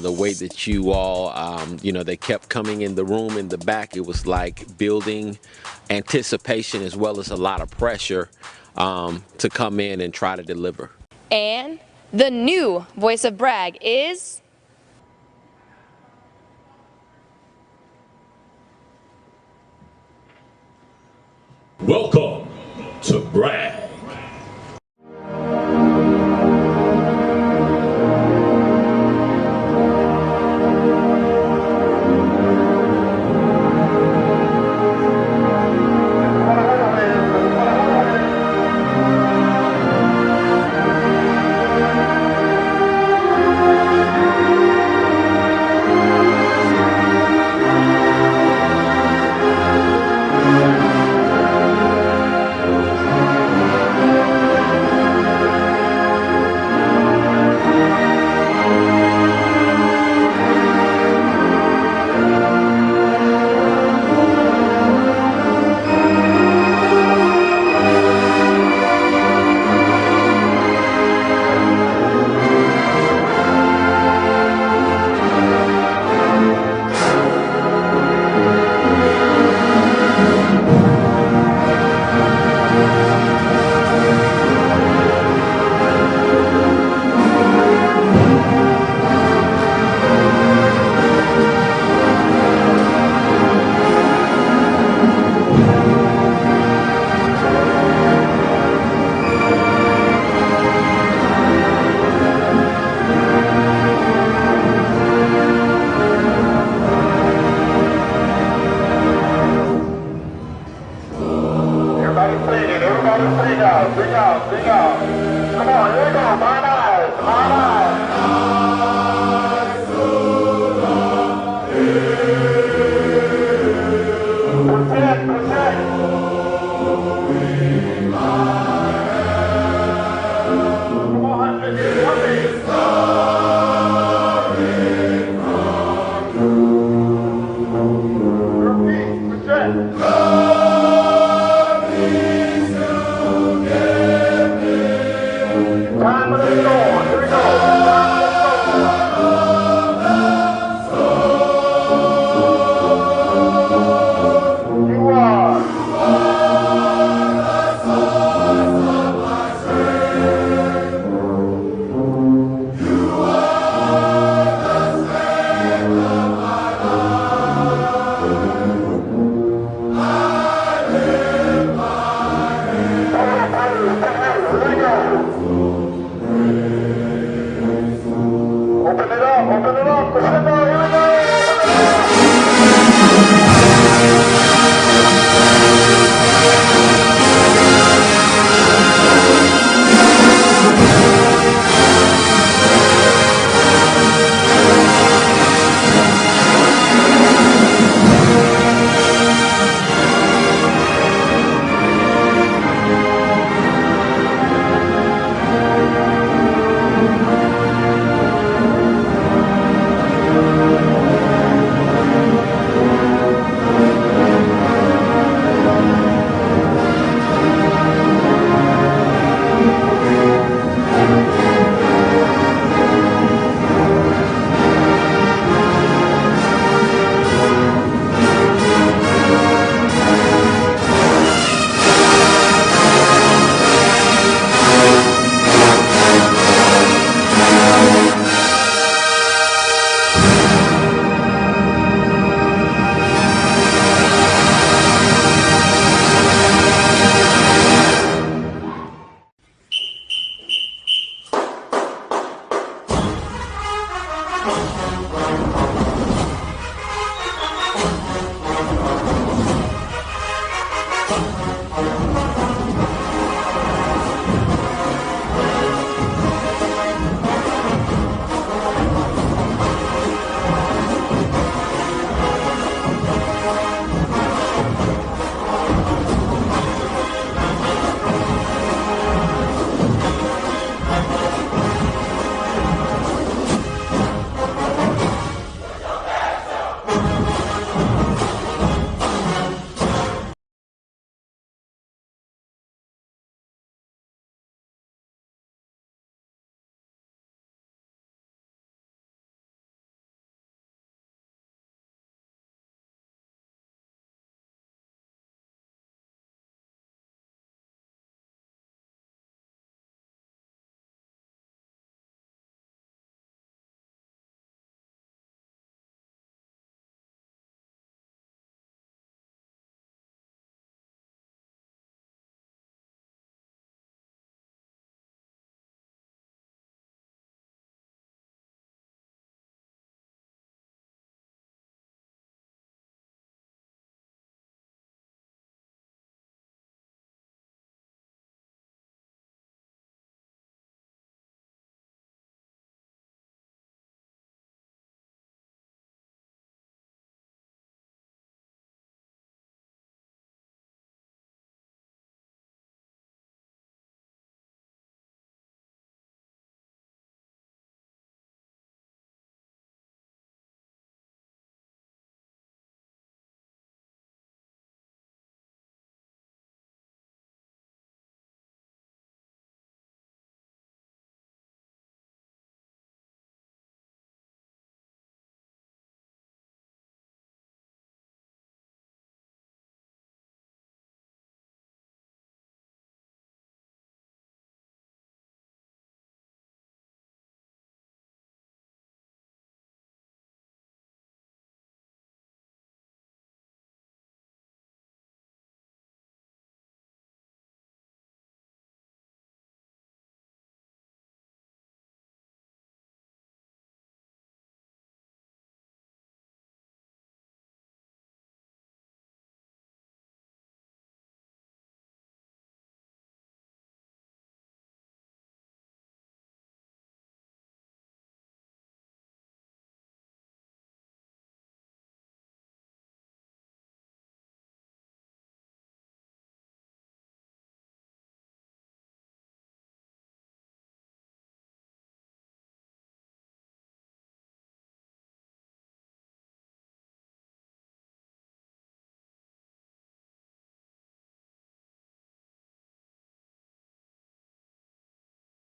S17: The way that you all, they kept coming in the room in the back. It was like building anticipation as well as a lot of pressure to come in and try to deliver.
S7: And The new voice of Bragg is...
S18: Welcome to Bragg.